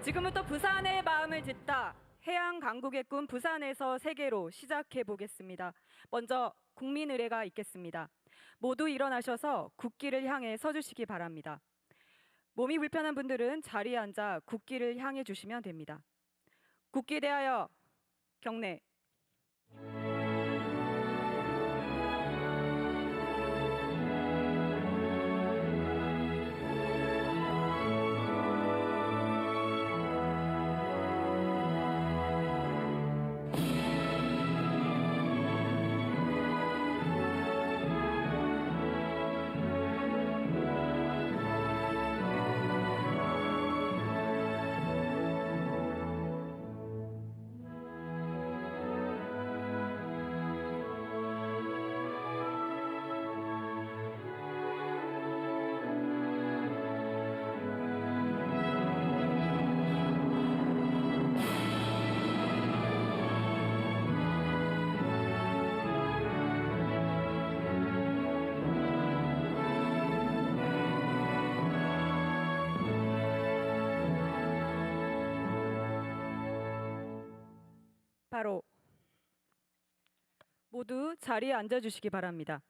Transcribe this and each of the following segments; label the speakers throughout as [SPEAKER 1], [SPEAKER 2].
[SPEAKER 1] 지금부터 부산의 마음을 듣다. 해양 강국의 꿈 부산에서 세계로 시작해 보겠습니다. 먼저 국민 의례가 있겠습니다. 모두 일어나셔서 국기를 향해 서주시기 바랍니다. 몸이 불편한 분들은 자리에 앉아 국기를 향해 주시면 됩니다. 국기 대하여 경례. 바로 모두 자리에 앉아 주시기 바랍니다.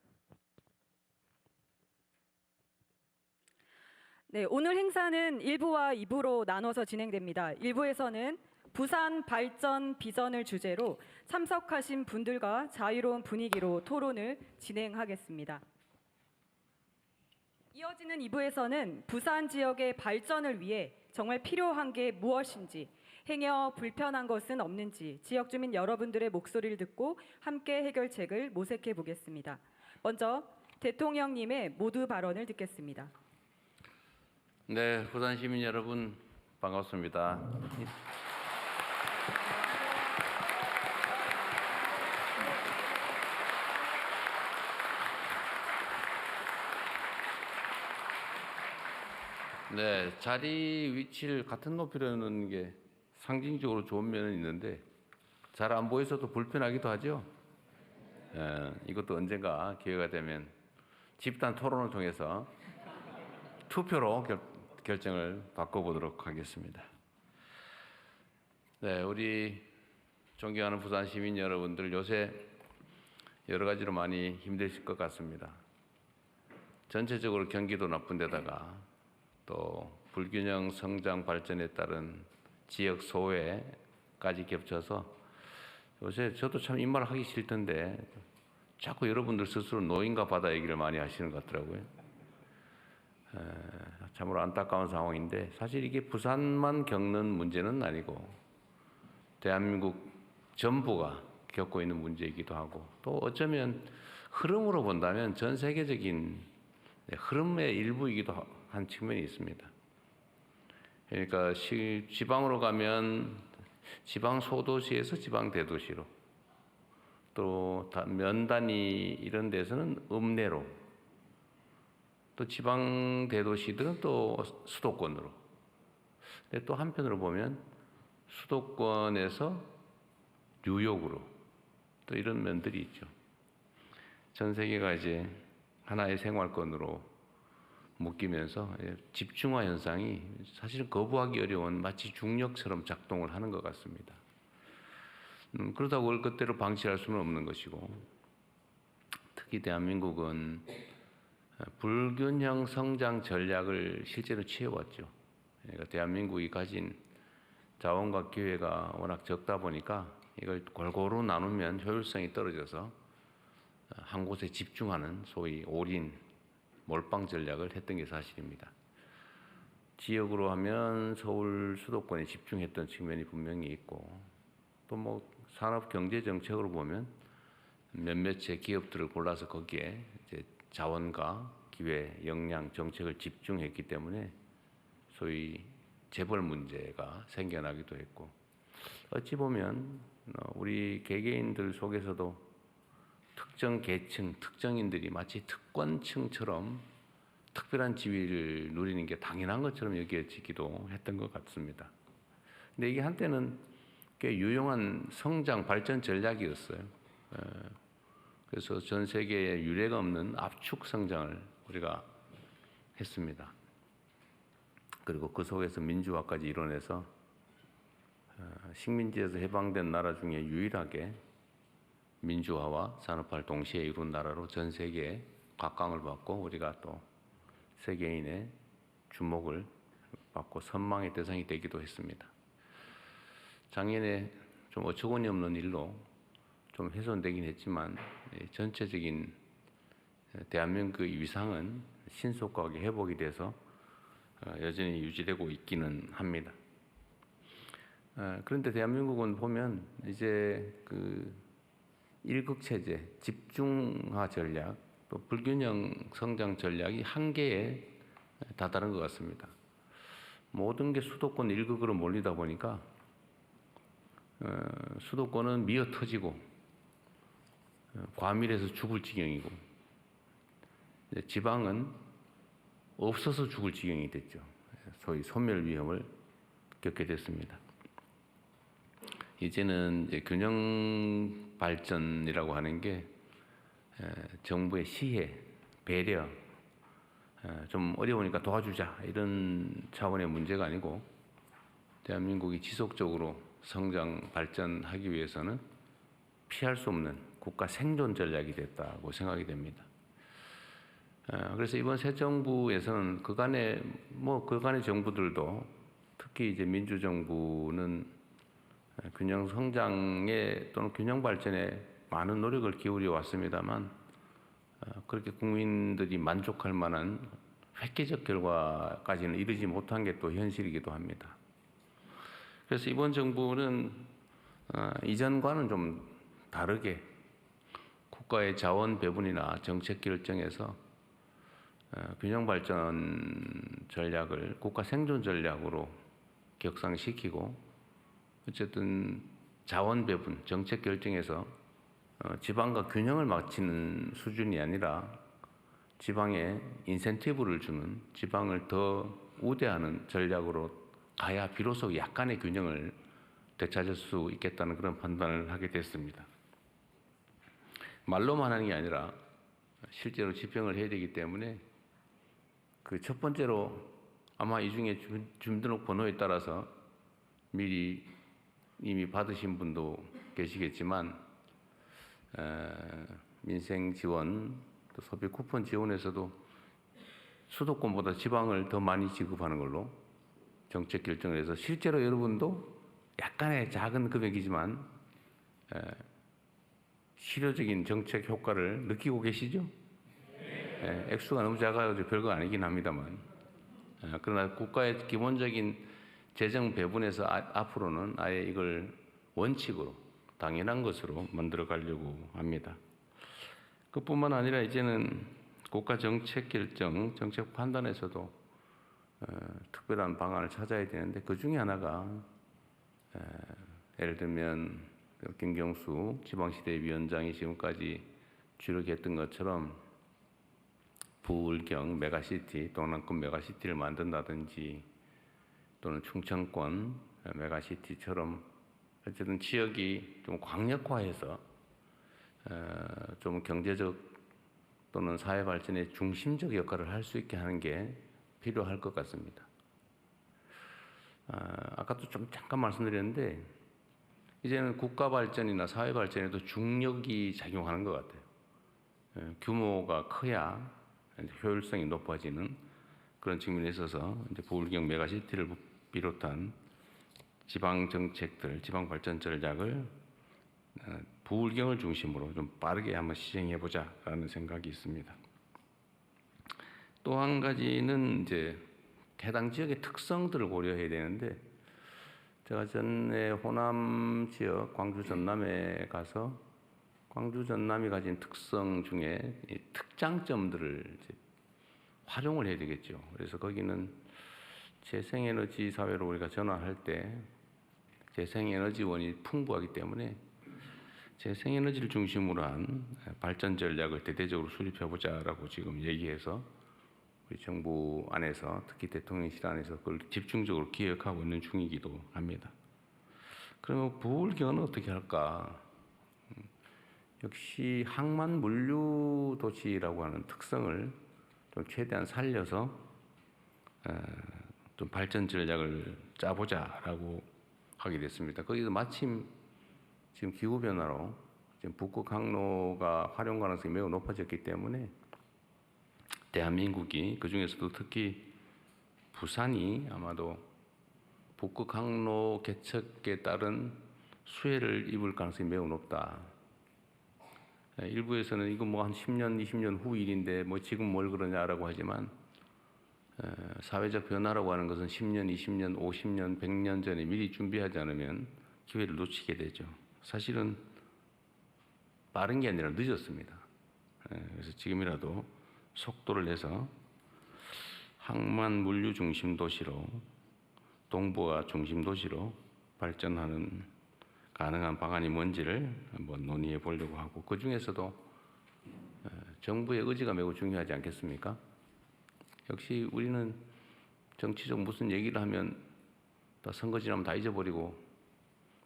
[SPEAKER 1] 네, 오늘 행사는 1부와 2부로 나눠서 진행됩니다. 1부에서는 부산 발전 비전을 주제로 참석하신 분들과 자유로운 분위기로 토론을 진행하겠습니다. 이어지는 2부에서는 부산 지역의 발전을 위해 정말 필요한 게 무엇인지, 행여 불편한 것은 없는지 지역 주민 여러분들의 목소리를 듣고 함께 해결책을 모색해 보겠습니다. 먼저 대통령님의 모두 발언을 듣겠습니다.
[SPEAKER 2] 네, 부산 시민 여러분 반갑습니다. 네, 자리 위치를 같은 높이로 놓는 게 상징적으로 좋은 면은 있는데 잘 안 보여서도 불편하기도 하죠. 이것도 언젠가 기회가 되면 집단 토론을 통해서 투표로 결정을 바꿔보도록 하겠습니다. 네, 우리 존경하는 부산 시민 여러분들 요새 여러 가지로 많이 힘드실 것 같습니다. 전체적으로 경기도 나쁜 데다가 또 불균형 성장 발전에 따른 지역 소외까지 겹쳐서 요새 저도 참 이 말 하기 싫던데 자꾸 여러분들 스스로 노인과 바다 얘기를 많이 하시는 것 같더라고요. 참으로 안타까운 상황인데 사실 이게 부산만 겪는 문제는 아니고 대한민국 전부가 겪고 있는 문제이기도 하고 또 어쩌면 흐름으로 본다면 전 세계적인 흐름의 일부이기도 한 측면이 있습니다. 그러니까 지방으로 가면 지방 소도시에서 지방 대도시로 또 면 단위 이런 데서는 읍내로 또 지방 대도시들은 또 수도권으로 근데 또 한편으로 보면 수도권에서 뉴욕으로 또 이런 면들이 있죠. 전 세계가 이제 하나의 생활권으로 묶이면서 집중화 현상이 사실은 거부하기 어려운 마치 중력처럼 작동을 하는 것 같습니다. 그렇다고 그걸 그대로 방치할 수는 없는 것이고 특히 대한민국은 불균형 성장 전략을 실제로 취해왔죠. 그러니까 대한민국이 가진 자원과 기회가 워낙 적다 보니까 이걸 골고루 나누면 효율성이 떨어져서 한 곳에 집중하는 소위 올인 몰빵 전략을 했던 게 사실입니다. 지역으로 하면 서울 수도권에 집중했던 측면이 분명히 있고 또 뭐 산업 경제 정책으로 보면 몇몇의 기업들을 골라서 거기에 이제 자원과 기회, 역량, 정책을 집중했기 때문에 소위 재벌 문제가 생겨나기도 했고 어찌 보면 우리 개개인들 속에서도 특정 계층, 특정인들이 마치 특권층처럼 특별한 지위를 누리는 게 당연한 것처럼 여겨지기도 했던 것 같습니다. 근데 이게 한때는 꽤 유용한 성장, 발전 전략이었어요. 그래서 전 세계에 유례가 없는 압축 성장을 우리가 했습니다. 그리고 그 속에서 민주화까지 이뤄내서 식민지에서 해방된 나라 중에 유일하게 민주화와 산업화를 동시에 이룬 나라로 전 세계에 각광을 받고 우리가 또 세계인의 주목을 받고 선망의 대상이 되기도 했습니다. 작년에 좀 어처구니 없는 일로 좀 훼손되긴 했지만 전체적인 대한민국의 위상은 신속하게 회복이 돼서 여전히 유지되고 있기는 합니다. 그런데 대한민국은 보면 이제 그 일극체제, 집중화 전략, 또 불균형 성장 전략이 한계에 다다른 것 같습니다. 모든 게 수도권 일극으로 몰리다 보니까 수도권은 미어 터지고 과밀해서 죽을 지경이고 지방은 없어서 죽을 지경이 됐죠. 소위 소멸 위험을 겪게 됐습니다. 이제는 이제 균형 발전이라고 하는 게 정부의 시혜, 배려, 좀 어려우니까 도와주자 이런 차원의 문제가 아니고 대한민국이 지속적으로 성장 발전하기 위해서는 피할 수 없는 국가 생존 전략이 됐다고 생각이 됩니다. 그래서 이번 새 정부에서는 그간의 정부들도 특히 이제 민주정부는 균형 성장에 또는 균형 발전에 많은 노력을 기울여 왔습니다만 그렇게 국민들이 만족할 만한 획기적 결과까지는 이르지 못한 게 또 현실이기도 합니다. 그래서 이번 정부는 이전과는 좀 다르게 국가의 자원 배분이나 정책 결정에서 균형 발전 전략을 국가 생존 전략으로 격상시키고 어쨌든 자원 배분, 정책 결정에서 지방과 균형을 맞추는 수준이 아니라 지방에 인센티브를 주는, 지방을 더 우대하는 전략으로 가야 비로소 약간의 균형을 되찾을 수 있겠다는 그런 판단을 하게 됐습니다. 말로만 하는 게 아니라 실제로 집행을 해야 되기 때문에 그 첫 번째로 아마 이 중에 주민등록번호에 따라서 미리 이미 받으신 분도 계시겠지만 민생 지원, 또 소비 쿠폰 지원에서도 수도권보다 지방을 더 많이 지급하는 걸로 정책 결정을 해서 실제로 여러분도 약간의 작은 금액이지만 실효적인 정책 효과를 느끼고 계시죠? 액수가 너무 작아서 별거 아니긴 합니다만 그러나 국가의 기본적인 재정 배분에서 앞으로는 아예 이걸 원칙으로 당연한 것으로 만들어 가려고 합니다. 그뿐만 아니라 이제는 국가 정책 결정, 정책 판단에서도 특별한 방안을 찾아야 되는데 그 중에 하나가 예를 들면 김경수 지방시대위원장이 지금까지 주력했던 것처럼 부울경 메가시티, 동남권 메가시티를 만든다든지 또는 충청권 메가시티처럼 어쨌든 지역이 좀 광역화해서 좀 경제적 또는 사회 발전의 중심적 역할을 할 수 있게 하는 게 필요할 것 같습니다. 아까도 좀 잠깐 말씀드렸는데 이제는 국가 발전이나 사회 발전에도 중력이 작용하는 것 같아요. 규모가 커야 효율성이 높아지는 그런 측면에 있어서 이제 부울경 메가시티를 비롯한 지방 정책들, 지방 발전 전략을 부울경을 중심으로 좀 빠르게 한번 시행해 보자라는 생각이 있습니다. 또 한 가지는 이제 해당 지역의 특성들을 고려해야 되는데 제가 전에 호남 지역 광주 전남에 가서 광주 전남이 가진 특성 중에 이 특장점들을 이제 활용을 해야 되겠죠. 그래서 거기는 재생에너지 사회로 우리가 전환할 때 재생에너지원이 풍부하기 때문에 재생에너지를 중심으로 한 발전 전략을 대대적으로 수립해보자라고 지금 얘기해서 우리 정부 안에서 특히 대통령실 안에서 그걸 집중적으로 기획하고 있는 중이기도 합니다. 그러면 부울경은 어떻게 할까? 역시 항만 물류 도시라고 하는 특성을 좀 최대한 살려서 좀 발전 전략을 짜보자라고 하게 됐습니다. 거기서 마침 지금 기후 변화로 지금 북극 항로가 활용 가능성이 매우 높아졌기 때문에 대한민국이 그 중에서도 특히 부산이 아마도 북극 항로 개척에 따른 수혜를 입을 가능성이 매우 높다. 일부에서는 이거 뭐 한 10년, 20년 후 일인데 뭐 지금 뭘 그러냐라고 하지만 사회적 변화라고 하는 것은 10년, 20년, 50년, 100년 전에 미리 준비하지 않으면 기회를 놓치게 되죠. 사실은 빠른 게 아니라 늦었습니다. 그래서 지금이라도 속도를 내서 항만 물류 중심 도시로 동부와 중심 도시로 발전하는 가능한 방안이 뭔지를 한번 논의해 보려고 하고, 그 중에서도 정부의 의지가 매우 중요하지 않겠습니까? 역시 우리는 정치적 무슨 얘기를 하면 다 선거 지나면 다 잊어버리고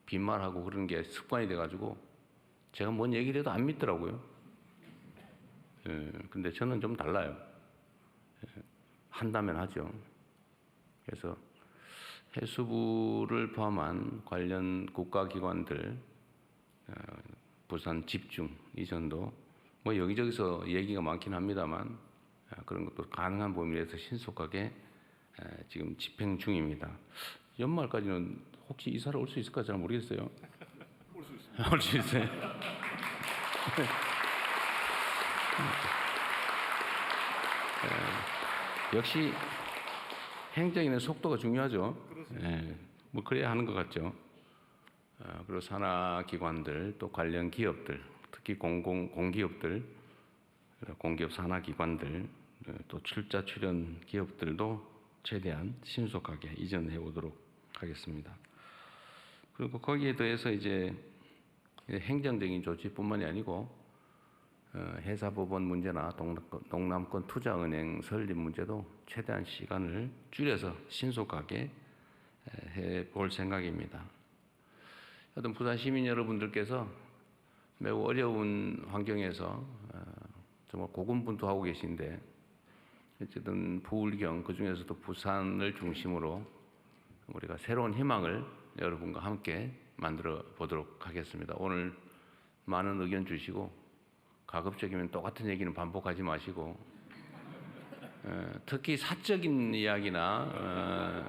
[SPEAKER 2] 빈말하고 그런 게 습관이 돼가지고 제가 뭔 얘기를 해도 안 믿더라고요. 근데 저는 좀 달라요. 한다면 하죠. 그래서 해수부를 포함한 관련 국가기관들 부산 집중 이전도 뭐 여기저기서 얘기가 많긴 합니다만 그런 것도 가능한 범위에서 신속하게 지금 집행 중입니다. 연말까지는 혹시 이사를 올 수 있을까 잘 모르겠어요. 올 수 있어요. 올 수 있어요. 역시 행정에는 속도가 중요하죠. 뭐 그래야 하는 것 같죠. 그리고 산하기관들 또 관련 기업들, 특히 공기업들, 공기업 산하기관들, 또 출자 출연 기업들도 최대한 신속하게 이전해 오도록 하겠습니다. 그리고 거기에 더해서 이제 행정적인 조치뿐만이 아니고 해사법원 문제나 동남권 투자은행 설립 문제도 최대한 시간을 줄여서 신속하게 해볼 생각입니다. 하여튼 부산 시민 여러분들께서 매우 어려운 환경에서 정말 고군분투하고 계신데 어쨌든 부울경 그중에서도 부산을 중심으로 우리가 새로운 희망을 여러분과 함께 만들어 보도록 하겠습니다. 오늘 많은 의견 주시고 가급적이면 똑같은 얘기는 반복하지 마시고 특히 사적인 이야기나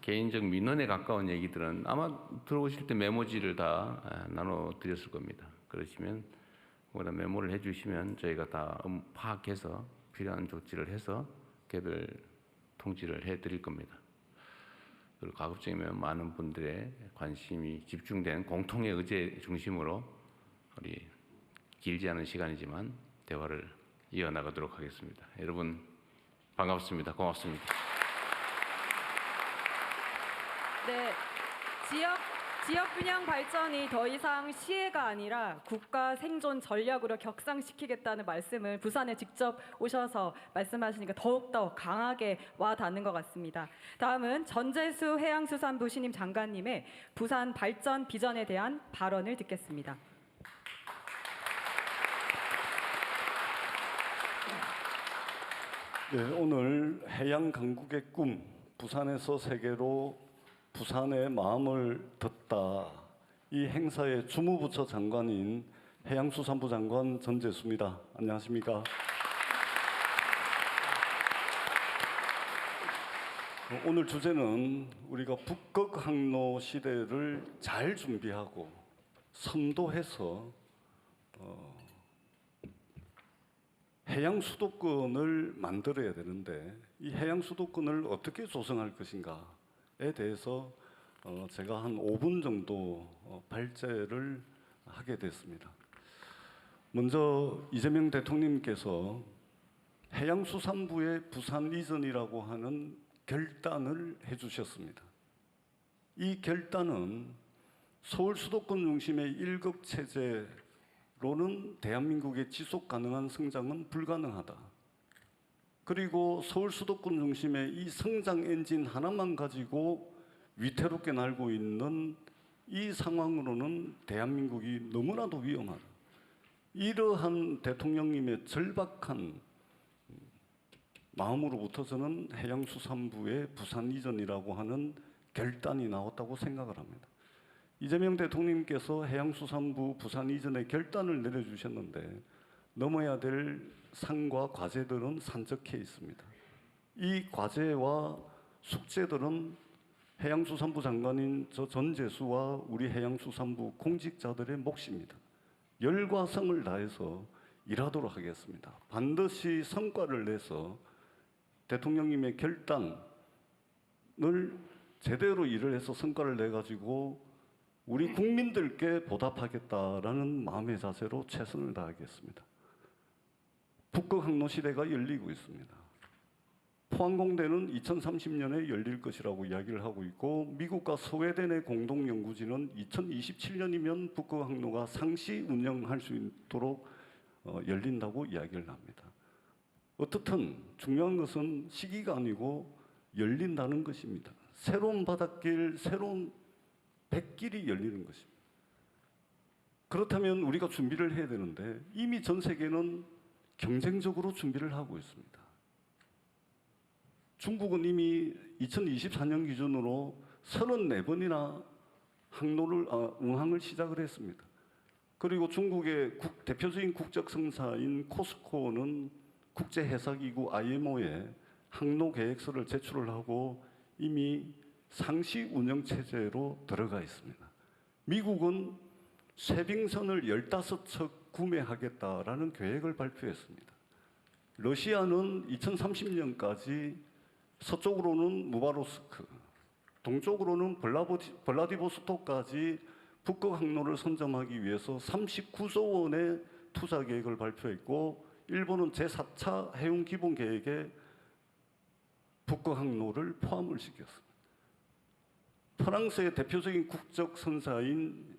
[SPEAKER 2] 개인적 민원에 가까운 얘기들은 아마 들어오실 때 메모지를 다 나눠드렸을 겁니다. 그러시면 거기다 메모를 해주시면 저희가 다 파악해서 필요한 조치를 해서 개별 통지를 해드릴 겁니다. 그리고 가급적이면 많은 분들의 관심이 집중된 공통의 의제 중심으로 우리 길지 않은 시간이지만 대화를 이어나가도록 하겠습니다. 여러분 반갑습니다. 고맙습니다.
[SPEAKER 1] 네, 지역 균형 발전이 더 이상 시혜가 아니라 국가 생존 전략으로 격상시키겠다는 말씀을 부산에 직접 오셔서 말씀하시니까 더욱더 강하게 와 닿는 것 같습니다. 다음은 전재수 해양수산부 신임 장관님의 부산 발전 비전에 대한 발언을 듣겠습니다.
[SPEAKER 3] 네, 오늘 해양 강국의 꿈, 부산에서 세계로 부산의 마음을 듣다. 이 행사의 주무부처 장관인 해양수산부 장관 전재수입니다. 안녕하십니까? 오늘 주제는 우리가 북극 항로 시대를 잘 준비하고 선도해서 해양 수도권을 만들어야 되는데 이 해양 수도권을 어떻게 조성할 것인가에 대해서 제가 한 5분 정도 발제를 하게 됐습니다. 먼저 이재명 대통령님께서 해양수산부의 부산 이전이라고 하는 결단을 해주셨습니다. 이 결단은 서울 수도권 중심의 일극 체제로는 대한민국의 지속 가능한 성장은 불가능하다. 그리고 서울 수도권 중심의 이 성장 엔진 하나만 가지고 위태롭게 날고 있는 이 상황으로는 대한민국이 너무나도 위험하다. 이러한 대통령님의 절박한 마음으로부터 저는 해양수산부의 부산 이전이라고 하는 결단이 나왔다고 생각을 합니다. 이재명 대통령께서 해양수산부 부산 이전에 결단을 내려주셨는데 넘어야 될 산과 과제들은 산적해 있습니다. 이 과제와 숙제들은 해양수산부 장관인 저 전재수와 우리 해양수산부 공직자들의 몫입니다. 열과 성을 다해서 일하도록 하겠습니다. 반드시 성과를 내서 대통령님의 결단을 제대로 일을 해서 성과를 내가지고 우리 국민들께 보답하겠다라는 마음의 자세로 최선을 다하겠습니다. 북극 항로 시대가 열리고 있습니다. 포항공대는 2030년에 열릴 것이라고 이야기를 하고 있고 미국과 스웨덴의 공동 연구진은 2027년이면 북극 항로가 상시 운영할 수 있도록 열린다고 이야기를 합니다. 어떻든 중요한 것은 시기가 아니고 열린다는 것입니다. 새로운 바닷길, 새로운 백길이 열리는 것입니다. 그렇다면 우리가 준비를 해야 되는데 이미 전 세계는 경쟁적으로 준비를 하고 있습니다. 중국은 이미 2024년 기준으로 34번이나 운항을 시작을 했습니다. 그리고 중국의 대표적인 국적 성사인 코스코는 국제해사기구 IMO에 항로 계획서를 제출을 하고 이미 상시 운영 체제로 들어가 있습니다. 미국은 쇄빙선을 15척 구매하겠다라는 계획을 발표했습니다. 러시아는 2030년까지 서쪽으로는 무바로스크, 동쪽으로는 블라디보스토크까지 북극 항로를 선점하기 위해서 39조 원의 투자 계획을 발표했고 일본은 제4차 해운 기본 계획에 북극 항로를 포함을 시켰습니다. 프랑스의 대표적인 국적 선사인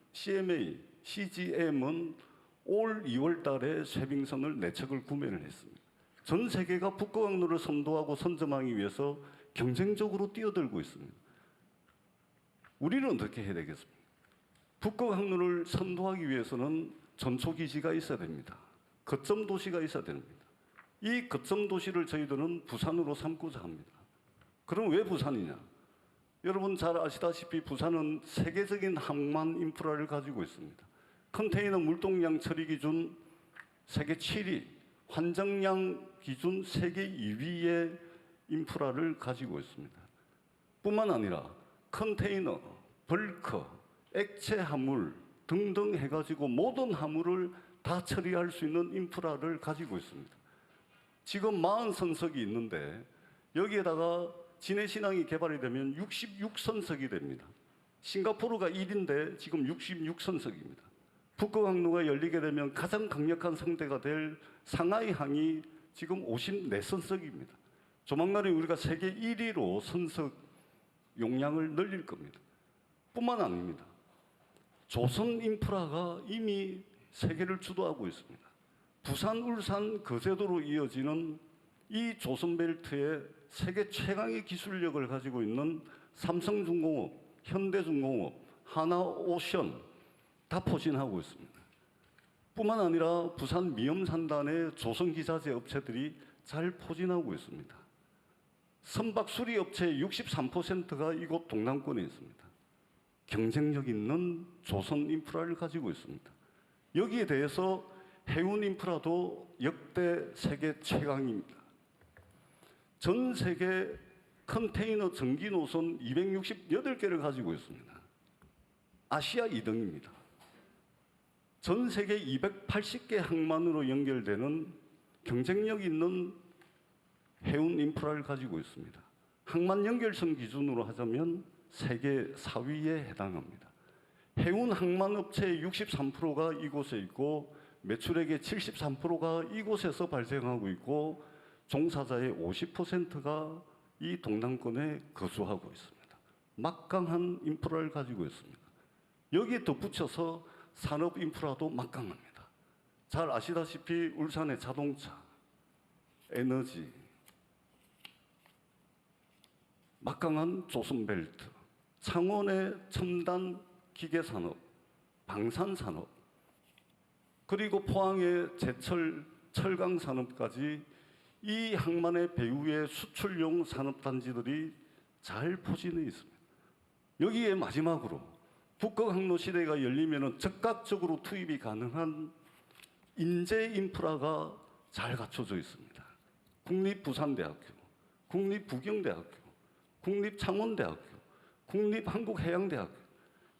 [SPEAKER 3] CGM은 올 2월 달에 쇄빙선을 4척을 구매를 했습니다. 전 세계가 북극 항로를 선도하고 선점하기 위해서 경쟁적으로 뛰어들고 있습니다. 우리는 어떻게 해야 되겠습니까? 북극 항로를 선도하기 위해서는 전초기지가 있어야 됩니다. 거점 도시가 있어야 됩니다. 이 거점 도시를 저희들은 부산으로 삼고자 합니다. 그럼 왜 부산이냐? 여러분 잘 아시다시피 부산은 세계적인 항만 인프라를 가지고 있습니다. 컨테이너 물동량 처리 기준 세계 7위, 환정량 기준 세계 2위의 인프라를 가지고 있습니다. 뿐만 아니라 컨테이너, 벌크, 액체 화물 등등 해가지고 모든 화물을 다 처리할 수 있는 인프라를 가지고 있습니다. 지금 40선석이 있는데 여기에다가 진해신항이 개발이 되면 66선석이 됩니다. 싱가포르가 1인데 지금 66선석입니다. 북극항로가 열리게 되면 가장 강력한 상대가 될 상하이항이 지금 54선석입니다. 조만간에 우리가 세계 1위로 선석 용량을 늘릴 겁니다. 뿐만 아닙니다. 조선 인프라가 이미 세계를 주도하고 있습니다. 부산, 울산, 거제도로 이어지는 이 조선벨트에 세계 최강의 기술력을 가지고 있는 삼성중공업, 현대중공업, 하나오션 다 포진하고 있습니다. 뿐만 아니라 부산 미염산단의 조선기자재 업체들이 잘 포진하고 있습니다. 선박 수리 업체의 63%가 이곳 동남권에 있습니다. 경쟁력 있는 조선 인프라를 가지고 있습니다. 여기에 대해서 해운 인프라도 역대 세계 최강입니다. 전 세계 컨테이너 전기 노선 268개를 가지고 있습니다. 아시아 2등입니다. 전 세계 280개 항만으로 연결되는 경쟁력 있는 해운 인프라를 가지고 있습니다. 항만 연결선 기준으로 하자면 세계 4위에 해당합니다. 해운 항만 업체의 63%가 이곳에 있고 매출액의 73%가 이곳에서 발생하고 있고 종사자의 50%가 이 동남권에 거주하고 있습니다. 막강한 인프라를 가지고 있습니다. 여기에 덧붙여서 산업 인프라도 막강합니다. 잘 아시다시피 울산의 자동차, 에너지, 막강한 조선벨트, 창원의 첨단 기계산업, 방산산업, 그리고 포항의 제철, 철강산업까지 이 항만의 배후의 수출용 산업단지들이 잘 포진해 있습니다. 여기에 마지막으로 북극 항로 시대가 열리면은 즉각적으로 투입이 가능한 인재 인프라가 잘 갖춰져 있습니다. 국립부산대학교, 국립부경대학교, 국립창원대학교, 국립한국해양대학교.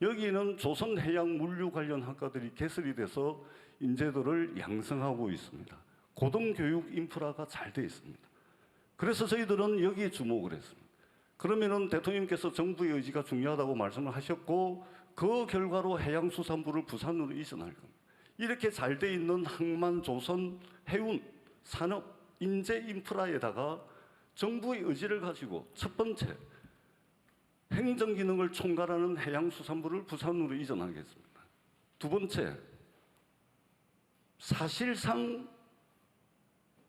[SPEAKER 3] 여기는 조선해양물류 관련 학과들이 개설이 돼서 인재들을 양성하고 있습니다. 고등교육 인프라가 잘 돼 있습니다. 그래서 저희들은 여기에 주목을 했습니다. 그러면은 대통령께서 정부의 의지가 중요하다고 말씀을 하셨고 그 결과로 해양수산부를 부산으로 이전할 겁니다. 이렇게 잘 돼 있는 항만, 조선, 해운, 산업, 인재 인프라에다가 정부의 의지를 가지고 첫 번째 행정 기능을 총괄하는 해양수산부를 부산으로 이전하겠습니다. 두 번째, 사실상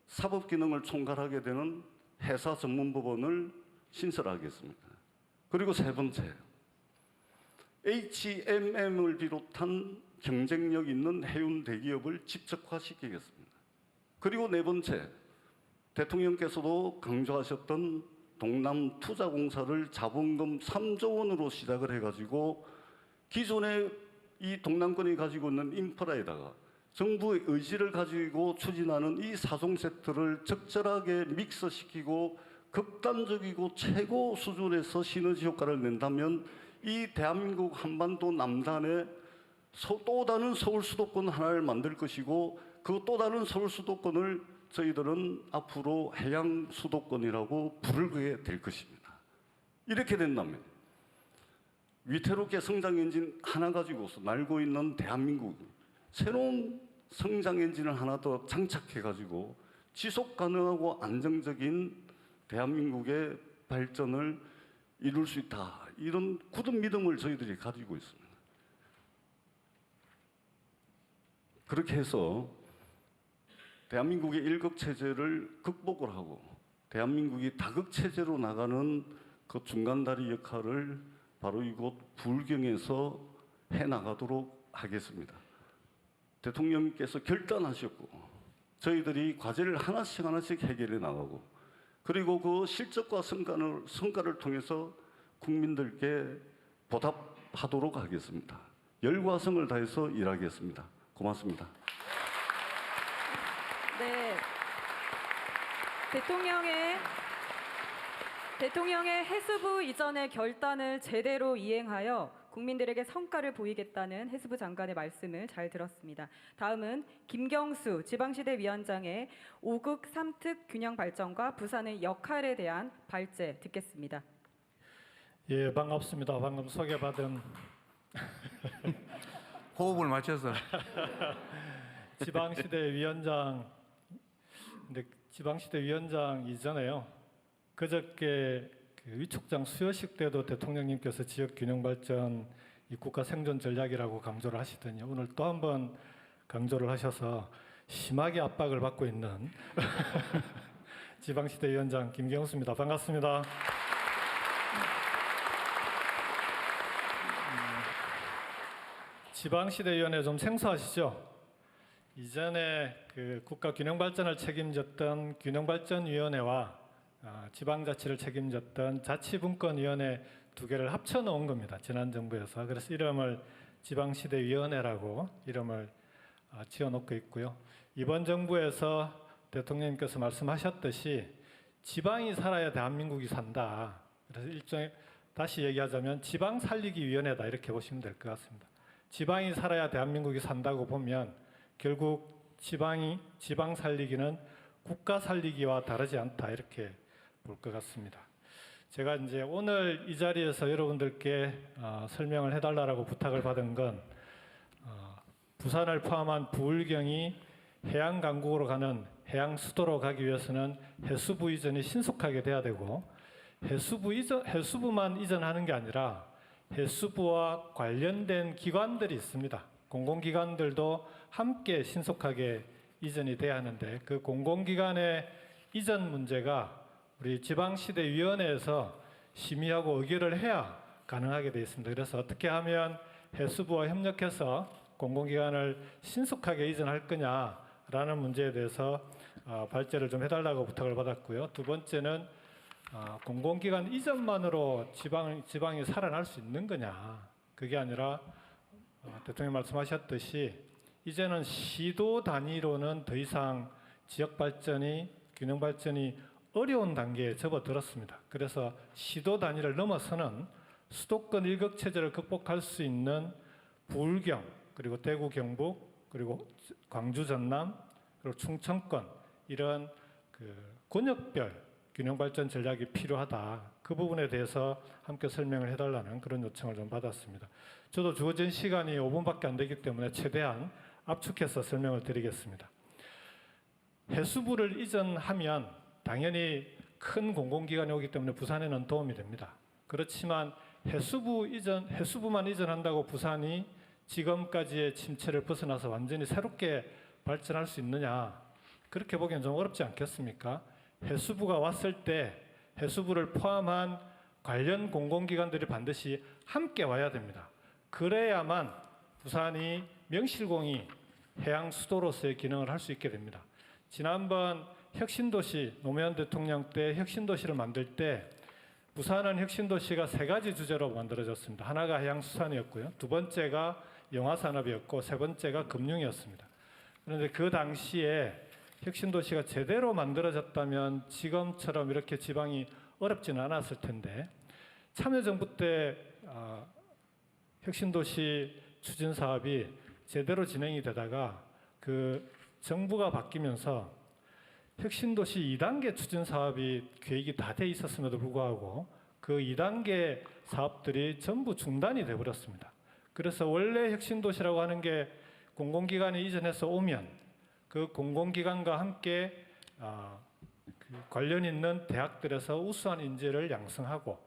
[SPEAKER 3] 사법 기능을 총괄하게 되는 해사 전문법원을 신설하겠습니다. 그리고 세 번째, HMM을 비롯한 경쟁력 있는 해운 대기업을 집적화시키겠습니다. 그리고 네 번째, 대통령께서도 강조하셨던 동남투자공사를 자본금 3조 원으로 시작을 해가지고 기존에 이 동남권이 가지고 있는 인프라에다가 정부의 의지를 가지고 추진하는 이 4종 세트를 적절하게 믹스시키고 극단적이고 최고 수준에서 시너지 효과를 낸다면 이 대한민국 한반도 남단에 또 다른 서울 수도권 하나를 만들 것이고 그 또 다른 서울 수도권을 저희들은 앞으로 해양 수도권이라고 부르게 될 것입니다. 이렇게 된다면 위태롭게 성장 엔진 하나 가지고서 날고 있는 대한민국 새로운 성장 엔진을 하나 더 장착해 가지고 지속 가능하고 안정적인 대한민국의 발전을 이룰 수 있다. 이런 굳은 믿음을 저희들이 가지고 있습니다. 그렇게 해서 대한민국의 일극체제를 극복을 하고 대한민국이 다극체제로 나가는 그 중간다리 역할을 바로 이곳 부울경에서 해나가도록 하겠습니다. 대통령께서 결단하셨고 저희들이 과제를 하나씩 해결해 나가고 그리고 그 실적과 성과를 통해서 국민들께 보답하도록 하겠습니다. 열과 성을 다해서 일하겠습니다. 고맙습니다.
[SPEAKER 1] 네. 대통령의 해수부 이전의 결단을 제대로 이행하여 국민들에게 성과를 보이겠다는 해수부 장관의 말씀을 잘 들었습니다. 다음은 김경수 지방시대 위원장의 5극 3특 균형 발전과 부산의 역할에 대한 발제 듣겠습니다.
[SPEAKER 4] 예, 반갑습니다. 방금 소개받은
[SPEAKER 2] 호흡을 맞춰서
[SPEAKER 4] 지방시대 위원장. 근데 지방시대 위원장 이전에요. 그저께 그 위촉장 수여식 때도 대통령님께서 지역 균형 발전 이 국가 생존 전략이라고 강조를 하시더니 오늘 또 한 번 강조를 하셔서 심하게 압박을 받고 있는 지방시대 위원장 김경수입니다. 반갑습니다. 지방시대위원회 좀 생소하시죠? 이전에 그 국가 균형 발전을 책임졌던 균형발전위원회와 지방자치를 책임졌던 자치분권위원회 두 개를 합쳐 놓은 겁니다. 지난 정부에서. 그래서 이름을 지방시대위원회라고 이름을 지어놓고 있고요. 이번 정부에서 대통령님께서 말씀하셨듯이 지방이 살아야 대한민국이 산다. 그래서 일종의 다시 얘기하자면 지방 살리기 위원회다 이렇게 보시면 될 것 같습니다. 지방이 살아야 대한민국이 산다고 보면 결국 지방 살리기는 국가 살리기와 다르지 않다 이렇게 볼 것 같습니다. 제가 이제 오늘 이 자리에서 여러분들께 설명을 해달라고 부탁을 받은 건 부산을 포함한 부울경이 해양 강국으로 가는 해양 수도로 가기 위해서는 해수부 이전이 신속하게 돼야 되고 해수부만 이전하는 게 아니라 해수부와 관련된 기관들이 있습니다. 공공기관들도 함께 신속하게 이전이 돼야 하는데 그 공공기관의 이전 문제가 우리 지방시대위원회에서 심의하고 의결을 해야 가능하게 되어 있습니다. 그래서 어떻게 하면 해수부와 협력해서 공공기관을 신속하게 이전할 거냐라는 문제에 대해서 발제를 좀 해달라고 부탁을 받았고요. 두 번째는 공공기관 이전만으로 지방이 살아날 수 있는 거냐? 그게 아니라 대통령 말씀하셨듯이 이제는 시도 단위로는 더 이상 지역 발전이 균형 발전이 어려운 단계에 접어들었습니다. 그래서 시도 단위를 넘어서는 수도권 일극 체제를 극복할 수 있는 부울경 그리고 대구 경북 그리고 광주 전남 그리고 충청권 이런 권역별 균형 발전 전략이 필요하다. 그 부분에 대해서 함께 설명을 해달라는 그런 요청을 좀 받았습니다. 저도 주어진 시간이 5분밖에 안 되기 때문에 최대한 압축해서 설명을 드리겠습니다. 해수부를 이전하면 당연히 큰 공공기관이 오기 때문에 부산에는 도움이 됩니다. 그렇지만 해수부만 이전한다고 부산이 지금까지의 침체를 벗어나서 완전히 새롭게 발전할 수 있느냐? 그렇게 보기엔 좀 어렵지 않겠습니까? 해수부가 왔을 때 해수부를 포함한 관련 공공기관들이 반드시 함께 와야 됩니다. 그래야만 부산이 명실공히 해양 수도로서의 기능을 할 수 있게 됩니다. 지난번 혁신도시 노무현 대통령 때 혁신도시를 만들 때 부산은 혁신도시가 3가지 주제로 만들어졌습니다. 하나가 해양수산이었고요. 2번째가 영화산업이었고 3번째가 금융이었습니다. 그런데 그 당시에 혁신도시가 제대로 만들어졌다면 지금처럼 이렇게 지방이 어렵지는 않았을 텐데 참여정부 때 혁신도시 추진사업이 제대로 진행이 되다가 그 정부가 바뀌면서 혁신도시 2단계 추진사업이 계획이 다 돼 있었음에도 불구하고 그 2단계 사업들이 전부 중단이 돼버렸습니다. 그래서 원래 혁신도시라고 하는 게 공공기관이 이전해서 오면 그 공공기관과 함께 관련 있는 대학들에서 우수한 인재를 양성하고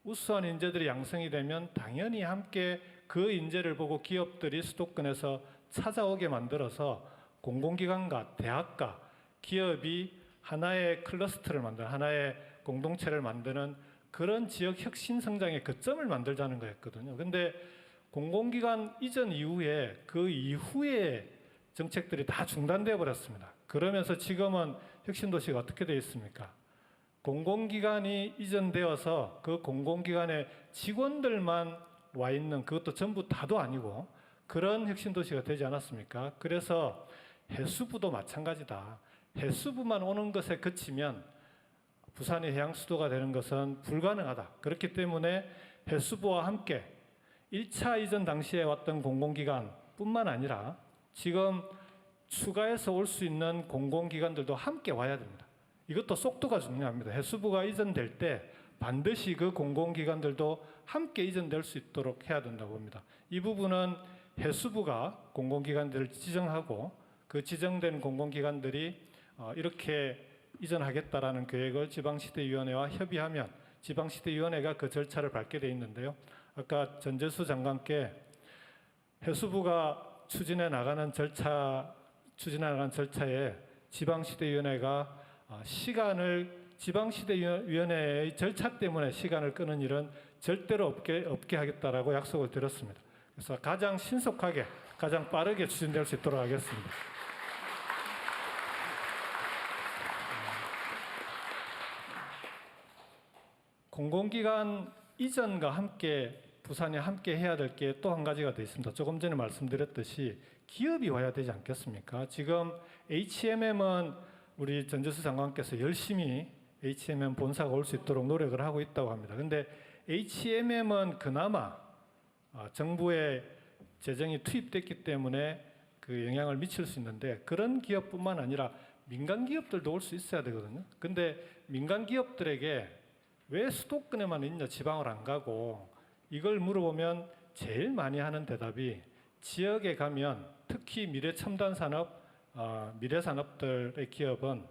[SPEAKER 4] 우수한 인재들이 양성이 되면 당연히 함께 그 인재를 보고 기업들이 수도권에서 찾아오게 만들어서 공공기관과 대학과 기업이 하나의 클러스터를 만드는 하나의 공동체를 만드는 그런 지역 혁신 성장의 거점을 만들자는 거였거든요. 근데 공공기관 이전 이후에 그 이후에 정책들이 다 중단되어 버렸습니다. 그러면서 지금은 혁신도시가 어떻게 되어 있습니까? 공공기관이 이전되어서 그 공공기관의 직원들만 와 있는 그것도 전부 다도 아니고 그런 혁신도시가 되지 않았습니까? 그래서 해수부도 마찬가지다. 해수부만 오는 것에 그치면 부산이 해양수도가 되는 것은 불가능하다. 그렇기 때문에 해수부와 함께 1차 이전 당시에 왔던 공공기관뿐만 아니라 지금 추가해서 올 수 있는 공공기관들도 함께 와야 됩니다. 이것도 속도가 중요합니다. 해수부가 이전될 때 반드시 그 공공기관들도 함께 이전될 수 있도록 해야 된다고 봅니다. 이 부분은 해수부가 공공기관들을 지정하고 그 지정된 공공기관들이 이렇게 이전하겠다라는 계획을 지방시대위원회와 협의하면 지방시대위원회가 그 절차를 밟게 돼 있는데요. 아까 전재수 장관께 해수부가 추진해 나가는 절차에 지방시대위원회가 시간을 지방시대위원회의 절차 때문에 시간을 끄는 일은 절대로 없게 하겠다라고 약속을 드렸습니다. 그래서 가장 신속하게, 가장 빠르게 추진될 수 있도록 하겠습니다. 공공기관 이전과 함께 부산이 함께 해야 될 게 또 한 가지가 더 있습니다. 조금 전에 말씀드렸듯이 기업이 와야 되지 않겠습니까? 지금 HMM은 우리 전재수 장관께서 열심히 HMM 본사가 올 수 있도록 노력을 하고 있다고 합니다. 그런데 HMM은 그나마 정부의 재정이 투입됐기 때문에 그 영향을 미칠 수 있는데 그런 기업뿐만 아니라 민간 기업들도 올 수 있어야 되거든요. 근데 민간 기업들에게 왜 수도권에만 있냐 지방을 안 가고 이걸 물어보면 제일 많이 하는 대답이 지역에 가면 특히 미래첨단산업, 미래산업들의 기업은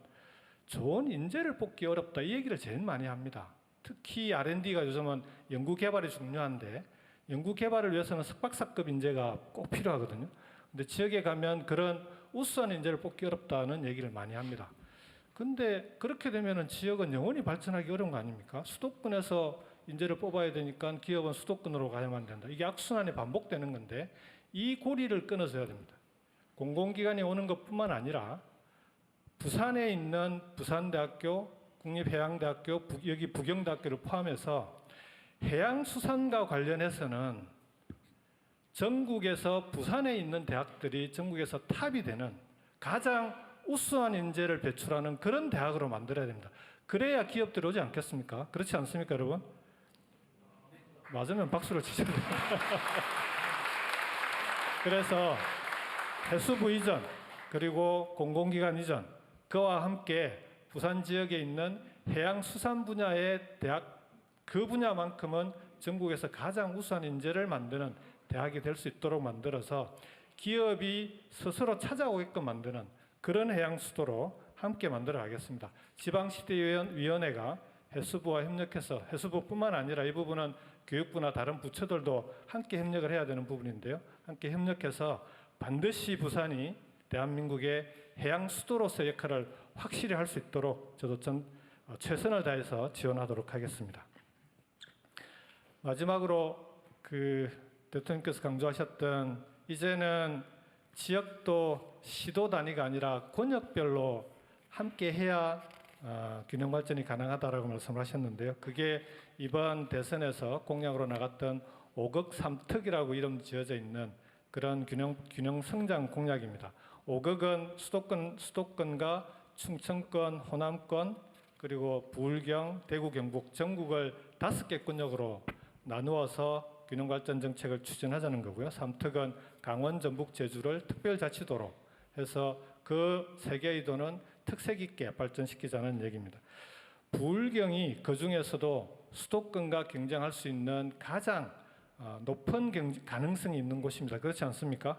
[SPEAKER 4] 좋은 인재를 뽑기 어렵다 이 얘기를 제일 많이 합니다. 특히 R&D가 요즘은 연구개발이 중요한데 연구개발을 위해서는 석박사급 인재가 꼭 필요하거든요. 근데 지역에 가면 그런 우수한 인재를 뽑기 어렵다는 얘기를 많이 합니다. 근데 그렇게 되면은 지역은 영원히 발전하기 어려운 거 아닙니까? 수도권에서 인재를 뽑아야 되니까 기업은 수도권으로 가야만 된다. 이게 악순환이 반복되는 건데 이 고리를 끊어줘야 됩니다. 공공기관이 오는 것뿐만 아니라 부산에 있는 부산대학교, 국립해양대학교, 여기 부경대학교를 포함해서 해양수산과 관련해서는 전국에서 부산에 있는 대학들이 전국에서 탑이 되는 가장 우수한 인재를 배출하는 그런 대학으로 만들어야 됩니다. 그래야 기업들이 오지 않겠습니까? 그렇지 않습니까, 여러분? 맞으면 박수를 치셔야 됩니다. 그래서 해수부 이전 그리고 공공기관 이전 그와 함께 부산 지역에 있는 해양수산 분야의 대학 그 분야만큼은 전국에서 가장 우수한 인재를 만드는 대학이 될 수 있도록 만들어서 기업이 스스로 찾아오게끔 만드는 그런 해양 수도로 함께 만들어 가겠습니다. 지방시대위원회가 해수부와 협력해서 해수부뿐만 아니라 이 부분은 교육부나 다른 부처들도 함께 협력을 해야 되는 부분인데요. 함께 협력해서 반드시 부산이 대한민국의 해양 수도로서의 역할을 확실히 할 수 있도록 저도 최선을 다해서 지원하도록 하겠습니다. 마지막으로 대통령께서 강조하셨던 이제는 지역도 시도 단위가 아니라 권역별로 함께 해야 균형 발전이 가능하다라고 말씀을 하셨는데요. 그게 이번 대선에서 공약으로 나갔던 5극 3특이라고 이름 지어져 있는 그런 균형 성장 공약입니다. 5극은 수도권과 충청권, 호남권, 그리고 부울경, 대구, 경북, 전국을 5개 권역으로 나누어서 균형발전 정책을 추진하자는 거고요. 3특은 강원, 전북, 제주를 특별자치도로 해서 그 3개의 도는 특색 있게 발전시키자는 얘기입니다. 부울경이 그중에서도 수도권과 경쟁할 수 있는 가장 높은 가능성이 있는 곳입니다. 그렇지 않습니까?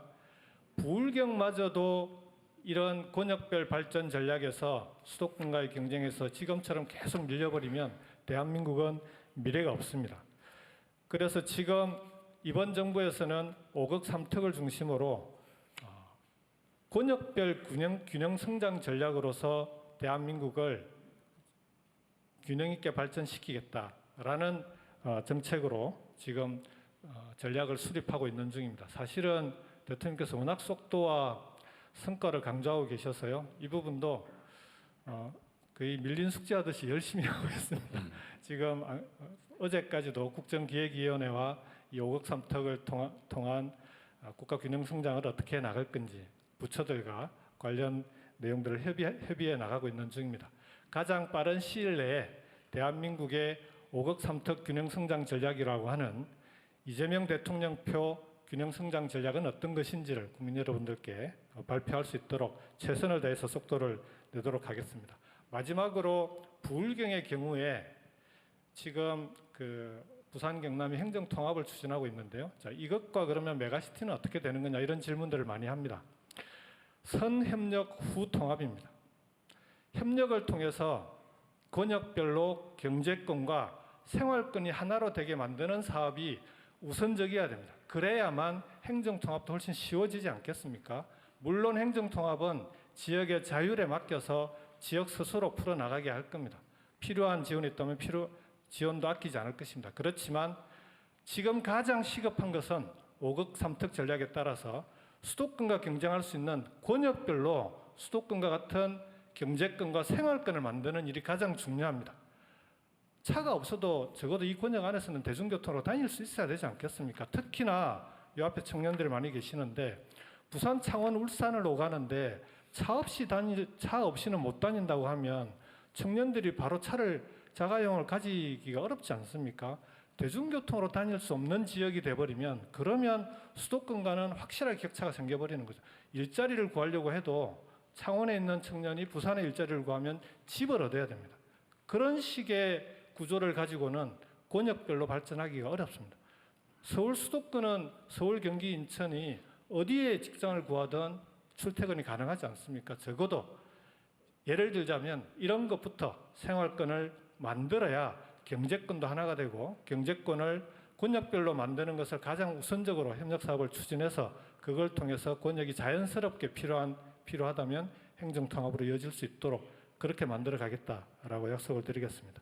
[SPEAKER 4] 부울경마저도 이런 권역별 발전 전략에서 수도권과의 경쟁에서 지금처럼 계속 밀려버리면 대한민국은 미래가 없습니다. 그래서 지금 이번 정부에서는 5극 3특을 중심으로 권역별 균형 성장 전략으로서 대한민국을 균형 있게 발전시키겠다라는 정책으로 지금 전략을 수립하고 있는 중입니다. 사실은 대통령께서 워낙 속도와 성과를 강조하고 계셔서요. 이 부분도 거의 밀린 숙제하듯이 열심히 하고 있습니다. 지금 어제까지도 국정기획위원회와 이 5극 3특을 통한 국가균형성장을 어떻게 나갈 건지 부처들과 관련 내용들을 협의해 나가고 있는 중입니다. 가장 빠른 시일 내에 대한민국의 5극 3특 균형성장 전략이라고 하는 이재명 대통령표 균형성장 전략은 어떤 것인지를 국민 여러분들께 발표할 수 있도록 최선을 다해서 속도를 내도록 하겠습니다. 마지막으로 부울경의 경우에 지금 부산 경남이 행정 통합을 추진하고 있는데요. 자, 이것과 그러면 메가시티는 어떻게 되는 거냐 이런 질문들을 많이 합니다. 선협력 후 통합입니다. 협력을 통해서 권역별로 경제권과 생활권이 하나로 되게 만드는 사업이 우선적이어야 됩니다. 그래야만 행정통합도 훨씬 쉬워지지 않겠습니까? 물론 행정통합은 지역의 자율에 맡겨서 지역 스스로 풀어나가게 할 겁니다. 필요한 지원이 있다면 지원도 아끼지 않을 것입니다. 그렇지만 지금 가장 시급한 것은 5극 3특 전략에 따라서 수도권과 경쟁할 수 있는 권역별로 수도권과 같은 경제권과 생활권을 만드는 일이 가장 중요합니다. 차가 없어도 적어도 이 권역 안에서는 대중교통으로 다닐 수 있어야 되지 않겠습니까? 특히나 이 앞에 청년들이 많이 계시는데 부산, 창원, 울산을 오가는데 차 없이는 못 다닌다고 하면 청년들이 바로 자가용을 가지기가 어렵지 않습니까? 대중교통으로 다닐 수 없는 지역이 돼버리면 그러면 수도권과는 확실하게 격차가 생겨버리는 거죠. 일자리를 구하려고 해도 창원에 있는 청년이 부산에 일자리를 구하면 집을 얻어야 됩니다. 그런 식의 구조를 가지고는 권역별로 발전하기가 어렵습니다. 서울 수도권은 서울, 경기, 인천이 어디에 직장을 구하든 출퇴근이 가능하지 않습니까? 적어도 예를 들자면 이런 것부터 생활권을 만들어야 경제권도 하나가 되고 경제권을 권역별로 만드는 것을 가장 우선적으로 협력사업을 추진해서 그걸 통해서 권역이 자연스럽게 필요하다면 행정통합으로 이어질 수 있도록 그렇게 만들어 가겠다라고 약속을 드리겠습니다.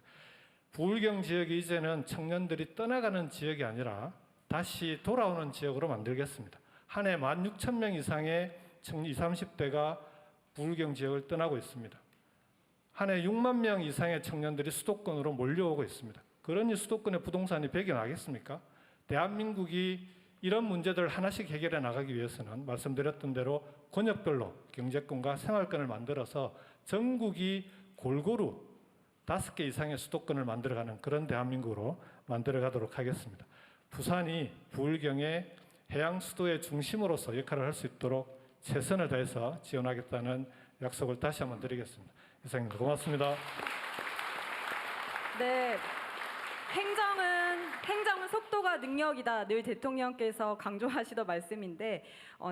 [SPEAKER 4] 부울경 지역이 이제는 청년들이 떠나가는 지역이 아니라 다시 돌아오는 지역으로 만들겠습니다. 한 해 16,000명 이상의 20, 30대가 부울경 지역을 떠나고 있습니다. 한 해 6만 명 이상의 청년들이 수도권으로 몰려오고 있습니다. 그러니 수도권의 부동산이 배겨나겠습니까? 대한민국이 이런 문제들을 하나씩 해결해 나가기 위해서는 말씀드렸던 대로 권역별로 경제권과 생활권을 만들어서 전국이 골고루 5개 이상의 수도권을 만들어가는 그런 대한민국으로 만들어가도록 하겠습니다. 부산이 부울경의 해양 수도의 중심으로서 역할을 할 수 있도록 최선을 다해서 지원하겠다는 약속을 다시 한번 드리겠습니다. 이상입니다. 고맙습니다.
[SPEAKER 1] 네. 행정은 속도가 능력이다. 늘 대통령께서 강조하시던 말씀인데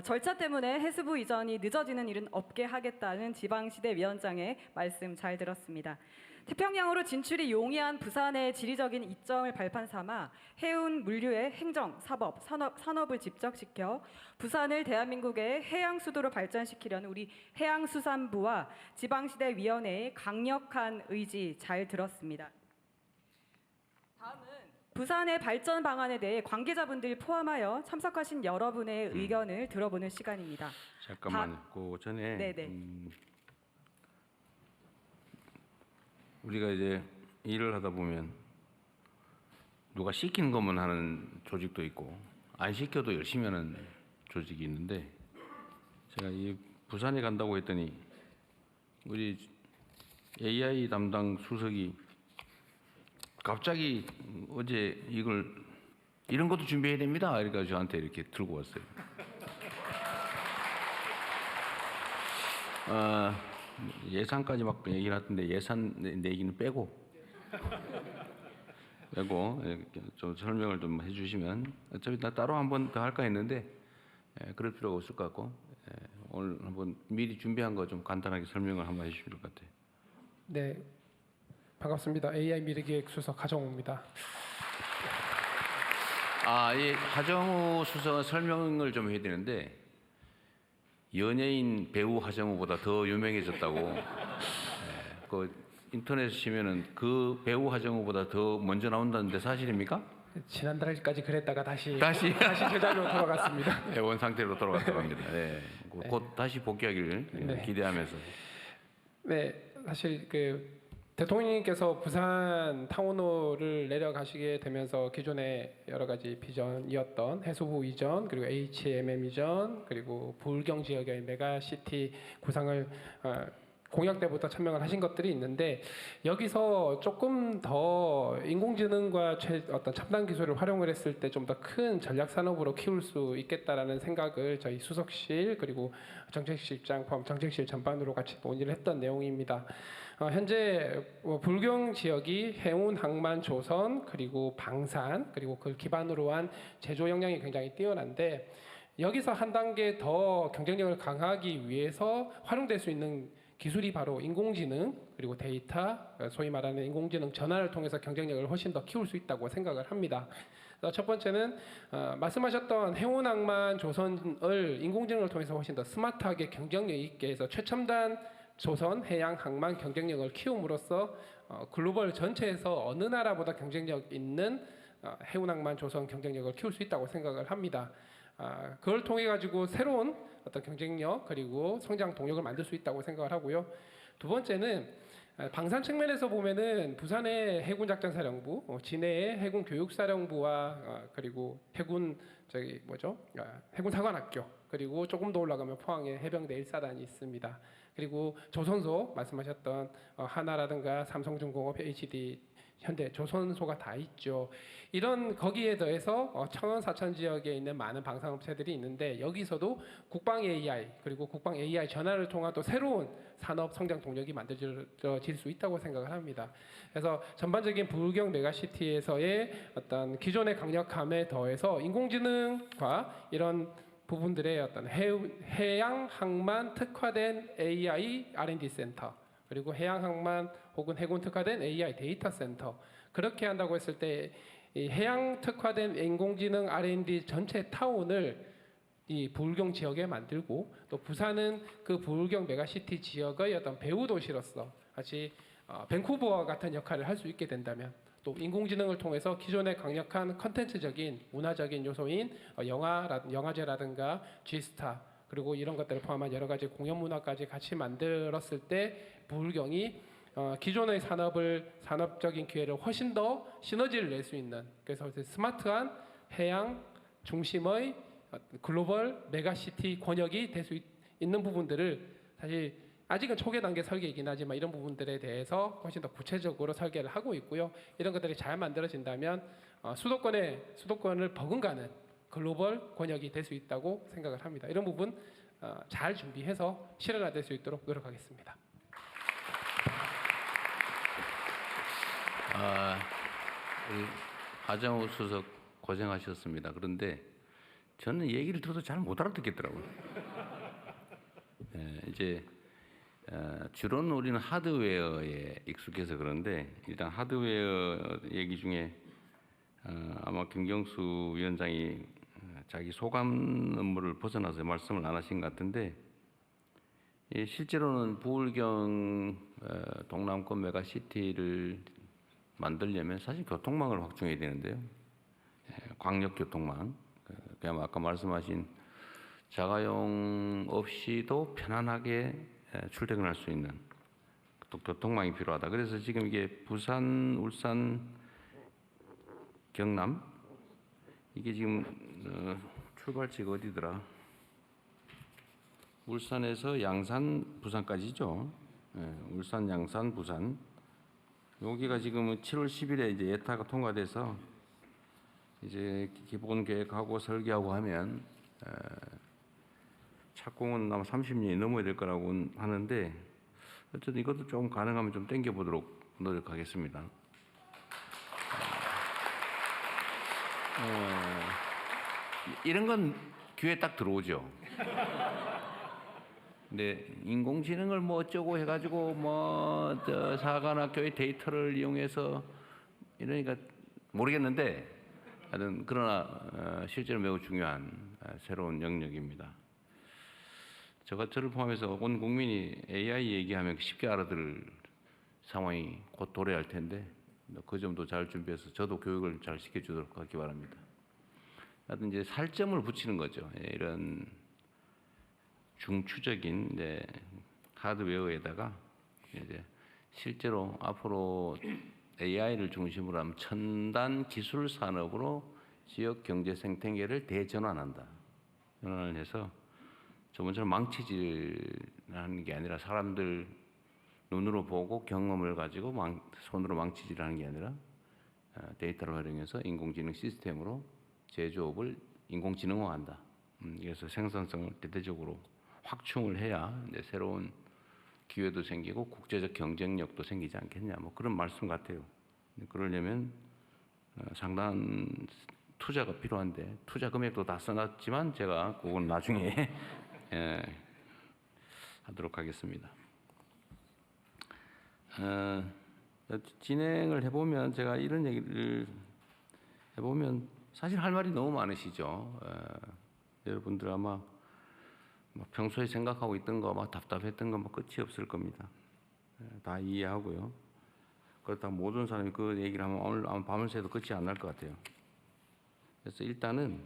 [SPEAKER 1] 절차 때문에 해수부 이전이 늦어지는 일은 없게 하겠다는 지방시대위원장의 말씀 잘 들었습니다. 태평양으로 진출이 용이한 부산의 지리적인 이점을 발판 삼아 해운 물류의 행정, 사법, 산업을 집적시켜 부산을 대한민국의 해양 수도로 발전시키려는 우리 해양수산부와 지방시대위원회의 강력한 의지 잘 들었습니다. 다음은 부산의 발전 방안에 대해 관계자분들 포함하여 참석하신 여러분의 의견을 들어보는 시간입니다.
[SPEAKER 2] 잠깐만요. 그 전에
[SPEAKER 1] 네네.
[SPEAKER 2] 우리가 이제 일을 하다 보면 누가 시키는 것만 하는 조직도 있고 안 시켜도 열심히 하는 조직이 있는데 제가 이 부산에 간다고 했더니 우리 AI 담당 수석이 갑자기 어제 이런 것도 준비해야 됩니다. 그러니까 저한테 이렇게 들고 왔어요. 예산까지 막 얘기를 하던데 예산 내기는 빼고 좀 설명을 좀 해주시면 어차피 나 따로 한 번 더 할까 했는데 그럴 필요가 없을 것 같고 오늘 한번 미리 준비한 거 좀 간단하게 설명을 한번 해주실 것 같아요.
[SPEAKER 5] 네, 반갑습니다. AI 미래기획 수석 하정우입니다.
[SPEAKER 2] 이 하정우 수석 설명을 좀 해야 되는데 연예인 배우 하정우보다 더 유명해졌다고. 그 인터넷 치면은 그 배우 하정우보다 더 먼저 나온다는데 사실입니까?
[SPEAKER 5] 지난달까지 그랬다가 다시
[SPEAKER 2] 다시
[SPEAKER 5] 제자리로 돌아갔습니다.
[SPEAKER 2] 네, 원 상태로 돌아갔다고 합니다. 네. 곧 다시 복귀하기를
[SPEAKER 5] 네.
[SPEAKER 2] 기대하면서.
[SPEAKER 5] 네, 사실 그 대통령님께서 부산 타운홀을 내려가시게 되면서 기존의 여러 가지 비전이었던 해수부 이전, 그리고 HMM 이전, 그리고 부울경 지역의 메가시티 구상을 공약 때부터 천명을 하신 것들이 있는데 여기서 조금 더 인공지능과 어떤 첨단 기술을 활용을 했을 때 좀 더 큰 전략 산업으로 키울 수 있겠다라는 생각을 저희 수석실 그리고 정책실장 포함 정책실 전반으로 같이 논의를 했던 내용입니다. 현재 불경 지역이 해운, 항만, 조선 그리고 방산 그리고 그걸 기반으로 한 제조 역량이 굉장히 뛰어난데 여기서 한 단계 더 경쟁력을 강화하기 위해서 활용될 수 있는 기술이 바로 인공지능 그리고 데이터, 소위 말하는 인공지능 전환을 통해서 경쟁력을 훨씬 더 키울 수 있다고 생각을 합니다. 첫 번째는 말씀하셨던 해운, 항만, 조선을 인공지능을 통해서 훨씬 더 스마트하게 경쟁력 있게 해서 최첨단 조선, 해양, 항만 경쟁력을 키움으로써 글로벌 전체에서 어느 나라보다 경쟁력 있는 해운, 항만, 조선 경쟁력을 키울 수 있다고 생각을 합니다. 그걸 통해 가지고 새로운 어떤 경쟁력 그리고 성장 동력을 만들 수 있다고 생각을 하고요. 두 번째는 방산 측면에서 보면은 부산의 해군작전사령부, 진해의 해군교육사령부와 그리고 해군사관학교 그리고 조금 더 올라가면 포항에 해병대 1사단이 있습니다. 그리고 조선소 말씀하셨던 하나라든가 삼성중공업, HD, 현대, 조선소가 다 있죠. 이런 거기에 더해서 청원 사천 지역에 있는 많은 방산업체들이 있는데 여기서도 국방 AI 그리고 국방 AI 전환을 통한 또 새로운 산업 성장 동력이 만들어질 수 있다고 생각을 합니다. 그래서 전반적인 부울경 메가시티에서의 어떤 기존의 강력함에 더해서 인공지능과 이런 부분들의 어떤 해양 항만 특화된 AI R&D 센터 그리고 해양 항만 혹은 해군 특화된 AI 데이터 센터 그렇게 한다고 했을 때 이 해양 특화된 인공지능 R&D 전체 타운을 이 부울경 지역에 만들고 또 부산은 그 부울경 메가시티 지역의 어떤 배후 도시로서 같이 밴쿠버와 같은 역할을 할 수 있게 된다면 또 인공지능을 통해서 기존의 강력한 컨텐츠적인 문화적인 요소인 영화제라든가 G스타 그리고 이런 것들을 포함한 여러 가지 공연 문화까지 같이 만들었을 때 부울경이 기존의 산업적인 기회를 훨씬 더 시너지를 낼 수 있는, 그래서 이제 스마트한 해양 중심의 글로벌 메가시티 권역이 될 수 있는 부분들을, 사실 아직은 초기 단계 설계이긴 하지만 이런 부분들에 대해서 훨씬 더 구체적으로 설계를 하고 있고요. 이런 것들이 잘 만들어진다면 수도권을 버금가는 글로벌 권역이 될 수 있다고 생각을 합니다. 이런 부분 잘 준비해서 실현화될 수 있도록 노력하겠습니다.
[SPEAKER 2] 우리 하정우 수석 고생하셨습니다. 그런데 저는 얘기를 들어도 잘 못 알아듣겠더라고요. 이제 주로는 우리는 하드웨어에 익숙해서 그런데 일단 하드웨어 얘기 중에 아마 김경수 위원장이 자기 소감 업무를 벗어나서 말씀을 안 하신 것 같은데 실제로는 부울경 동남권 메가시티를 만들려면 사실 교통망을 확충해야 되는데요. 광역교통망, 그냥 아까 말씀하신 자가용 없이도 편안하게 출퇴근할 수 있는 또 교통망이 필요하다. 그래서 지금 이게 부산, 울산, 경남 이게 지금 출발지가 어디더라? 울산에서 양산, 부산까지죠. 울산, 양산, 부산. 여기가 지금 7월 10일에 이제 예타가 통과돼서 이제 기본 계획하고 설계하고 하면 착공은 아마 30년이 넘어야 될 거라고 하는데 어쨌든 이것도 좀 가능하면 좀 당겨 보도록 노력하겠습니다. 이런 건 귀에 딱 들어오죠. 근데 인공지능을 뭐 어쩌고 해가지고 뭐 저 사관학교의 데이터를 이용해서 이러니까 모르겠는데 하여튼 그러나 실제로 매우 중요한 새로운 영역입니다. 저를 포함해서 온 국민이 AI 얘기하면 쉽게 알아들을 상황이 곧 도래할 텐데 그 점도 잘 준비해서 저도 교육을 잘 시켜주도록 하기 바랍니다. 하여튼 이제 살점을 붙이는 거죠. 이런 중추적인 이제 하드웨어에다가 이제 실제로 앞으로 AI를 중심으로 하면 첨단 기술 산업으로 지역 경제 생태계를 대전환한다. 전환을 해서 저번처럼 망치질하는 게 아니라 사람들 눈으로 보고 경험을 가지고 손으로 망치질하는 게 아니라 데이터를 활용해서 인공지능 시스템으로 제조업을 인공지능화한다. 그래서 생산성을 대대적으로 확충을 해야 이제 새로운 기회도 생기고 국제적 경쟁력도 생기지 않겠냐. 뭐 그런 말씀 같아요. 그러려면 상당한 투자가 필요한데 투자 금액도 다 써놨지만 제가 그건 나중에 하도록 하겠습니다. 진행을 해보면 제가 이런 얘기를 해보면 사실 할 말이 너무 많으시죠. 여러분들 아마 평소에 생각하고 있던 거 막 답답했던 거 뭐 끝이 없을 겁니다. 다 이해하고요. 그렇다고 모든 사람이 그 얘기를 하면 오늘 아마 밤을 새도 끝이 안 날 것 같아요. 그래서 일단은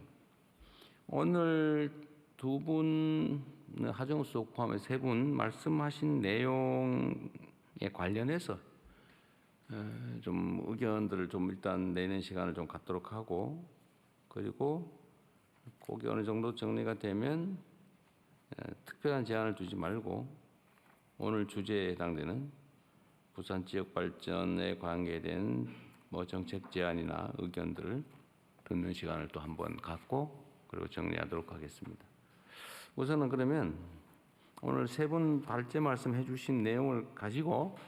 [SPEAKER 2] 오늘 두 분, 하정우 수석 포함해서 세 분 말씀하신 내용에 관련해서 좀 의견들을 좀 일단 내는 시간을 좀 갖도록 하고 그리고 그게 어느 정도 정리가 되면 특별한 제한을 두지 말고 오늘 주제에 해당되는 부산 지역 발전에 관계된 뭐 정책 제안이나 의견들을 듣는 시간을 또 한번 갖고 그리고 정리하도록 하겠습니다. 우선은 그러면 오늘 세 분 발제 말씀해 주신 내용을 가지고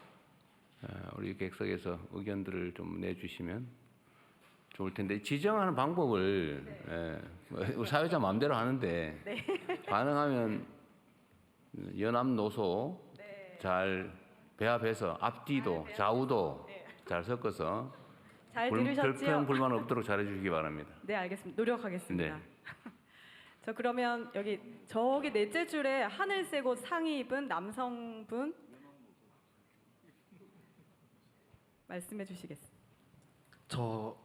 [SPEAKER 2] 우리 객석에서 의견들을 좀 내주시면 좋을 텐데 지정하는 방법을 사회자 마음대로 하는데 가능하면 연합노소 잘 배합해서 앞뒤도 좌우도 잘 섞어서
[SPEAKER 1] 잘
[SPEAKER 2] 불평
[SPEAKER 1] 들으셨지요?
[SPEAKER 2] 불만 없도록 잘해 주시기 바랍니다.
[SPEAKER 1] 네, 알겠습니다. 노력하겠습니다.
[SPEAKER 2] 네.
[SPEAKER 1] 저 그러면 여기 저기 넷째 줄에 하늘색 옷 상의 입은 남성분 말씀해 주시겠습니다.
[SPEAKER 6] 저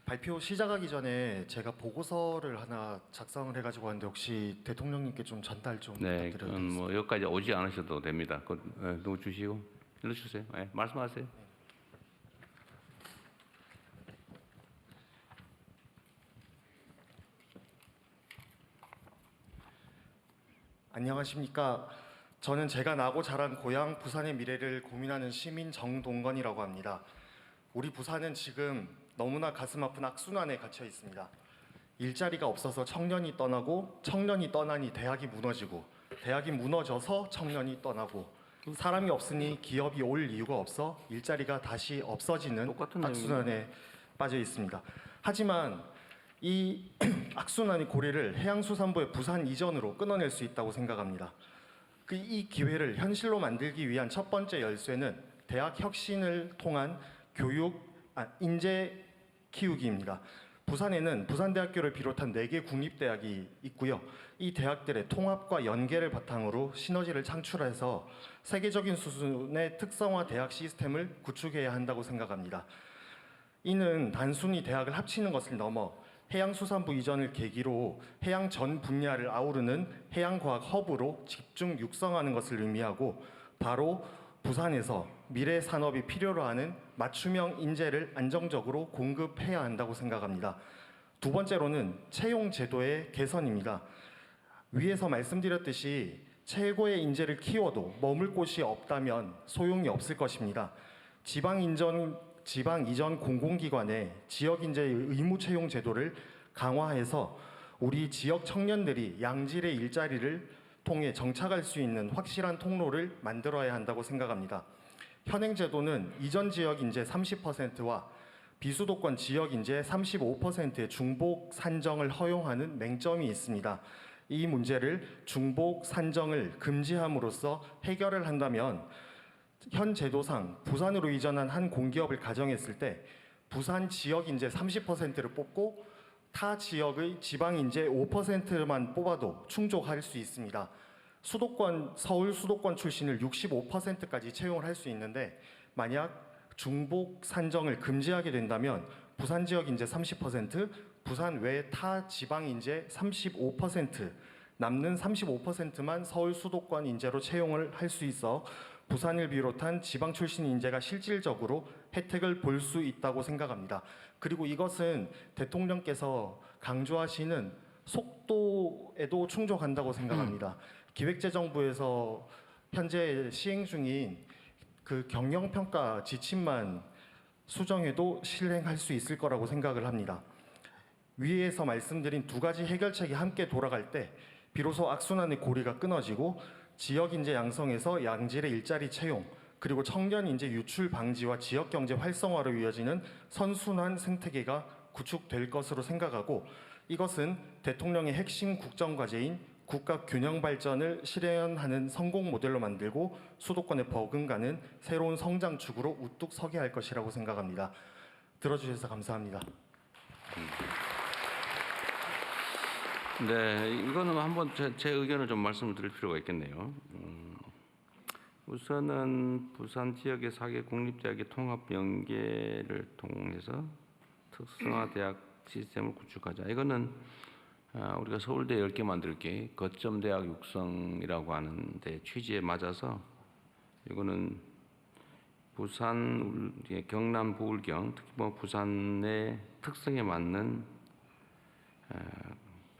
[SPEAKER 6] 발표 시작하기 전에 제가 보고서를 하나 작성을 해가지고 왔는데 혹시 대통령님께 좀 전달 좀
[SPEAKER 2] 네,
[SPEAKER 6] 부탁드려도
[SPEAKER 2] 그건 뭐 여기까지 오지 않으셔도 됩니다. 누구 주시고 일로 주세요. 네, 말씀하세요.
[SPEAKER 6] 안녕하십니까. 저는 제가 나고 자란 고향 부산의 미래를 고민하는 시민 정동건이라고 합니다. 우리 부산은 지금 너무나 가슴 아픈 악순환에 갇혀 있습니다. 일자리가 없어서 청년이 떠나고, 청년이 떠나니 대학이 무너지고, 대학이 무너져서 청년이 떠나고, 사람이 없으니 기업이 올 이유가 없어 일자리가 다시 없어지는
[SPEAKER 2] 똑같은
[SPEAKER 6] 악순환에 빠져 있습니다. 하지만 이 악순환의 고리를 해양수산부의 부산 이전으로 끊어낼 수 있다고 생각합니다. 이 기회를 현실로 만들기 위한 첫 번째 열쇠는 대학 혁신을 통한 인재 키우기입니다. 부산에는 부산대학교를 비롯한 4개 국립대학이 있고요. 이 대학들의 통합과 연계를 바탕으로 시너지를 창출해서 세계적인 수준의 특성화 대학 시스템을 구축해야 한다고 생각합니다. 이는 단순히 대학을 합치는 것을 넘어 해양수산부 이전을 계기로 해양 전 분야를 아우르는 해양과학 허브로 집중 육성하는 것을 의미하고, 바로 부산에서 미래 산업이 필요로 하는 맞춤형 인재를 안정적으로 공급해야 한다고 생각합니다. 두 번째로는 채용 제도의 개선입니다. 위에서 말씀드렸듯이 최고의 인재를 키워도 머물 곳이 없다면 소용이 없을 것입니다. 지방 이전 공공기관의 지역 인재 의무 채용 제도를 강화해서 우리 지역 청년들이 양질의 일자리를 통해 정착할 수 있는 확실한 통로를 만들어야 한다고 생각합니다. 현행 제도는 이전 지역 인재 30%와 비수도권 지역 인재 35%의 중복 산정을 허용하는 맹점이 있습니다. 이 문제를 중복 산정을 금지함으로써 해결을 한다면 현 제도상 부산으로 이전한 한 공기업을 가정했을 때 부산 지역 인재 30%를 뽑고 타 지역의 지방 인재 5%만 뽑아도 충족할 수 있습니다. 서울 수도권 출신을 65%까지 채용을 할 수 있는데, 만약 중복 산정을 금지하게 된다면 부산 지역 인재 30%, 부산 외 타 지방 인재 35%, 남는 35%만 서울 수도권 인재로 채용을 할 수 있어 부산을 비롯한 지방 출신 인재가 실질적으로 혜택을 볼 수 있다고 생각합니다. 그리고 이것은 대통령께서 강조하시는 속도에도 충족한다고 생각합니다. 기획재정부에서 현재 시행 중인 그 경영평가 지침만 수정해도 실행할 수 있을 거라고 생각을 합니다. 위에서 말씀드린 두 가지 해결책이 함께 돌아갈 때 비로소 악순환의 고리가 끊어지고 지역 인재 양성에서 양질의 일자리 채용, 그리고 청년 인재 유출 방지와 지역 경제 활성화로 이어지는 선순환 생태계가 구축될 것으로 생각하고, 이것은 대통령의 핵심 국정 과제인 국가 균형 발전을 실현하는 성공 모델로 만들고 수도권에 버금가는 새로운 성장축으로 우뚝 서게 할 것이라고 생각합니다. 들어주셔서 감사합니다.
[SPEAKER 2] 네, 이거는 한번 제 의견을 좀 말씀을 드릴 필요가 있겠네요. 우선은 부산 지역의 4개 국립대학의 통합 연계를 통해서 특성화 대학 시스템을 구축하자. 이거는 우리가 서울대 10개 만들게 거점 대학 육성이라고 하는데 취지에 맞아서, 이거는 부산, 경남, 부울경, 특히 부산의 특성에 맞는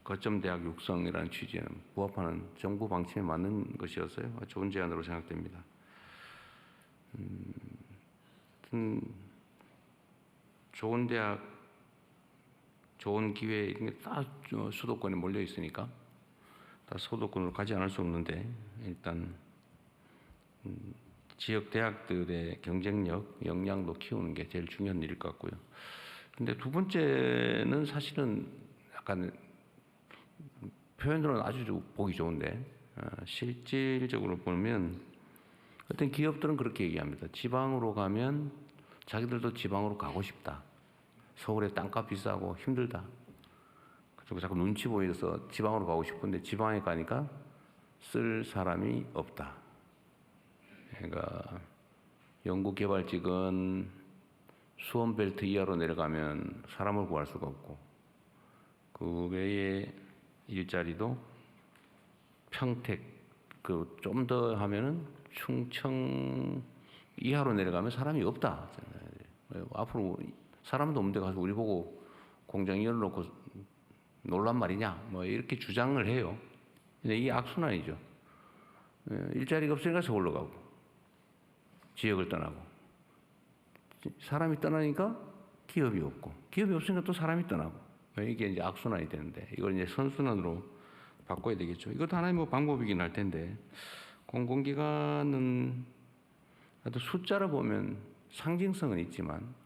[SPEAKER 2] 거점 대학 육성이라는 취지에 부합하는 정부 방침에 맞는 것이었어요. 좋은 제안으로 생각됩니다. 좋은 대학, 좋은 기회, 이런 게 다 수도권에 몰려 있으니까 다 수도권으로 가지 않을 수 없는데, 일단 지역 대학들의 경쟁력, 역량도 키우는 게 제일 중요한 일일 것 같고요. 근데 두 번째는 사실은 약간 표현으로는 아주 보기 좋은데, 실질적으로 보면 어떤 기업들은 그렇게 얘기합니다. 지방으로 가면 자기들도 지방으로 가고 싶다. 서울에 땅값 비싸고 힘들다. 그리고 자꾸 눈치 보여서 지방으로 가고 싶은데 지방에 가니까 쓸 사람이 없다. 그러니까 연구개발직은 수원벨트 이하로 내려가면 사람을 구할 수가 없고, 그 외에 일자리도 평택, 좀 더 하면은 충청 이하로 내려가면 사람이 없다. 앞으로 사람도 없는데 가서 우리 보고 공장 열어놓고 놀란 말이냐, 뭐 이렇게 주장을 해요. 근데 이게 악순환이죠. 일자리가 없으니까 서울로 가고, 지역을 떠나고, 사람이 떠나니까 기업이 없고, 기업이 없으니까 또 사람이 떠나고, 이게 이제 악순환이 되는데, 이걸 이제 선순환으로 바꿔야 되겠죠. 이것도 하나의 뭐 방법이긴 할 텐데, 공공기관은 숫자로 보면 상징성은 있지만,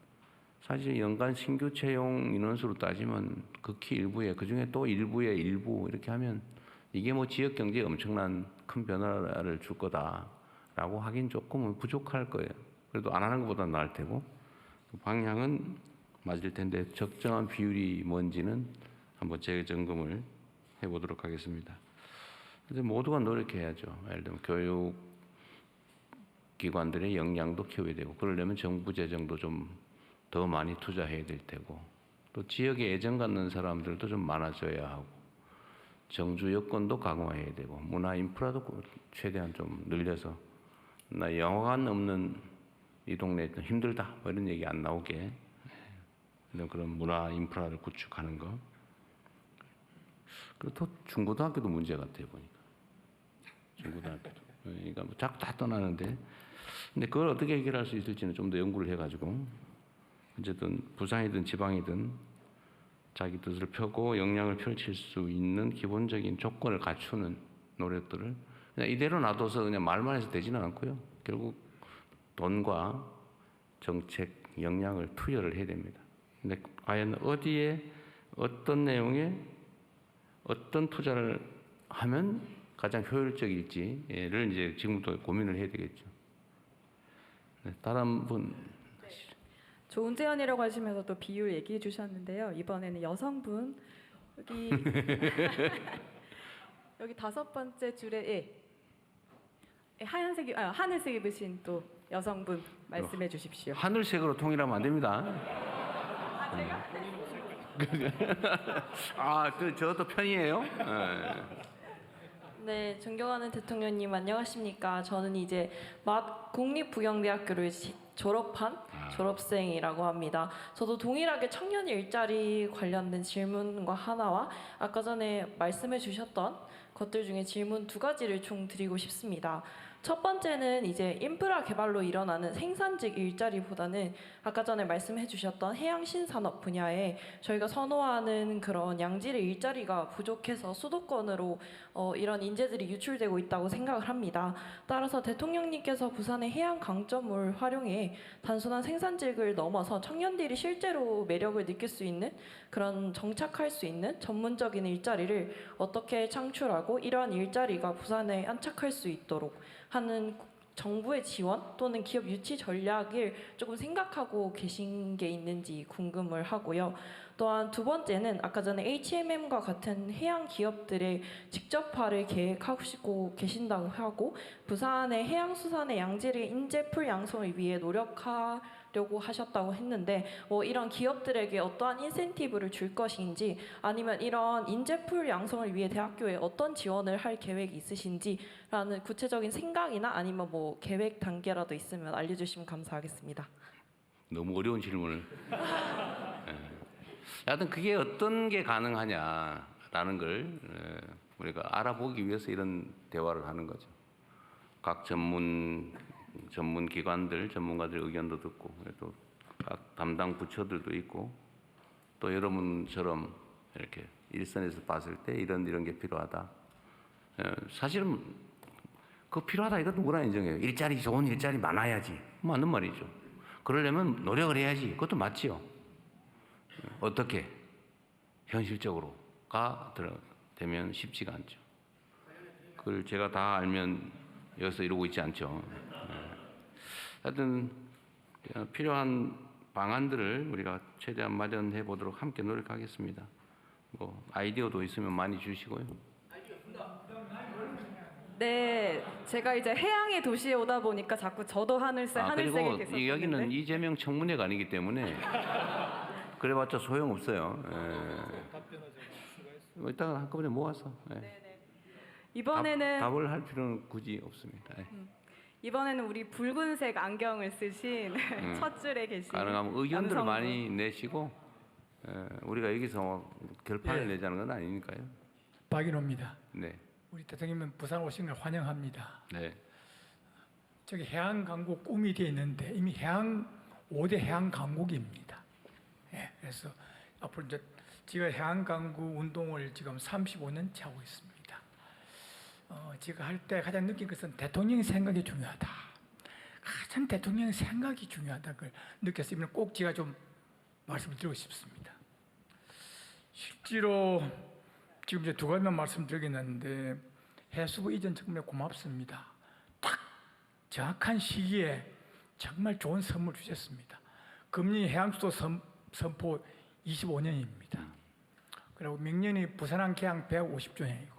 [SPEAKER 2] 사실 연간 신규 채용 인원수로 따지면 극히 일부에, 그 중에 또 일부의 일부 이렇게 하면 이게 뭐 지역 경제에 엄청난 큰 변화를 줄 거다라고 하긴 조금은 부족할 거예요. 그래도 안 하는 것보다 나을 테고, 방향은 맞을 텐데 적정한 비율이 뭔지는 한번 재점검을 해보도록 하겠습니다. 이제 모두가 노력해야죠. 예를 들면 교육 기관들의 역량도 키워야 되고, 그러려면 정부 재정도 좀 더 많이 투자해야 될 테고, 또 지역에 애정 갖는 사람들도 좀 많아져야 하고, 정주 여건도 강화해야 되고, 문화 인프라도 최대한 좀 늘려서, 나 영화관 없는 이 동네 힘들다 뭐 이런 얘기 안 나오게 그런 문화 인프라를 구축하는 거. 그리고 또 중고등학교도 문제 같아요 보니까. 중고등학교도. 그러니까 뭐 자꾸 다 떠나는데, 근데 그걸 어떻게 해결할 수 있을지는 좀 더 연구를 해가지고, 어쨌든 부산이든 지방이든 자기 뜻을 펴고 역량을 펼칠 수 있는 기본적인 조건을 갖추는 노력들을 그냥 이대로 놔둬서 그냥 말만 해서 되지는 않고요. 결국 돈과 정책, 역량을 투여를 해야 됩니다. 근데 과연 어디에, 어떤 내용에, 어떤 투자를 하면 가장 효율적일지를 이제 지금부터 고민을 해야 되겠죠. 네, 다른 분.
[SPEAKER 1] 좋은 제안이라고 하시면서 또 비율 얘기해 주셨는데요. 이번에는 여성분 여기 여기 5번째 줄에 하늘색 입으신 또 여성분 말씀해 주십시오.
[SPEAKER 2] 하늘색으로 통일하면 안 됩니다. 저것도 편이에요?
[SPEAKER 7] 네, 존경하는 대통령님 안녕하십니까? 저는 이제 국립부경대학교를 졸업한 졸업생이라고 합니다. 저도 동일하게 청년 일자리 관련된 질문과 하나와 아까 전에 말씀해 주셨던 것들 중에 질문 2가지를 총 드리고 싶습니다. 첫 번째는 이제 인프라 개발로 일어나는 생산직 일자리보다는 아까 전에 말씀해 주셨던 해양 신산업 분야에 저희가 선호하는 그런 양질의 일자리가 부족해서 수도권으로 이런 인재들이 유출되고 있다고 생각을 합니다. 따라서 대통령님께서 부산의 해양 강점을 활용해 단순한 생산직을 넘어서 청년들이 실제로 매력을 느낄 수 있는 그런 정착할 수 있는 전문적인 일자리를 어떻게 창출하고 이러한 일자리가 부산에 안착할 수 있도록 하는 정부의 지원 또는 기업 유치 전략을 조금 생각하고 계신 게 있는지 궁금을 하고요. 또한 2번째는 아까 전에 HMM과 같은 해양 기업들의 직접화를 계획하시고 계신다고 하고 부산의 해양수산의 양질의 인재풀 양성을 위해 노력하려고 하셨다고 했는데 이런 기업들에게 어떠한 인센티브를 줄 것인지 아니면 이런 인재풀 양성을 위해 대학교에 어떤 지원을 할 계획이 있으신지라는 구체적인 생각이나 아니면 뭐 계획 단계라도 있으면 알려주시면 감사하겠습니다.
[SPEAKER 2] 너무 어려운 질문을. 하여튼 그게 어떤 게 가능하냐라는 걸 우리가 알아보기 위해서 이런 대화를 하는 거죠. 각 전문 기관들, 전문가들 의견도 듣고, 또 각 담당 부처들도 있고, 또 여러분처럼 이렇게 일선에서 봤을 때 이런 게 필요하다. 사실은 그 필요하다 이거 누구나 인정해요. 좋은 일자리 많아야지. 맞는 말이죠. 그러려면 노력을 해야지. 그것도 맞지요. 어떻게 현실적으로가 되면 쉽지가 않죠. 그걸 제가 다 알면 여기서 이러고 있지 않죠. 하여튼 필요한 방안들을 우리가 최대한 마련해 보도록 함께 노력하겠습니다. 뭐 아이디어도 있으면 많이 주시고요.
[SPEAKER 1] 네, 제가 이제 해양의 도시에 오다 보니까 자꾸 저도 하늘색에
[SPEAKER 2] 그리고
[SPEAKER 1] 계속
[SPEAKER 2] 여기는
[SPEAKER 1] 보는데.
[SPEAKER 2] 이재명 청문회가 아니기 때문에 그래봤자 소용없어요. 이따가 한꺼번에 모아서
[SPEAKER 1] 이번에는
[SPEAKER 2] 답을 할 필요는 굳이 없습니다.
[SPEAKER 1] 이번에는 우리 붉은색 안경을 쓰신 첫 줄에 계신
[SPEAKER 2] 가능하면 의견들을
[SPEAKER 1] 남성분.
[SPEAKER 2] 많이 내시고 우리가 여기서 결판을 내자는 건 아니니까요.
[SPEAKER 8] 박인호입니다.
[SPEAKER 2] 네,
[SPEAKER 8] 우리 대통령님 부산 오신 걸 환영합니다.
[SPEAKER 2] 네,
[SPEAKER 8] 저기 해양 강국 꿈이 되어 있는데 이미 5대 해양 강국입니다. 예, 그래서 앞으로 이제 제가 해양 강국 운동을 지금 35년째 하고 있습니다. 제가 할 때 가장 느낀 것은 대통령의 생각이 중요하다. 가장 대통령의 생각이 중요하다는 느꼈으면 꼭 제가 좀 말씀을 드리고 싶습니다. 실제로 지금 이제 두 가지만 말씀드리겠는데 해수부 이전 정말 고맙습니다. 딱 정확한 시기에 정말 좋은 선물 주셨습니다. 금리 해양수도 선포 25년입니다. 그리고明년이 부산항 개항 150주년이고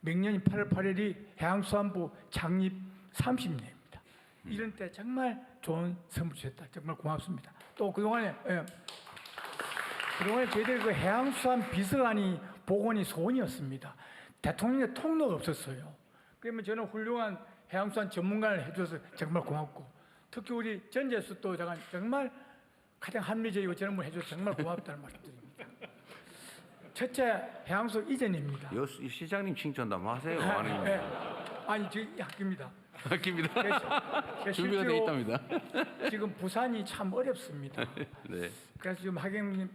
[SPEAKER 8] 明년이 8월 8일이 해양수산부 창립 30년입니다. 이런 때 정말 좋은 선물 주셨다. 정말 고맙습니다. 또 그동안에 저희들 그 해양수산 비서관이 복원이 소원이었습니다. 대통령의 통로가 없었어요. 그러면 저는 훌륭한 해양수산 전문가를 해줘서 정말 고맙고 특히 우리 전재수 또 정말 가장 합리적이고 저런 분 해줘서 정말 고맙다는 말씀드립니다. 첫째 해양수 이전입니다.
[SPEAKER 2] 이 시장님 칭찬도 한번 하세요.
[SPEAKER 8] 네. 아니 저희 학교입니다.
[SPEAKER 2] 아낍니다. 준비가 돼 있답니다.
[SPEAKER 8] 지금 부산이 참 어렵습니다.
[SPEAKER 2] 네,
[SPEAKER 8] 그래서 지금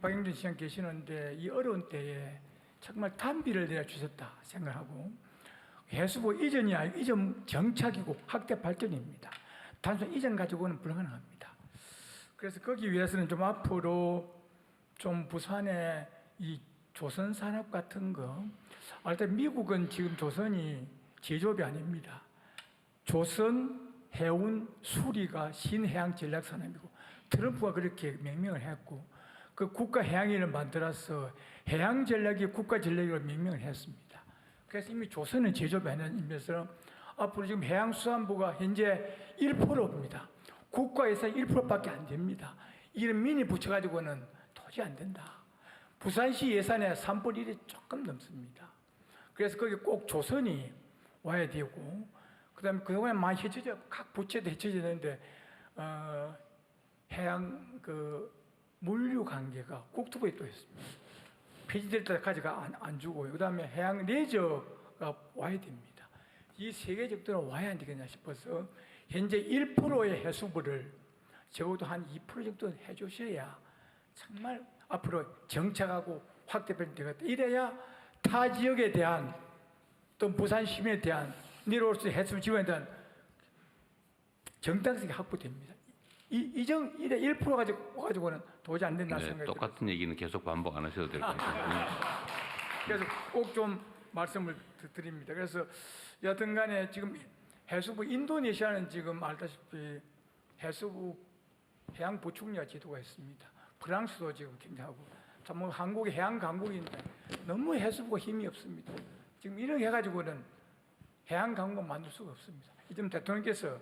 [SPEAKER 8] 박영진 시장 계시는데 이 어려운 때에 정말 단비를 내주셨다 생각하고 해수부 이전이 아니고 이전 정착이고 학대 발전입니다. 단순 이전 가지고는 불가능합니다. 그래서 거기 위해서는 좀 앞으로 좀 부산에 이 조선 산업 같은 거, 일단 미국은 지금 조선이 제조업이 아닙니다. 조선 해운 수리가 신해양 전략 산업이고 트럼프가 그렇게 명명을 했고 그 국가 해양위를 만들어서 해양 전략이 국가 전략으로 명명을 했습니다. 그래서 이미 조선은 제조업이 아니면서 앞으로 지금 해양수산부가 현재 1%입니다. 국가에서 1%밖에 안 됩니다. 이런 민이 붙여가지고는 도저히 안 된다. 부산시 예산의 3분의 1이 조금 넘습니다. 그래서 거기 꼭 조선이 와야 되고, 그 다음에 그동안에 많이 해쳐져, 각 부처도 해쳐지는데, 해양 그 물류 관계가 국토부에 또 있습니다. 폐지될 때까지가 안 주고요. 그 다음에 해양 레저가 와야 됩니다. 이 세 개 정도는 와야 안 되겠냐 싶어서 현재 1%의 해수부를 적어도 한 2% 정도는 해주셔야 정말 앞으로 정착하고 확대될 때가 이래야 타 지역에 대한 또 부산 시민에 대한 내로로서 해수 지원에 대한 정당성이 확보됩니다. 이정 1% 가지고는 도저히 안 된다는 생각이 들어요.
[SPEAKER 2] 똑같은 얘기는 계속 반복 안 하셔도 될 것 같아요.
[SPEAKER 8] 그래서 꼭 좀 말씀을 드립니다. 그래서 여튼간에 지금 해수부 인도네시아는 지금 알다시피 해수부 해양 보충력 제도가 있습니다. 프랑스도 지금 굉장하고 참 뭐 한국이 해양 강국인데 너무 해수부가 힘이 없습니다. 지금 이렇게 해가지고는 해양 강국 만들 수가 없습니다. 이점 대통령께서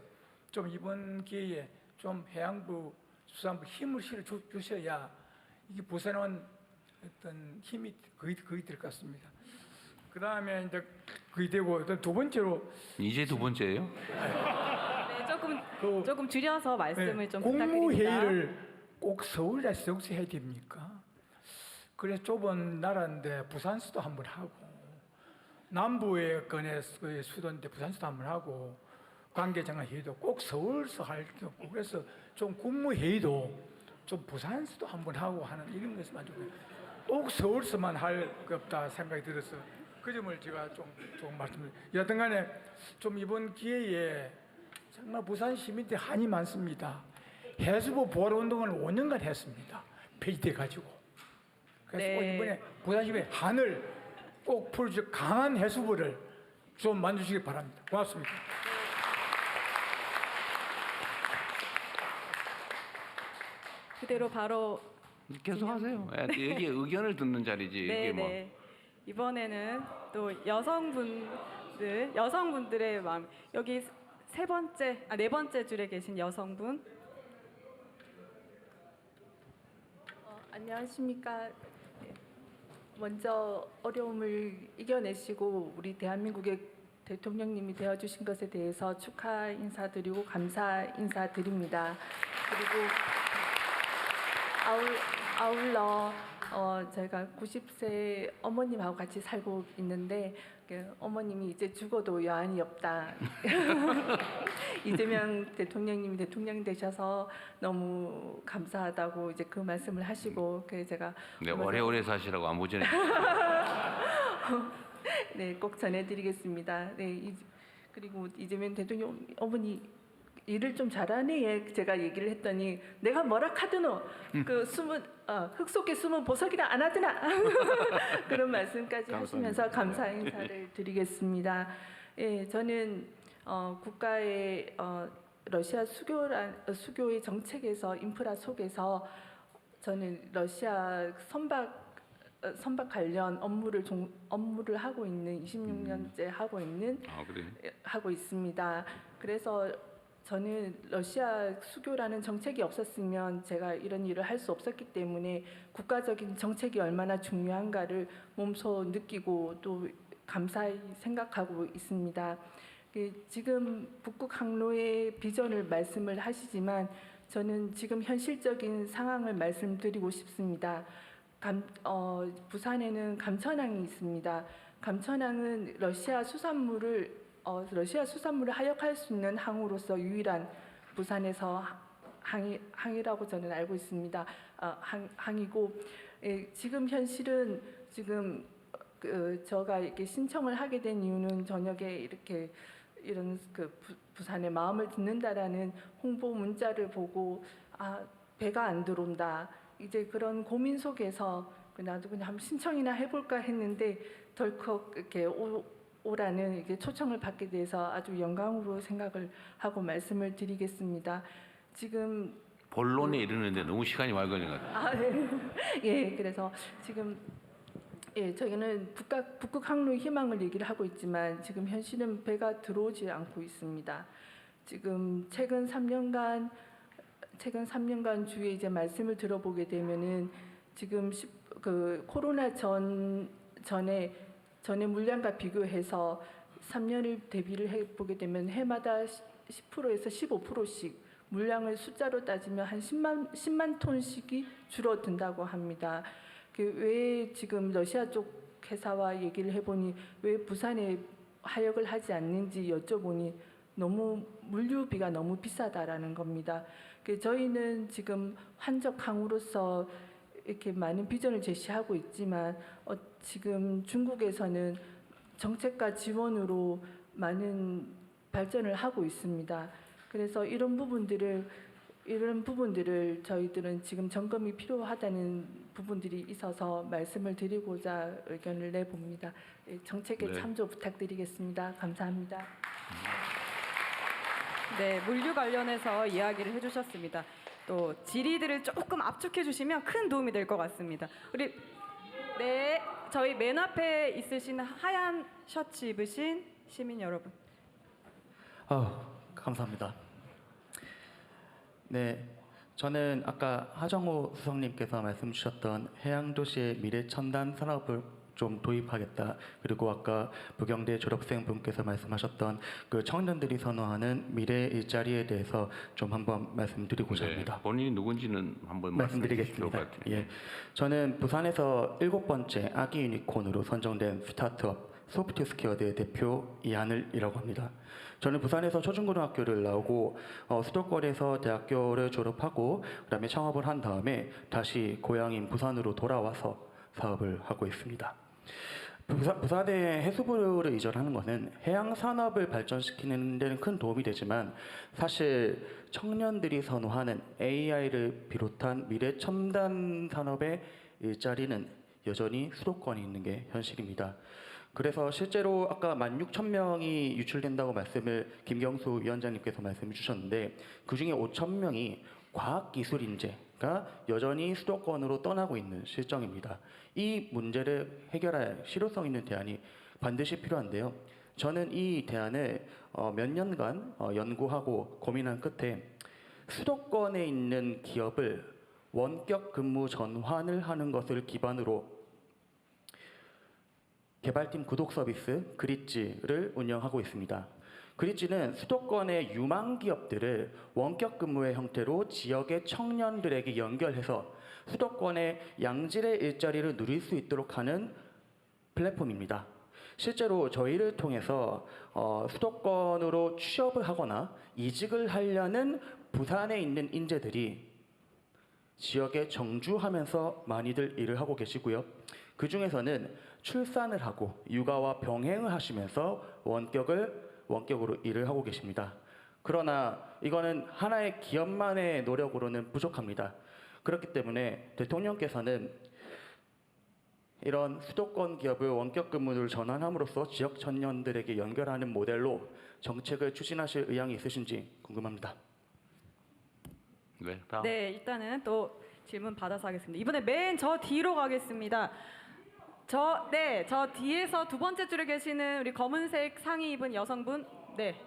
[SPEAKER 8] 좀 이번 기회에 좀 해양부 수산부 힘을 실어 주셔야 이게 부산은 어떤 힘이 거의 될 것 같습니다. 그 다음에 이제 그게 되고 두 번째로
[SPEAKER 2] 이제 두 번째예요?
[SPEAKER 1] 네, 조금 줄여서 말씀을 좀 부탁드립니다.
[SPEAKER 8] 국무회의를 꼭 서울에서 여기서 해야 됩니까? 그래서 좁은 나라인데 부산수도 한번 하고 남부의 건의 수도인데 부산수도 한번 하고 관계장관 회의도 꼭 서울서 할 게 없고 그래서 좀 국무회의도 좀 부산수도 한번 하고 하는 이런 것을 가지고 꼭 서울서만 할 게 없다 생각이 들어서 그 점을 제가 좀 말씀을 여튼간에 좀 이번 기회에 정말 부산 시민들 한이 많습니다. 해수부 보호 운동을 5년간 했습니다. 폐지돼 가지고 그래서
[SPEAKER 1] 네.
[SPEAKER 8] 꼭 이번에 부산 시민 한을 꼭 풀어주 강한 해수부를 좀 만드시기 바랍니다. 고맙습니다.
[SPEAKER 1] 그대로 바로
[SPEAKER 2] 계속 하세요. 여기 의견을 듣는 자리지. 이게 뭐.
[SPEAKER 1] 네. 이번에는 또 여성분들의 마음 여기 네 번째 줄에 계신 여성분.
[SPEAKER 9] 안녕하십니까. 먼저 어려움을 이겨내시고 우리 대한민국의 대통령님이 되어주신 것에 대해서 축하 인사드리고 감사 인사드립니다. 그리고 아울러 제가 90세 어머님하고 같이 살고 있는데 어머님이 이제 죽어도 여한이 없다. 이재명 대통령님이 대통령 되셔서 너무 감사하다고 이제 그 말씀을 하시고 그래서 제가
[SPEAKER 2] 네, 오래오래 사시라고 안부 전해.
[SPEAKER 9] 네, 꼭 전해드리겠습니다. 네, 그리고 이재명 대통령 어머니 일을 좀 잘하네. 제가 얘기를 했더니 내가 뭐라 카드노 그 숨은 흙 속에 숨은 보석이라 안 하드나 그런 말씀까지 하시면서 감사 인사를 드리겠습니다. 예, 저는 국가의 러시아 수교의 정책에서 인프라 속에서 저는 러시아 선박 관련 업무를 하고 있는 26년째 하고 있습니다. 그래서 저는 러시아 수교라는 정책이 없었으면 제가 이런 일을 할 수 없었기 때문에 국가적인 정책이 얼마나 중요한가를 몸소 느끼고 또 감사히 생각하고 있습니다. 지금 북극 항로의 비전을 말씀을 하시지만 저는 지금 현실적인 상황을 말씀드리고 싶습니다. 부산에는 감천항이 있습니다. 감천항은 러시아 수산물을 하역할 수 있는 항으로서 유일한 부산에서 항이라고 저는 알고 있습니다. 항이고 지금 현실은 지금 제가 이렇게 신청을 하게 된 이유는 저녁에 이렇게 이런 부산의 마음을 듣는다라는 홍보 문자를 보고 배가 안 들어온다. 이제 그런 고민 속에서 나도 그냥 한번 신청이나 해볼까 했는데 덜컥 이렇게 오라는 이게 초청을 받게 돼서 아주 영광으로 생각을 하고 말씀을 드리겠습니다. 지금
[SPEAKER 2] 본론에 이르는데 너무 시간이 많이 걸린 것 같아요.
[SPEAKER 9] 네. 예, 그래서 지금 저희는 북극 항로의 희망을 얘기를 하고 있지만 지금 현실은 배가 들어오지 않고 있습니다. 지금 최근 3년간 주위에 이제 말씀을 들어보게 되면은 지금 코로나 전에 물량과 비교해서 3년을 대비를 해보게 되면 해마다 10%에서 15%씩 물량을 숫자로 따지면 한 10만 톤씩이 줄어든다고 합니다. 왜 지금 러시아 쪽 회사와 얘기를 해보니 왜 부산에 하역을 하지 않는지 여쭤보니 너무 물류비가 너무 비싸다라는 겁니다. 저희는 지금 한적항으로서 이렇게 많은 비전을 제시하고 있지만 지금 중국에서는 정책과 지원으로 많은 발전을 하고 있습니다. 그래서 이런 부분들을 저희들은 지금 점검이 필요하다는 부분들이 있어서 말씀을 드리고자 의견을 내봅니다. 정책에 참조 부탁드리겠습니다. 감사합니다.
[SPEAKER 1] 네, 물류 관련해서 이야기를 해주셨습니다. 또 질의들을 조금 압축해 주시면 큰 도움이 될 것 같습니다. 네, 저희 맨 앞에 있으신 하얀 셔츠 입으신 시민 여러분.
[SPEAKER 10] 감사합니다. 네, 저는 아까 하정우 수석님께서 말씀 주셨던 해양도시의 미래 첨단 산업을 좀 도입하겠다. 그리고 아까 부경대 졸업생 분께서 말씀하셨던 그 청년들이 선호하는 미래 일자리에 대해서 좀 한번 말씀드리고자 합니다.
[SPEAKER 2] 본인이 누군지는 한번
[SPEAKER 10] 말씀드리겠습니다. 예, 저는 부산에서 7번째 아기 유니콘으로 선정된 스타트업 소프트스퀘어드의 대표 이하늘이라고 합니다. 저는 부산에서 초중고등학교를 나오고 수도권에서 대학교를 졸업하고 그다음에 창업을 한 다음에 다시 고향인 부산으로 돌아와서 사업을 하고 있습니다. 부산에 해수부를 이전하는 것은 해양 산업을 발전시키는 데는 큰 도움이 되지만 사실 청년들이 선호하는 AI를 비롯한 미래 첨단 산업의 일자리는 여전히 수도권에 있는 게 현실입니다. 그래서 실제로 아까 16,000명이 유출된다고 말씀을 김경수 위원장님께서 말씀해 주셨는데 그중에 5,000명이 과학기술 인재가 여전히 수도권으로 떠나고 있는 실정입니다. 이 문제를 해결할 실효성 있는 대안이 반드시 필요한데요. 저는 이 대안을 몇 년간 연구하고 고민한 끝에 수도권에 있는 기업을 원격 근무 전환을 하는 것을 기반으로 개발팀 구독 서비스 그릿지를 운영하고 있습니다. 그릿지는 수도권의 유망 기업들을 원격 근무의 형태로 지역의 청년들에게 연결해서 수도권의 양질의 일자리를 누릴 수 있도록 하는 플랫폼입니다. 실제로 저희를 통해서 수도권으로 취업을 하거나 이직을 하려는 부산에 있는 인재들이 지역에 정주하면서 많이들 일을 하고 계시고요. 그 중에서는 출산을 하고 육아와 병행을 하시면서 원격으로 일을 하고 계십니다. 그러나 이거는 하나의 기업만의 노력으로는 부족합니다. 그렇기 때문에 대통령께서는 이런 수도권 기업을 원격 근무를 전환함으로써 지역 청년들에게 연결하는 모델로 정책을 추진하실 의향이 있으신지 궁금합니다.
[SPEAKER 2] 네, 다음.
[SPEAKER 1] 네, 일단은 또 질문 받아서 하겠습니다. 이번에 맨 저 뒤로 가겠습니다. 저 뒤에서 두 번째 줄에 계시는 우리 검은색 상의 입은 여성분. 네.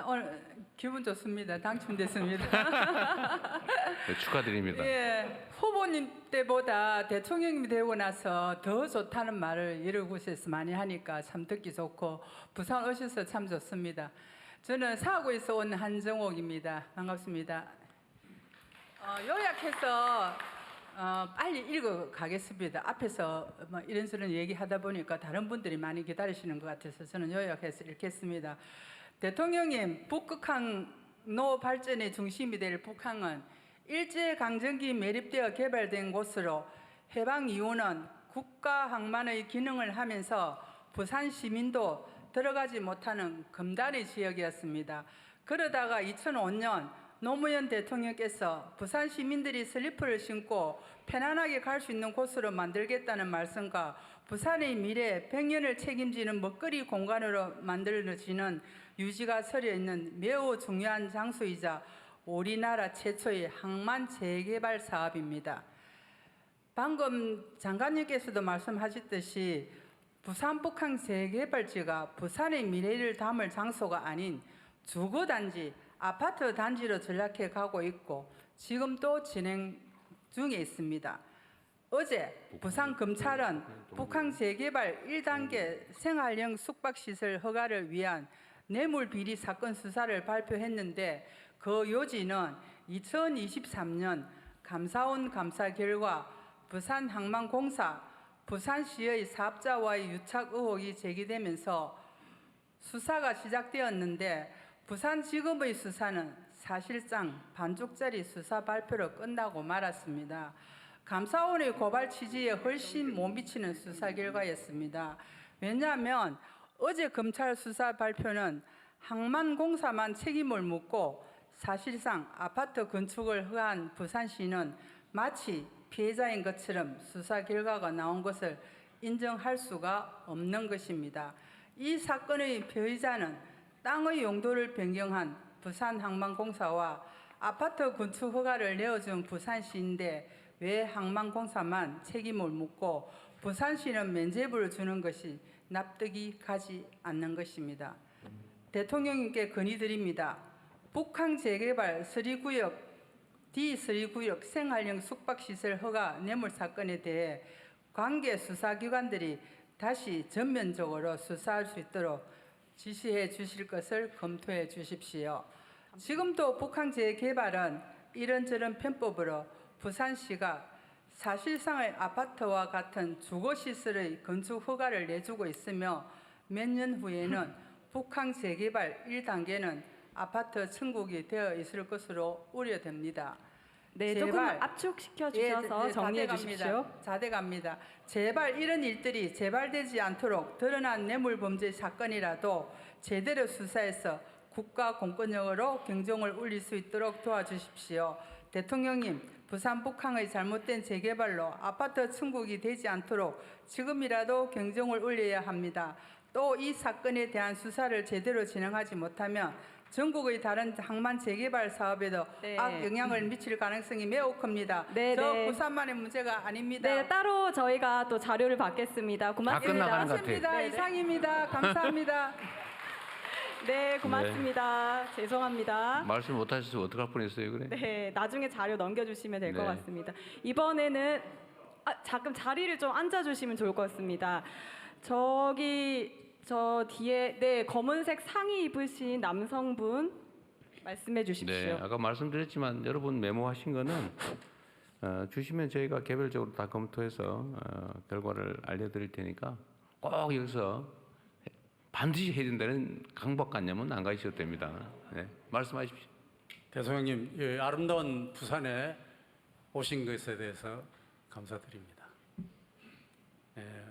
[SPEAKER 11] 오늘 기분 좋습니다. 당첨됐습니다.
[SPEAKER 2] 네, 축하드립니다.
[SPEAKER 11] 예, 후보님 때보다 대통령님이 되고 나서 더 좋다는 말을 여러 곳에서 많이 하니까 참 듣기 좋고 부산 오셔서 참 좋습니다. 저는 사구에서 온 한정옥입니다. 반갑습니다. 요약해서 빨리 읽어 가겠습니다. 앞에서 뭐 이런저런 얘기하다 보니까 다른 분들이 많이 기다리시는 것 같아서 저는 요약해서 읽겠습니다. 대통령님, 북극항로 발전의 중심이 될 북항은 일제강점기 매립되어 개발된 곳으로 해방 이후는 국가항만의 기능을 하면서 부산 시민도 들어가지 못하는 금단의 지역이었습니다. 그러다가 2005년 노무현 대통령께서 부산 시민들이 슬리퍼를 신고 편안하게 갈 수 있는 곳으로 만들겠다는 말씀과 부산의 미래 100년을 책임지는 먹거리 공간으로 만들어지는 유지가 서려 있는 매우 중요한 장소이자 우리나라 최초의 항만 재개발 사업입니다. 방금 장관님께서도 말씀하셨듯이 부산 북항 재개발지가 부산의 미래를 담을 장소가 아닌 주거단지, 아파트 단지로 전락해 가고 있고 지금도 진행 중에 있습니다. 어제 부산검찰은 북항 재개발 1단계 생활형 숙박시설 허가를 위한 뇌물비리 사건 수사를 발표했는데 그 요지는 2023년 감사원 감사 결과 부산항만공사, 부산시의 사업자와의 유착 의혹이 제기되면서 수사가 시작되었는데 부산지검의 수사는 사실상 반쪽짜리 수사 발표로 끝나고 말았습니다. 감사원의 고발 취지에 훨씬 못 미치는 수사 결과였습니다. 왜냐하면 어제 검찰 수사 발표는 항만공사만 책임을 묻고 사실상 아파트 건축을 허가한 부산시는 마치 피해자인 것처럼 수사 결과가 나온 것을 인정할 수가 없는 것입니다. 이 사건의 피의자는 땅의 용도를 변경한 부산항만공사와 아파트 건축 허가를 내어준 부산시인데 왜 항만공사만 책임을 묻고 부산시는 면죄부를 주는 것이 납득이 가지 않는 것입니다. 대통령님께 건의드립니다. 북항 재개발 3구역, D3구역 생활형 숙박시설 허가 뇌물 사건에 대해 관계 수사기관들이 다시 전면적으로 수사할 수 있도록 지시해 주실 것을 검토해 주십시오. 지금도 북항 재개발은 이런저런 편법으로 부산시가 사실상의 아파트와 같은 주거시설의 건축 허가를 내주고 있으며 몇 년 후에는 북항 재개발 1단계는 아파트 천국이 되어 있을 것으로 우려됩니다.
[SPEAKER 1] 네, 조금 압축시켜 주셔서 정리해 주십시오.
[SPEAKER 11] 자대갑니다. 제발 이런 일들이 재발되지 않도록 드러난 뇌물 범죄 사건이라도 제대로 수사해서 국가 공권력으로 경종을 울릴 수 있도록 도와주십시오. 대통령님, 부산 북항의 잘못된 재개발로 아파트 천국이 되지 않도록 지금이라도 경종을 울려야 합니다. 또 이 사건에 대한 수사를 제대로 진행하지 못하면 전국의 다른 항만 재개발 사업에도 악영향을 미칠 가능성이 매우 큽니다. 저 부산만의 문제가 아닙니다.
[SPEAKER 1] 네, 따로 저희가 또 자료를 받겠습니다. 고맙습니다.
[SPEAKER 2] 다 끝나가는 것 같아요.
[SPEAKER 11] 이상입니다. 감사합니다.
[SPEAKER 1] 네, 고맙습니다. 죄송합니다.
[SPEAKER 2] 말씀 못 하셔서 어떡할 뻔했어요, 그래?
[SPEAKER 1] 네, 나중에 자료 넘겨주시면 될 것
[SPEAKER 2] 네.
[SPEAKER 1] 같습니다. 이번에는 잠깐 자리를 좀 앉아주시면 좋을 것 같습니다. 저기 저 뒤에 네 검은색 상의 입으신 남성분 말씀해 주십시오.
[SPEAKER 2] 네, 아까 말씀드렸지만 여러분 메모하신 거는 주시면 저희가 개별적으로 다 검토해서 결과를 알려드릴 테니까 꼭 여기서 반드시 해야 된다는 강박관념은 안 가지셔도 됩니다. 네, 말씀하십시오.
[SPEAKER 12] 대통령님, 예, 아름다운 부산에 오신 것에 대해서 감사드립니다. 예,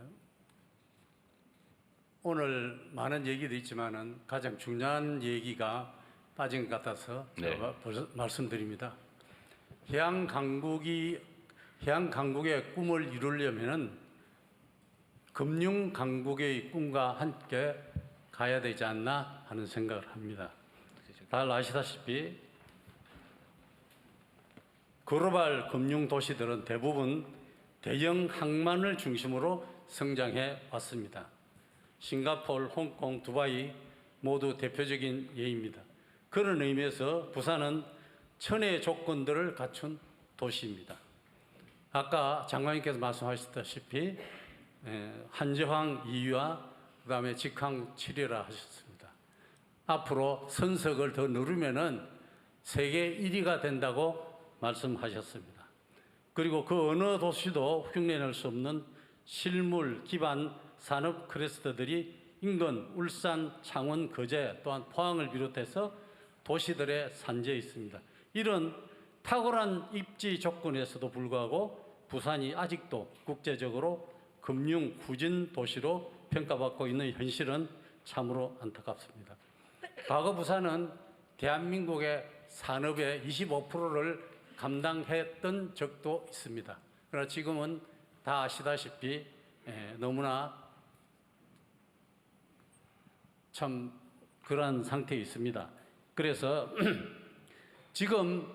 [SPEAKER 12] 오늘 많은 얘기도 있지만은 가장 중요한 얘기가 빠진 것 같아서
[SPEAKER 2] 네.
[SPEAKER 12] 제가 말씀드립니다. 해양 강국의 꿈을 이루려면은 금융 강국의 꿈과 함께 가야 되지 않나 하는 생각을 합니다. 잘 아시다시피 글로벌 금융 도시들은 대부분 대형 항만을 중심으로 성장해 왔습니다. 싱가포르, 홍콩, 두바이 모두 대표적인 예입니다. 그런 의미에서 부산은 천혜의 조건들을 갖춘 도시입니다. 아까 장관님께서 말씀하셨다시피 한저항 2위와 그다음에 직항 7위라 하셨습니다. 앞으로 선석을 더 누르면은 세계 1위가 된다고 말씀하셨습니다. 그리고 그 어느 도시도 흉내낼 수 없는 실물 기반 산업 클러스터들이 인근, 울산, 창원, 거제 또한 포항을 비롯해서 도시들의 산재에 있습니다. 이런 탁월한 입지 조건에서도 불구하고 부산이 아직도 국제적으로 금융 후진 도시로 평가받고 있는 현실은 참으로 안타깝습니다. 과거 부산은 대한민국의 산업의 25%를 감당했던 적도 있습니다. 그러나 지금은 다 아시다시피 너무나 참 그러한 상태에 있습니다. 그래서 지금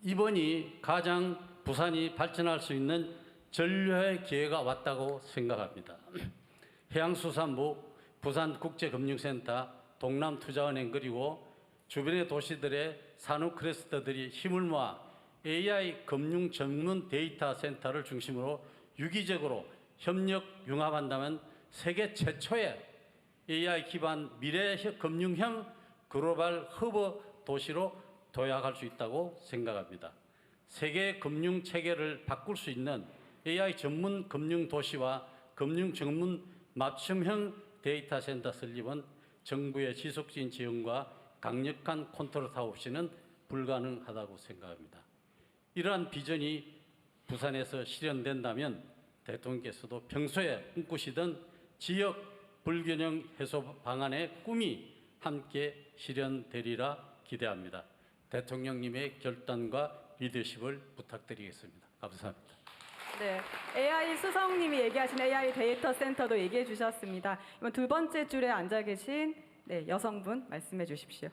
[SPEAKER 12] 이번이 가장 부산이 발전할 수 있는 전류의 기회가 왔다고 생각합니다. 해양수산부, 부산국제금융센터, 동남투자은행 그리고 주변의 도시들의 산업 클러스터들이 힘을 모아 AI 금융 전문 데이터 센터를 중심으로 유기적으로 협력 융합한다면 세계 최초의 AI 기반 미래 금융형 글로벌 허브 도시로 도약할 수 있다고 생각합니다. 세계 금융 체계를 바꿀 수 있는 AI 전문 금융 도시와 금융 전문 맞춤형 데이터 센터 설립은 정부의 지속적인 지원과 강력한 컨트롤 없이는 불가능하다고 생각합니다. 이러한 비전이 부산에서 실현된다면 대통령께서도 평소에 꿈꾸시던 지역 불균형 해소 방안의 꿈이 함께 실현되리라 기대합니다. 대통령님의 결단과 리더십을 부탁드리겠습니다. 감사합니다.
[SPEAKER 1] 네, AI 수성님이 얘기하신 AI 데이터 센터도 얘기해 주셨습니다. 이번 두 번째 줄에 앉아 계신 네, 여성분 말씀해 주십시오.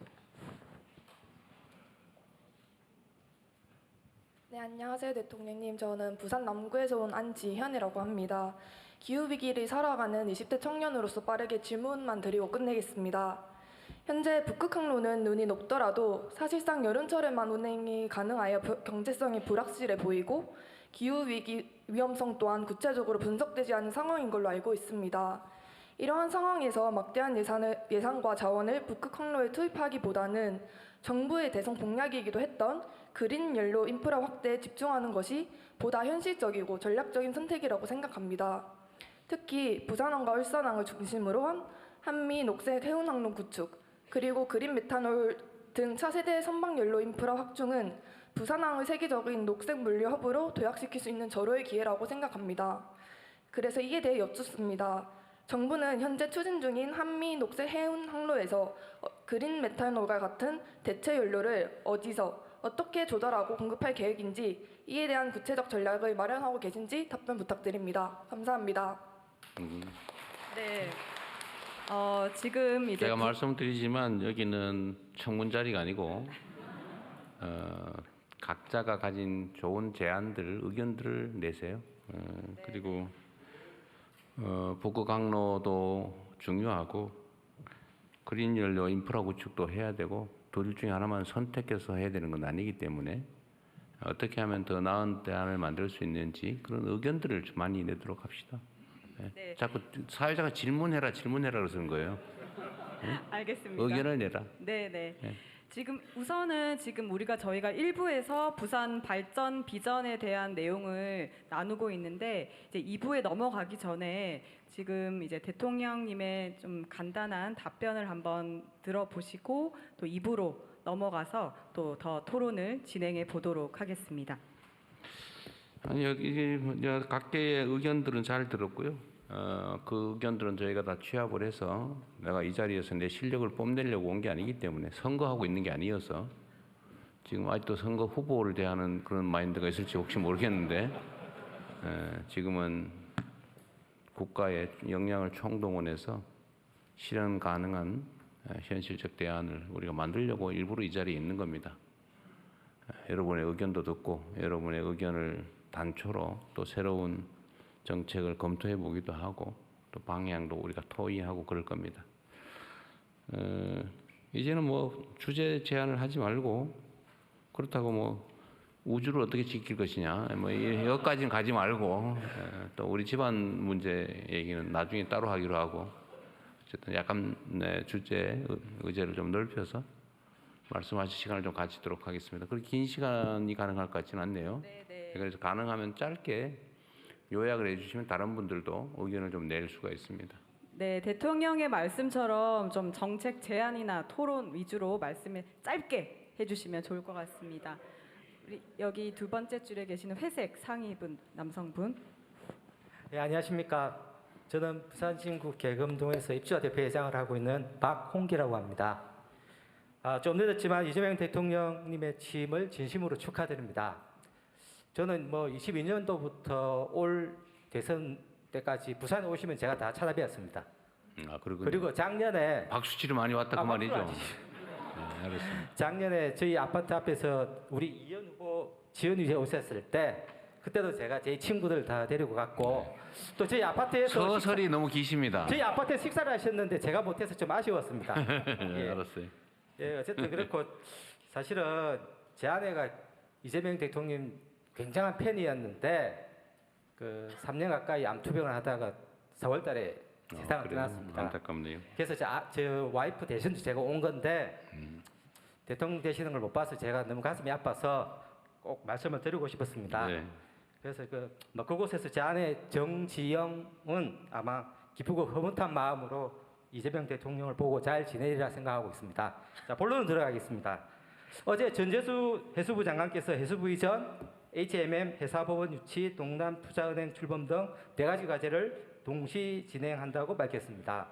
[SPEAKER 13] 네, 안녕하세요, 대통령님. 저는 부산 남구에서 온 안지현이라고 합니다. 기후위기를 살아가는 20대 청년으로서 빠르게 질문만 드리고 끝내겠습니다. 현재 북극항로는 눈이 녹더라도 사실상 여름철에만 운행이 가능하여 경제성이 불확실해 보이고 기후위기 위험성 또한 구체적으로 분석되지 않은 상황인 걸로 알고 있습니다. 이러한 상황에서 막대한 예산과 자원을 북극항로에 투입하기보다는 정부의 대선 공약이기도 했던 그린 옐로 인프라 확대에 집중하는 것이 보다 현실적이고 전략적인 선택이라고 생각합니다. 특히 부산항과 울산항을 중심으로 한 한미 녹색 해운항로 구축, 그리고 그린 메탄올 등 차세대 선박 연료 인프라 확충은 부산항을 세계적인 녹색 물류 허브로 도약시킬 수 있는 절호의 기회라고 생각합니다. 그래서 이에 대해 여쭙습니다. 정부는 현재 추진 중인 한미 녹색 해운 항로에서 그린 메탄올과 같은 대체 연료를 어디서 어떻게 조달하고 공급할 계획인지 이에 대한 구체적 전략을 마련하고 계신지 답변 부탁드립니다. 감사합니다.
[SPEAKER 1] 네, 지금 이제
[SPEAKER 2] 제가 말씀드리지만 여기는 청문 자리가 아니고 각자가 가진 좋은 제안들, 의견들을 내세요. 그리고 북극항로도 중요하고 그린 연료 인프라 구축도 해야 되고 둘 중에 하나만 선택해서 해야 되는 건 아니기 때문에 어떻게 하면 더 나은 대안을 만들 수 있는지 그런 의견들을 좀 많이 내도록 합시다. 예.
[SPEAKER 1] 네.
[SPEAKER 2] 자꾸 사회자가 질문해라 그러는 거예요.
[SPEAKER 1] 알겠습니다.
[SPEAKER 2] 의견을 내라.
[SPEAKER 1] 네, 네.
[SPEAKER 2] 예.
[SPEAKER 1] 지금 우선은 지금 저희가 1부에서 부산 발전 비전에 대한 내용을 나누고 있는데 이제 2부에 넘어가기 전에 지금 이제 대통령님의 좀 간단한 답변을 한번 들어보시고 또 2부로 넘어가서 또 더 토론을 진행해 보도록 하겠습니다.
[SPEAKER 2] 아니 여기 각계의 의견들은 잘 들었고요. 그 의견들은 저희가 다 취합을 해서 내가 이 자리에서 내 실력을 뽐내려고 온 게 아니기 때문에 선거하고 있는 게 아니어서 지금 아직도 선거 후보를 대하는 그런 마인드가 있을지 혹시 모르겠는데 지금은 국가의 역량을 총동원해서 실현 가능한 현실적 대안을 우리가 만들려고 일부러 이 자리에 있는 겁니다. 여러분의 의견도 듣고 여러분의 의견을 단초로 또 새로운 정책을 검토해 보기도 하고 또 방향도 우리가 토의하고 그럴 겁니다. 이제는 뭐 주제 제한을 하지 말고 그렇다고 뭐 우주를 어떻게 지킬 것이냐 뭐 여기까지는 가지 말고 또 우리 집안 문제 얘기는 나중에 따로 하기로 하고 어쨌든 약간 주제 의제를 좀 넓혀서 말씀하실 시간을 좀 가지도록 하겠습니다. 그렇게 긴 시간이 가능할 것 같지는 않네요.
[SPEAKER 1] 네.
[SPEAKER 2] 그래서 가능하면 짧게 요약을 해주시면 다른 분들도 의견을 좀 낼 수가 있습니다.
[SPEAKER 1] 네, 대통령의 말씀처럼 좀 정책 제안이나 토론 위주로 말씀을 짧게 해주시면 좋을 것 같습니다. 우리 여기 두 번째 줄에 계시는 회색 상의 입은 남성분.
[SPEAKER 14] 네, 안녕하십니까. 저는 부산진구 계금동에서 입주자 대표회장을 하고 있는 박홍기라고 합니다. 좀 늦었지만 이재명 대통령님의 취임을 진심으로 축하드립니다. 저는 뭐 22년도부터 올 대선 때까지 부산에 오시면 제가 다 찾아뵈었습니다.
[SPEAKER 2] 그렇군요.
[SPEAKER 14] 그리고 작년에
[SPEAKER 2] 박수치료 많이 왔다 그 말이죠.
[SPEAKER 14] 네,
[SPEAKER 2] 알겠습니다.
[SPEAKER 14] 작년에 저희 아파트 앞에서 우리 이현 후보 지원 위에 오셨을 때 그때도 제가 제 친구들 다 데리고 갔고 또 저희 아파트에서
[SPEAKER 2] 서설이 너무 기십니다.
[SPEAKER 14] 저희 아파트에 식사를 하셨는데 제가 못해서 좀 아쉬웠습니다.
[SPEAKER 2] 예. 알았어요.
[SPEAKER 14] 예, 어쨌든 그렇고 사실은 제 아내가 이재명 대통령 굉장한 팬이었는데 그 3년 가까이 암투병을 하다가 4월달에 세상을
[SPEAKER 2] 그래요?
[SPEAKER 14] 떠났습니다.
[SPEAKER 2] 안타깝네요.
[SPEAKER 14] 그래서 저 와이프 대신도 제가 온 건데 대통령 되시는 걸 못 봐서 제가 너무 가슴이 아파서 꼭 말씀을 드리고 싶었습니다.
[SPEAKER 2] 네.
[SPEAKER 14] 그래서 그곳에서 제 아내 정지영은 아마 기쁘고 흐뭇한 마음으로 이재명 대통령을 보고 잘 지내리라 생각하고 있습니다. 자, 본론으로 들어가겠습니다. 어제 전재수 해수부 장관께서 해수부 이전, HMM, 회사법원 유치, 동남투자은행 출범 등 4가지 과제를 동시 진행한다고 밝혔습니다.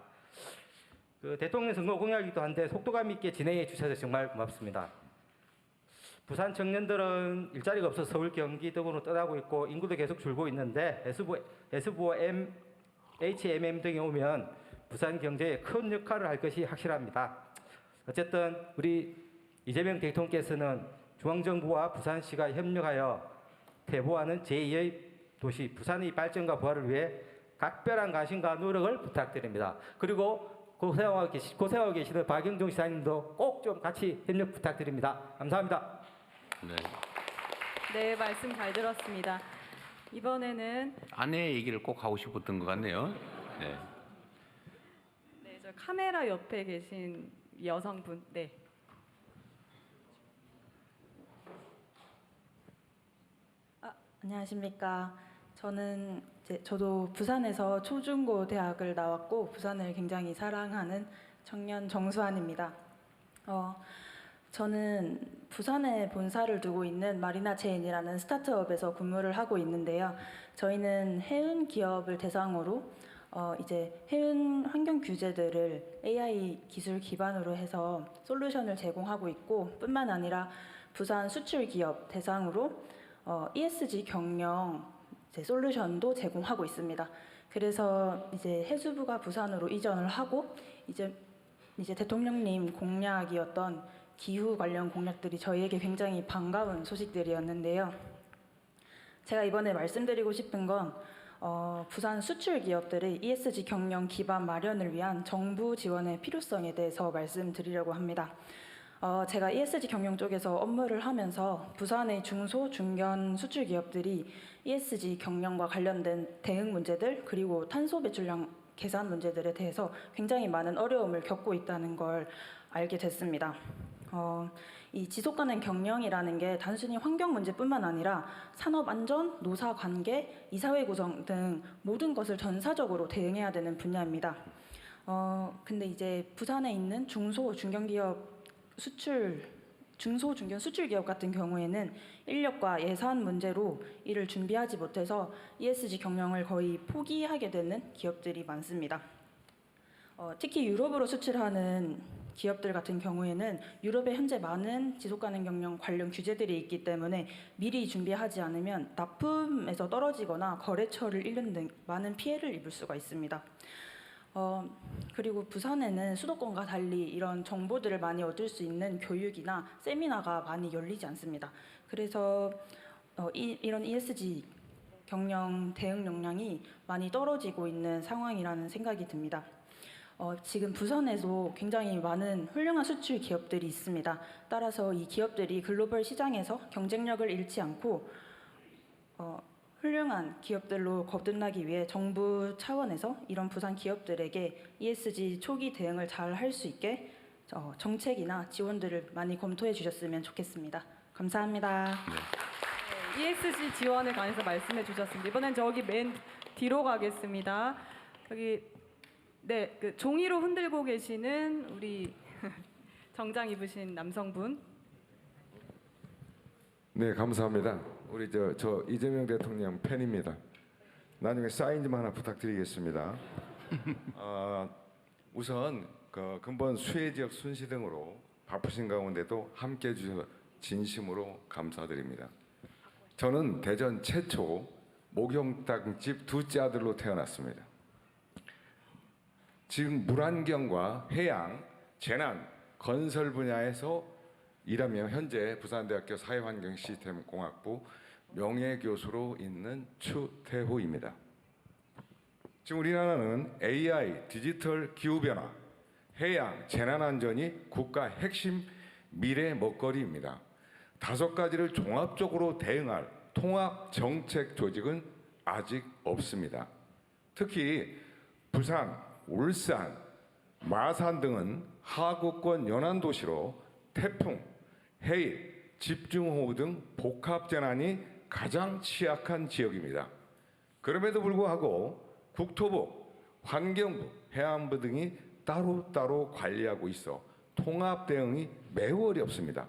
[SPEAKER 14] 그 대통령 선거 공약이기도 한데 속도감 있게 진행해 주셔서 정말 고맙습니다. 부산 청년들은 일자리가 없어서 서울, 경기 등으로 떠나고 있고 인구도 계속 줄고 있는데 해수부 HMM 등이 오면 부산 경제에 큰 역할을 할 것이 확실합니다. 어쨌든 우리 이재명 대통령께서는 중앙정부와 부산시가 협력하여 태보하는 제2의 도시 부산의 발전과 부활을 위해 각별한 관심과 노력을 부탁드립니다. 그리고 고생하고 계시는 박영종 시장님도 꼭 좀 같이 협력 부탁드립니다. 감사합니다.
[SPEAKER 1] 네, 말씀 잘 들었습니다. 이번에는
[SPEAKER 2] 아내 얘기를 꼭 하고 싶었던 것 같네요. 네.
[SPEAKER 1] 네, 저 카메라 옆에 계신 여성분. 네.
[SPEAKER 15] 안녕하십니까. 저도 부산에서 초중고 대학을 나왔고 부산을 굉장히 사랑하는 청년 정수환입니다. 저는 부산에 본사를 두고 있는 마리나체인이라는 스타트업에서 근무를 하고 있는데요. 저희는 해운 기업을 대상으로 이제 해운 환경 규제들을 AI 기술 기반으로 해서 솔루션을 제공하고 있고 뿐만 아니라 부산 수출 기업 대상으로 ESG 경영 솔루션도 제공하고 있습니다. 그래서 이제 해수부가 부산으로 이전을 하고 이제 대통령님 공약이었던 기후 관련 공약들이 저희에게 굉장히 반가운 소식들이었는데요. 제가 이번에 말씀드리고 싶은 건 부산 수출 기업들의 ESG 경영 기반 마련을 위한 정부 지원의 필요성에 대해서 말씀드리려고 합니다. 제가 ESG 경영 쪽에서 업무를 하면서 부산의 중소, 중견 수출 기업들이 ESG 경영과 관련된 대응 문제들 그리고 탄소 배출량 계산 문제들에 대해서 굉장히 많은 어려움을 겪고 있다는 걸 알게 됐습니다. 이 지속가능 경영이라는 게 단순히 환경 문제뿐만 아니라 산업 안전, 노사 관계, 이사회 구성 등 모든 것을 전사적으로 대응해야 되는 분야입니다. 근데 이제 부산에 있는 중소, 중견 수출 기업 같은 경우에는 인력과 예산 문제로 이를 준비하지 못해서 ESG 경영을 거의 포기하게 되는 기업들이 많습니다. 특히 유럽으로 수출하는 기업들 같은 경우에는 유럽에 현재 많은 지속가능 경영 관련 규제들이 있기 때문에 미리 준비하지 않으면 납품에서 떨어지거나 거래처를 잃는 등 많은 피해를 입을 수가 있습니다. 그리고 부산에는 수도권과 달리 이런 정보들을 많이 얻을 수 있는 교육이나 세미나가 많이 열리지 않습니다. 그래서 이런 ESG 경영 대응 역량이 많이 떨어지고 있는 상황이라는 생각이 듭니다. 지금 부산에도 굉장히 많은 훌륭한 수출 기업들이 있습니다. 따라서 이 기업들이 글로벌 시장에서 경쟁력을 잃지 않고 훌륭한 기업들로 거듭나기 위해 정부 차원에서 이런 부산 기업들에게 ESG 초기 대응을 잘 할 수 있게 정책이나 지원들을 많이 검토해 주셨으면 좋겠습니다. 감사합니다.
[SPEAKER 1] ESG 지원에 관해서 말씀해 주셨습니다. 이번엔 저기 맨 뒤로 가겠습니다. 여기 네, 그 종이로 흔들고 계시는 우리 정장 입으신 남성분.
[SPEAKER 16] 네, 감사합니다. 우리 저 이재명 대통령 팬입니다. 나중에 사인 좀 하나 부탁드리겠습니다. 우선 그 근본 수해 지역 순시 등으로 바쁘신 가운데도 함께해 주셔서 진심으로 감사드립니다. 저는 대전 최초 목욕탕집 둘째 아들로 태어났습니다. 지금 물환경과 해양, 재난, 건설 분야에서 일하며 현재 부산대학교 사회환경시스템공학부 명예교수로 있는 추태호입니다. 지금 우리나라는 AI, 디지털 기후변화, 해양, 재난안전이 국가 핵심 미래 먹거리입니다. 5가지를 종합적으로 대응할 통합 정책 조직은 아직 없습니다. 특히 부산, 울산, 마산 등은 하구권 연안 도시로 태풍, 해일, 집중호우 등 복합 재난이 가장 취약한 지역입니다. 그럼에도 불구하고 국토부, 환경부, 해안부 등이 따로따로 관리하고 있어 통합 대응이 매우 어렵습니다.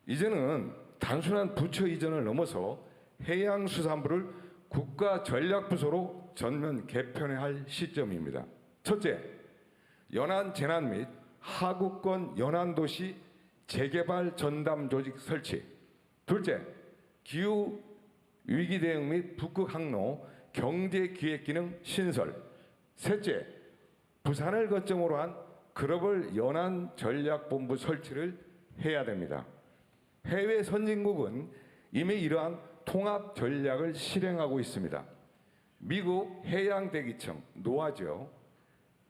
[SPEAKER 16] 이제는 단순한 부처 이전을 넘어서 해양수산부를 국가전략부서로 전면 개편해야 할 시점입니다. 첫째, 연안 재난 및 하구권 연안도시 재개발 전담 조직 설치. 둘째, 기후 위기 대응 및 북극 항로 경제 기획 기능 신설. 셋째, 부산을 거점으로 한 글로벌 연안 전략본부 설치를 해야 됩니다. 해외 선진국은 이미 이러한 통합 전략을 실행하고 있습니다. 미국 해양대기청 노아죠.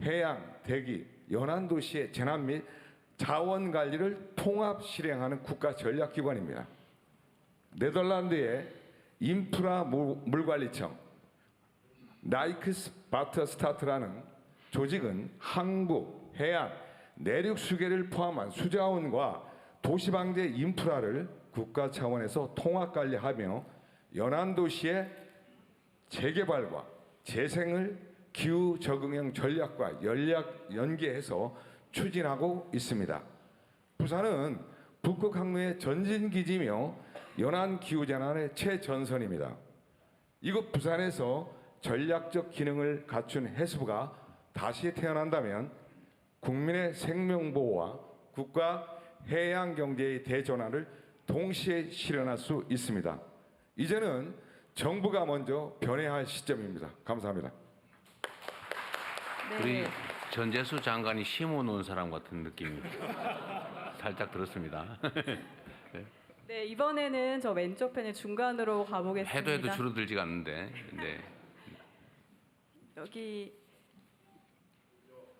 [SPEAKER 16] 해양, 대기, 연안 도시의 재난 및 자원 관리를 통합 실행하는 국가 전략기관입니다. 네덜란드의 인프라 물관리청 나이크스 바터 스타트라는 조직은 항구, 해안, 내륙 수계를 포함한 수자원과 도시방제 인프라를 국가 차원에서 통합 관리하며 연안 도시의 재개발과 재생을 기후 적응형 전략과 연계해서 추진하고 있습니다. 부산은 북극 항로의 전진기지며 연안 기후 재난의 최전선입니다. 이곳 부산에서 전략적 기능을 갖춘 해수부가 다시 태어난다면 국민의 생명 보호와 국가 해양 경제의 대전환을 동시에 실현할 수 있습니다. 이제는 정부가 먼저 변해야 할 시점입니다. 감사합니다.
[SPEAKER 2] 우리 전재수 장관이 심어놓은 사람 같은 느낌이 살짝 들었습니다.
[SPEAKER 1] 네, 이번에는 저 왼쪽 편의 중간으로 가보겠습니다.
[SPEAKER 2] 해도 줄어들지가 않는데. 네.
[SPEAKER 1] 여기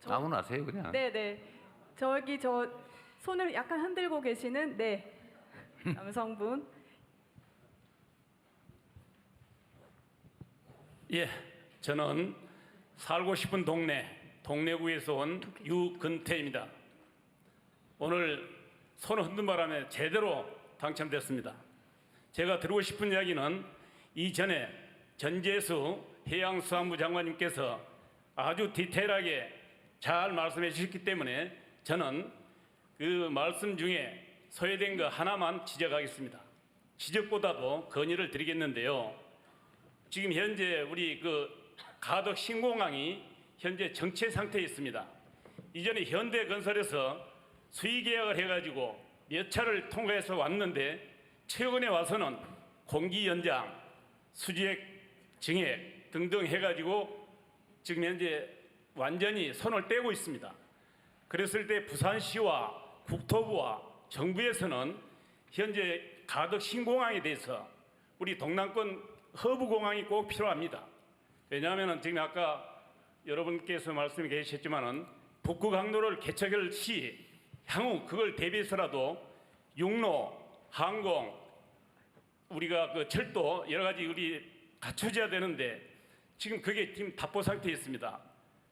[SPEAKER 2] 아무나 하세요 그냥.
[SPEAKER 1] 네네. 저기 저 손을 약간 흔들고 계시는 네 남성분.
[SPEAKER 17] 예, 저는 살고 싶은 동래구에서 온 유근태입니다. 오늘 손을 흔든 바람에 제대로 당첨됐습니다. 제가 드리고 싶은 이야기는 이전에 전재수 해양수산부 장관님께서 아주 디테일하게 잘 말씀해 주셨기 때문에 저는 그 말씀 중에 소외된 거 하나만 지적하겠습니다. 지적보다도 건의를 드리겠는데요. 지금 현재 우리 그 가덕 신공항이 현재 정체 상태에 있습니다. 이전에 현대건설에서 수의 계약을 해가지고 몇 차를 통과해서 왔는데 최근에 와서는 공기 연장, 수지액 증액 등등 해가지고 지금 현재 완전히 손을 떼고 있습니다. 그랬을 때 부산시와 국토부와 정부에서는 현재 가덕 신공항에 대해서 우리 동남권 허브공항이 꼭 필요합니다. 왜냐하면 지금 아까 여러분께서 말씀해 계셨지만은 북구 강로를 개척할 시 향후 그걸 대비해서라도 육로, 항공, 우리가 그 철도 여러 가지 우리 갖춰져야 되는데 지금 그게 지금 답보 상태에 있습니다.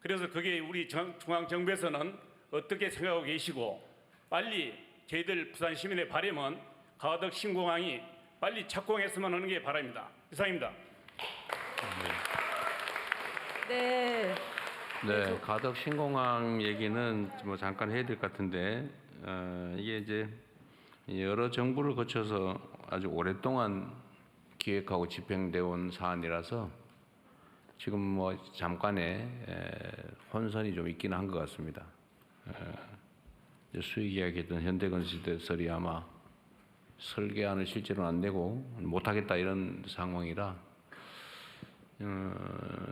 [SPEAKER 17] 그래서 그게 우리 중앙정부에서는 어떻게 생각하고 계시고 빨리 저희들 부산 시민의 바람은 가덕 신공항이 빨리 착공했으면 하는 게 바랍니다. 이상입니다.
[SPEAKER 1] 네.
[SPEAKER 2] 네, 가덕 신공항 얘기는 뭐 잠깐 해야 될 것 같은데 이게 이제 여러 정부를 거쳐서 아주 오랫동안 기획하고 집행되어 온 사안이라서 지금 뭐 잠깐의 혼선이 좀 있기는 한 것 같습니다. 수의 계약했던 현대건설이 아마 설계안을 실제로는 안 내고 못하겠다 이런 상황이라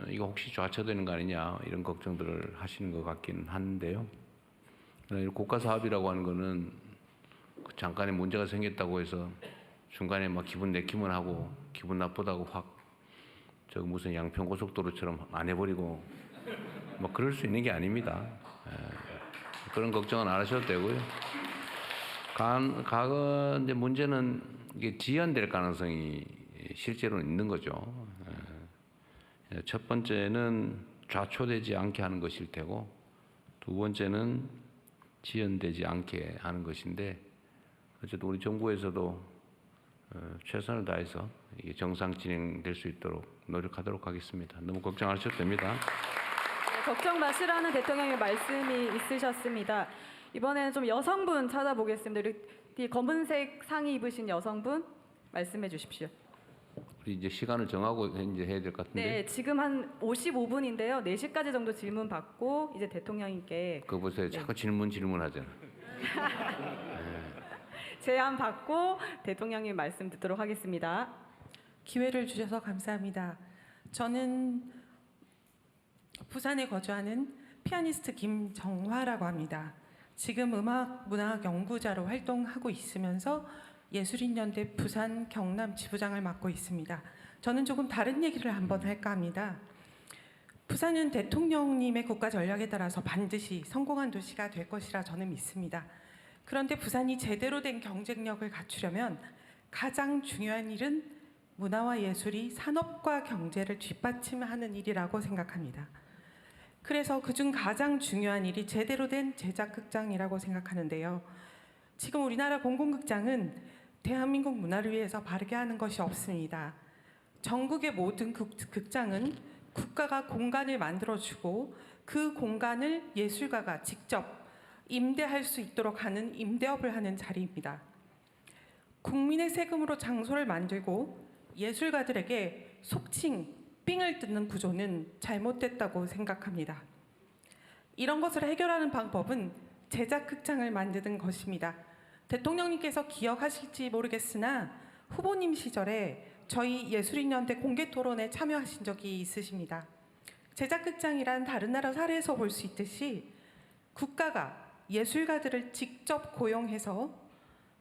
[SPEAKER 2] 이거 혹시 좌초되는 거 아니냐 이런 걱정들을 하시는 것 같긴 한데요. 국가 사업이라고 하는 거는 잠깐의 문제가 생겼다고 해서 중간에 막 기분 내키면 하고 기분 나쁘다고 확 저 무슨 양평 고속도로처럼 안 해버리고 뭐 그럴 수 있는 게 아닙니다. 그런 걱정은 안 하셔도 되고요. 이제 문제는 이게 지연될 가능성이 실제로 있는 거죠. 첫 번째는 좌초되지 않게 하는 것일 테고, 두 번째는 지연되지 않게 하는 것인데, 어쨌든 우리 정부에서도 최선을 다해서 이게 정상 진행될 수 있도록 노력하도록 하겠습니다. 너무 걱정 안 하셔도 됩니다.
[SPEAKER 1] 네, 걱정 마시라는 대통령의 말씀이 있으셨습니다. 이번에는 좀 여성분 찾아보겠습니다. 이 검은색 상의 입으신 여성분 말씀해 주십시오.
[SPEAKER 2] 우리 이제 시간을 정하고 이제 해야 될 것 같은데.
[SPEAKER 1] 네, 지금 한 55분인데요. 4시까지 정도 질문 받고 이제 대통령님께
[SPEAKER 2] 그거 보세요. 자꾸 질문하잖아.
[SPEAKER 1] 제안 받고 대통령님 말씀 듣도록 하겠습니다.
[SPEAKER 18] 기회를 주셔서 감사합니다. 저는 부산에 거주하는 피아니스트 김정화라고 합니다. 지금 음악문학 연구자로 활동하고 있으면서 예술인연대 부산 경남 지부장을 맡고 있습니다. 저는 조금 다른 얘기를 한번 할까 합니다. 부산은 대통령님의 국가 전략에 따라서 반드시 성공한 도시가 될 것이라 저는 믿습니다. 그런데 부산이 제대로 된 경쟁력을 갖추려면 가장 중요한 일은 문화와 예술이 산업과 경제를 뒷받침하는 일이라고 생각합니다. 그래서 그중 가장 중요한 일이 제대로 된 제작극장이라고 생각하는데요. 지금 우리나라 공공극장은 대한민국 문화를 위해서 바르게 하는 것이 없습니다. 전국의 모든 극장은 국가가 공간을 만들어주고 그 공간을 예술가가 직접 임대할 수 있도록 하는 임대업을 하는 자리입니다. 국민의 세금으로 장소를 만들고 예술가들에게 속칭 삥을 뜯는 구조는 잘못됐다고 생각합니다. 이런 것을 해결하는 방법은 제작극장을 만드는 것입니다. 대통령님께서 기억하실지 모르겠으나 후보님 시절에 저희 예술인연대 공개토론에 참여하신 적이 있으십니다. 제작극장이란 다른 나라 사례에서 볼 수 있듯이 국가가 예술가들을 직접 고용해서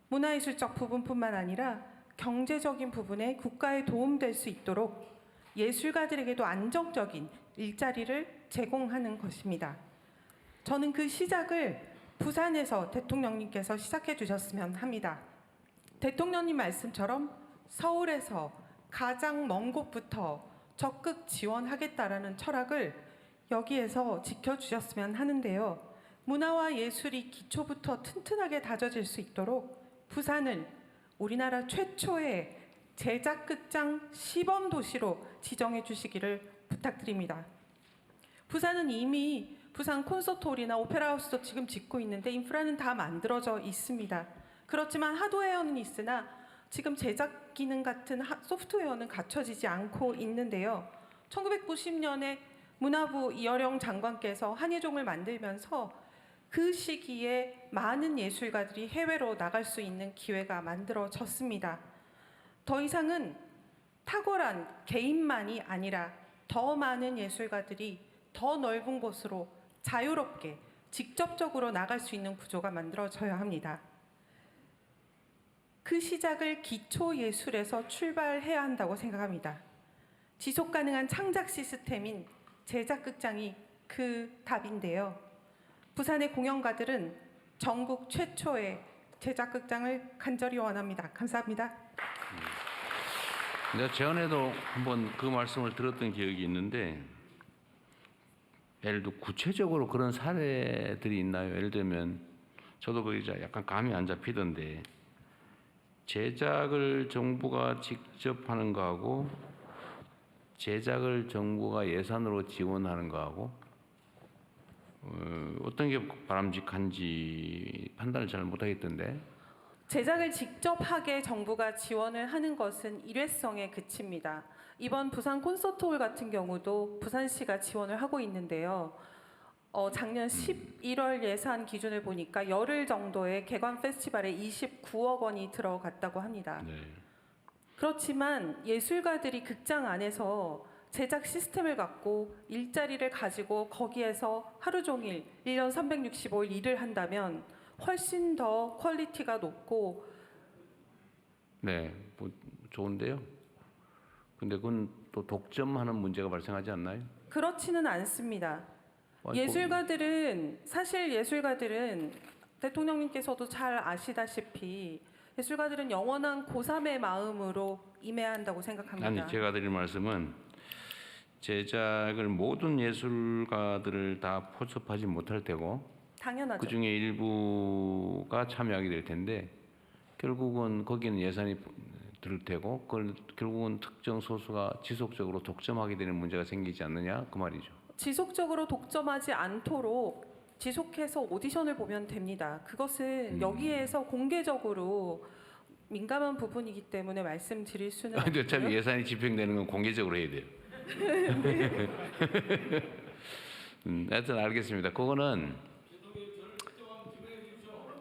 [SPEAKER 18] 문화예술적 부분뿐만 아니라 경제적인 부분에 국가에 도움될 수 있도록 예술가들에게도 안정적인 일자리를 제공하는 것입니다. 저는 그 시작을 부산에서 대통령님께서 시작해 주셨으면 합니다. 대통령님 말씀처럼 서울에서 가장 먼 곳부터 적극 지원하겠다라는 철학을 여기에서 지켜주셨으면 하는데요. 문화와 예술이 기초부터 튼튼하게 다져질 수 있도록 부산을 우리나라 최초의 제작극장 시범 도시로 지정해 주시기를 부탁드립니다. 부산은 이미 부산 콘서트홀이나 오페라하우스도 지금 짓고 있는데 인프라는 다 만들어져 있습니다. 그렇지만 하드웨어는 있으나 지금 제작 기능 같은 소프트웨어는 갖춰지지 않고 있는데요. 1990년에 문화부 이어령 장관께서 한예종을 만들면서 그 시기에 많은 예술가들이 해외로 나갈 수 있는 기회가 만들어졌습니다. 더 이상은 탁월한 개인만이 아니라 더 많은 예술가들이 더 넓은 곳으로 자유롭게 직접적으로 나갈 수 있는 구조가 만들어져야 합니다. 그 시작을 기초 예술에서 출발해야 한다고 생각합니다. 지속 가능한 창작 시스템인 제작극장이 그 답인데요. 부산의 공연가들은 전국 최초의 제작극장을 간절히 원합니다. 감사합니다.
[SPEAKER 2] 내가 전에도 한번 그 말씀을 들었던 기억이 있는데, 예를 들어 구체적으로 그런 사례들이 있나요? 예를 들면 저도 그 이제 약간 감이 안 잡히던데, 제작을 정부가 직접 하는 거하고 제작을 정부가 예산으로 지원하는 거하고 어떤 게 바람직한지 판단을 잘 못하겠던데.
[SPEAKER 18] 제작을 직접 하게 정부가 지원을 하는 것은 일회성에 그칩니다. 이번 부산 콘서트홀 같은 경우도 부산시가 지원을 하고 있는데요. 작년 11월 예산 기준을 보니까 열흘 정도의 개관 페스티벌에 29억 원이 들어갔다고 합니다.
[SPEAKER 2] 네.
[SPEAKER 18] 그렇지만 예술가들이 극장 안에서 제작 시스템을 갖고 일자리를 가지고 거기에서 하루 종일 1년 365일 일을 한다면 훨씬 더 퀄리티가 높고
[SPEAKER 2] 네, 뭐 좋은데요. 근데 그건 또 독점하는 문제가 발생하지 않나요?
[SPEAKER 18] 그렇지는 않습니다.
[SPEAKER 2] 아니,
[SPEAKER 18] 예술가들은 사실 예술가들은 대통령님께서도 잘 아시다시피 예술가들은 영원한 고3의 마음으로 임해야 한다고 생각합니다.
[SPEAKER 2] 아니, 제가 드릴 말씀은 제작을 모든 예술가들을 다 포섭하지 못할 테고
[SPEAKER 18] 당연하죠.
[SPEAKER 2] 그 중에 일부가 참여하게 될 텐데 결국은 거기는 예산이 들 테고 그걸 결국은 특정 소수가 지속적으로 독점하게 되는 문제가 생기지 않느냐 그 말이죠.
[SPEAKER 18] 지속적으로 독점하지 않도록 지속해서 오디션을 보면 됩니다. 그것은 여기에서 공개적으로 민감한 부분이기 때문에 말씀드릴 수는
[SPEAKER 2] 근데 어차피
[SPEAKER 18] 없고요.
[SPEAKER 2] 예산이 집행되는 건 공개적으로 해야 돼요. 하여튼 알겠습니다. 그거는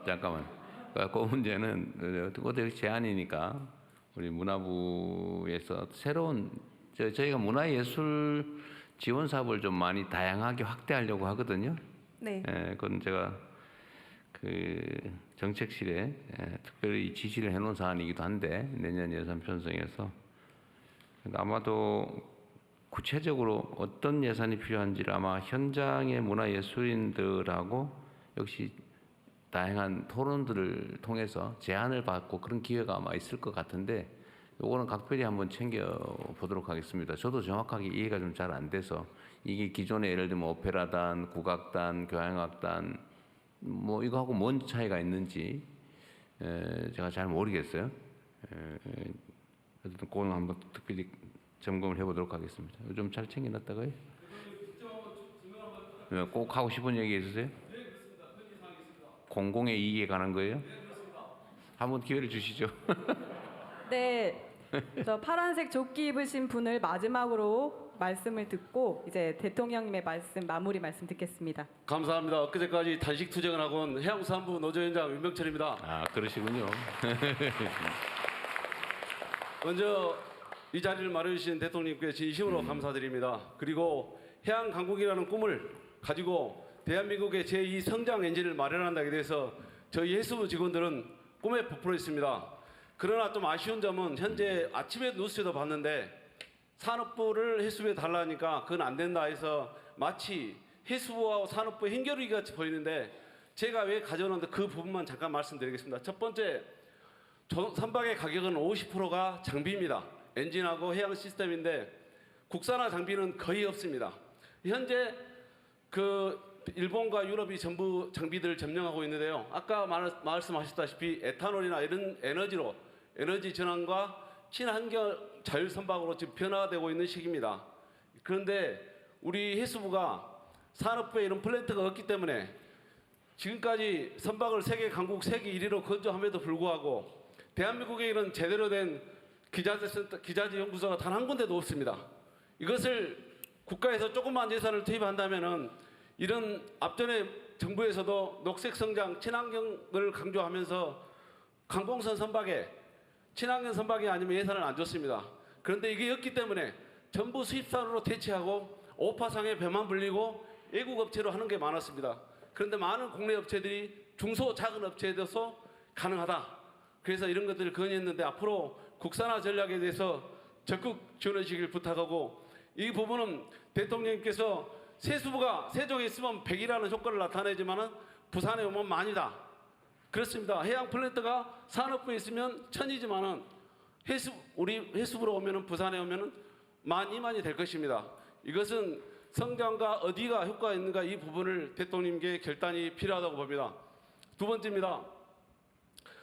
[SPEAKER 2] 잠깐만. 그 문제는 어떻게 제안이니까 우리 문화부에서 새로운 저희가 문화예술 지원 사업을 좀 많이 다양하게 확대하려고 하거든요.
[SPEAKER 18] 네.
[SPEAKER 2] 그건 제가 그 정책실에 특별히 지시를 해놓은 사안이기도 한데 내년 예산 편성에서 아마도 구체적으로 어떤 예산이 필요한지를 아마 현장의 문화예술인들하고 역시 다양한 토론들을 통해서 제안을 받고 그런 기회가 아마 있을 것 같은데 요거는 각별히 한번 챙겨보도록 하겠습니다. 저도 정확하게 이해가 좀 잘 안 돼서 이게 기존에 예를 들면 오페라단, 국악단, 교향악단 뭐 이거하고 뭔 차이가 있는지 제가 잘 모르겠어요. 어쨌든 그거는 한번 특별히 점검을 해보도록 하겠습니다. 좀 잘 챙겨놨다고요? 꼭 하고 싶은 얘기 있으세요? 공공의 이익에 관한 거예요? 한번 기회를 주시죠.
[SPEAKER 1] 네, 저 파란색 조끼 입으신 분을 마지막으로 말씀을 듣고 이제 대통령님의 말씀 마무리 말씀 듣겠습니다.
[SPEAKER 17] 감사합니다. 엊그제까지 단식 투쟁을 하고 온 해양수산부 노조위원장 윤병철입니다.
[SPEAKER 2] 아, 그러시군요.
[SPEAKER 17] 먼저 이 자리를 마련해주신 대통령님께 진심으로 감사드립니다. 그리고 해양강국이라는 꿈을 가지고 대한민국의 제2 성장 엔진을 마련한다에 대해서 저희 해수부 직원들은 꿈에 부풀어 있습니다. 그러나 좀 아쉬운 점은 현재 아침에 뉴스에도 봤는데
[SPEAKER 19] 산업부를 해수부에 달라니까 그건 안 된다 해서 마치 해수부와 산업부 행결위 같이 보이는데 제가 왜 가져오는데 그 부분만 잠깐 말씀드리겠습니다. 첫 번째, 선박의 가격은 50%가 장비입니다. 엔진하고 해양 시스템인데 국산화 장비는 거의 없습니다. 현재 그 일본과 유럽이 전부 장비들을 점령하고 있는데요. 아까 말씀하셨다시피 에탄올이나 이런 에너지 전환과 친환경 자율 선박으로 지금 변화되고 있는 시기입니다. 그런데 우리 해수부가 산업부에 이런 플랜트가 없기 때문에 지금까지 선박을 세계 강국 세계 1위로 건조함에도 불구하고 대한민국에 이런 제대로 된 기자재 연구소가 단 한 군데도 없습니다. 이것을 국가에서 조그만 예산을 투입한다면은 이런 앞전에 정부에서도 녹색 성장, 친환경을 강조하면서 항공선 선박에 친환경 선박이 아니면 예산을 안 줬습니다. 그런데 이게 없기 때문에 전부 수입산으로 대체하고 오파상에 배만 불리고 외국 업체로 하는 게 많았습니다. 그런데 많은 국내 업체들이 중소 작은 업체에 대해서 가능하다. 그래서 이런 것들을 건의했는데 앞으로 국산화 전략에 대해서 적극 지원해 주시길 부탁하고 이 부분은 대통령님께서 세수부가 세종에 있으면 100이라는 효과를 나타내지만은 부산에 오면 만이다. 그렇습니다. 해양 플랜트가 산업부에 있으면 1000이지만은 우리 해수부로 오면은 부산에 오면은 12,000이 될 것입니다. 이것은 성장과 어디가 효과가 있는가 이 부분을 대통령님께 결단이 필요하다고 봅니다. 두 번째입니다.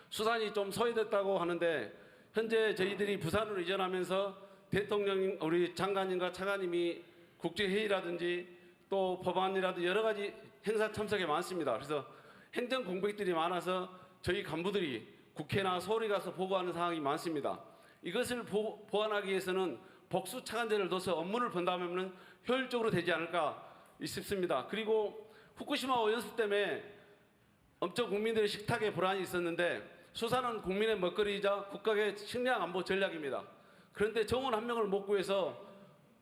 [SPEAKER 19] 수산이 좀 소외됐다고 하는데 현재 저희들이 부산으로 이전하면서 대통령 우리 장관님과 차관님이 국제회의라든지 또 법안이라든지 여러 가지 행사 참석에 많습니다. 그래서 행정 공백들이 많아서 저희 간부들이 국회나 서울에 가서 보고하는 상황이 많습니다. 이것을 보완하기 위해서는 복수 차관제를 둬서 업무를 분담하면 효율적으로 되지 않을까 싶습니다. 그리고 후쿠시마 오염수 때문에 엄청 국민들의 식탁에 불안이 있었는데 수산은 국민의 먹거리이자 국가의 식량 안보 전략입니다. 그런데 정원 한 명을 못 구해서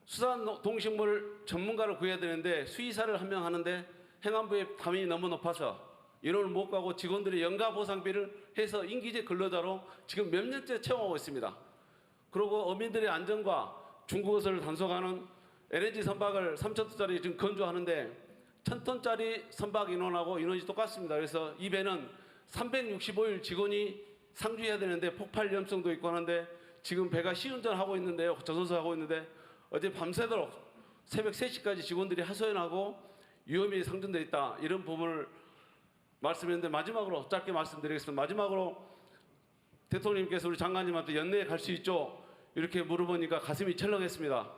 [SPEAKER 19] 수산 동식물 전문가를 구해야 되는데 수의사를 한 명 하는데 행안부의 담임이 너무 높아서 인원을 못 가고 직원들이 연가 보상비를 해서 인기제 근로자로 지금 몇 년째 채용하고 있습니다. 그리고 어민들의 안전과 중국어를 단속하는 LNG 선박을 3,000톤짜리 지금 건조하는데 1,000톤짜리 선박 인원하고 인원이 똑같습니다. 그래서 이 배는 365일 직원이 상주해야 되는데 폭발 위험성도 있고 하는데 지금 배가 시운전하고 있는데요. 저선소하고 있는데 어제 밤새도록 새벽 3시까지 직원들이 하소연하고 위험이 상존되어 있다. 이런 부분을 말씀했는데 마지막으로 짧게 말씀드리겠습니다. 마지막으로 대통령님께서 우리 장관님한테 연내에 갈 수 있죠? 이렇게 물어보니까 가슴이 철렁했습니다.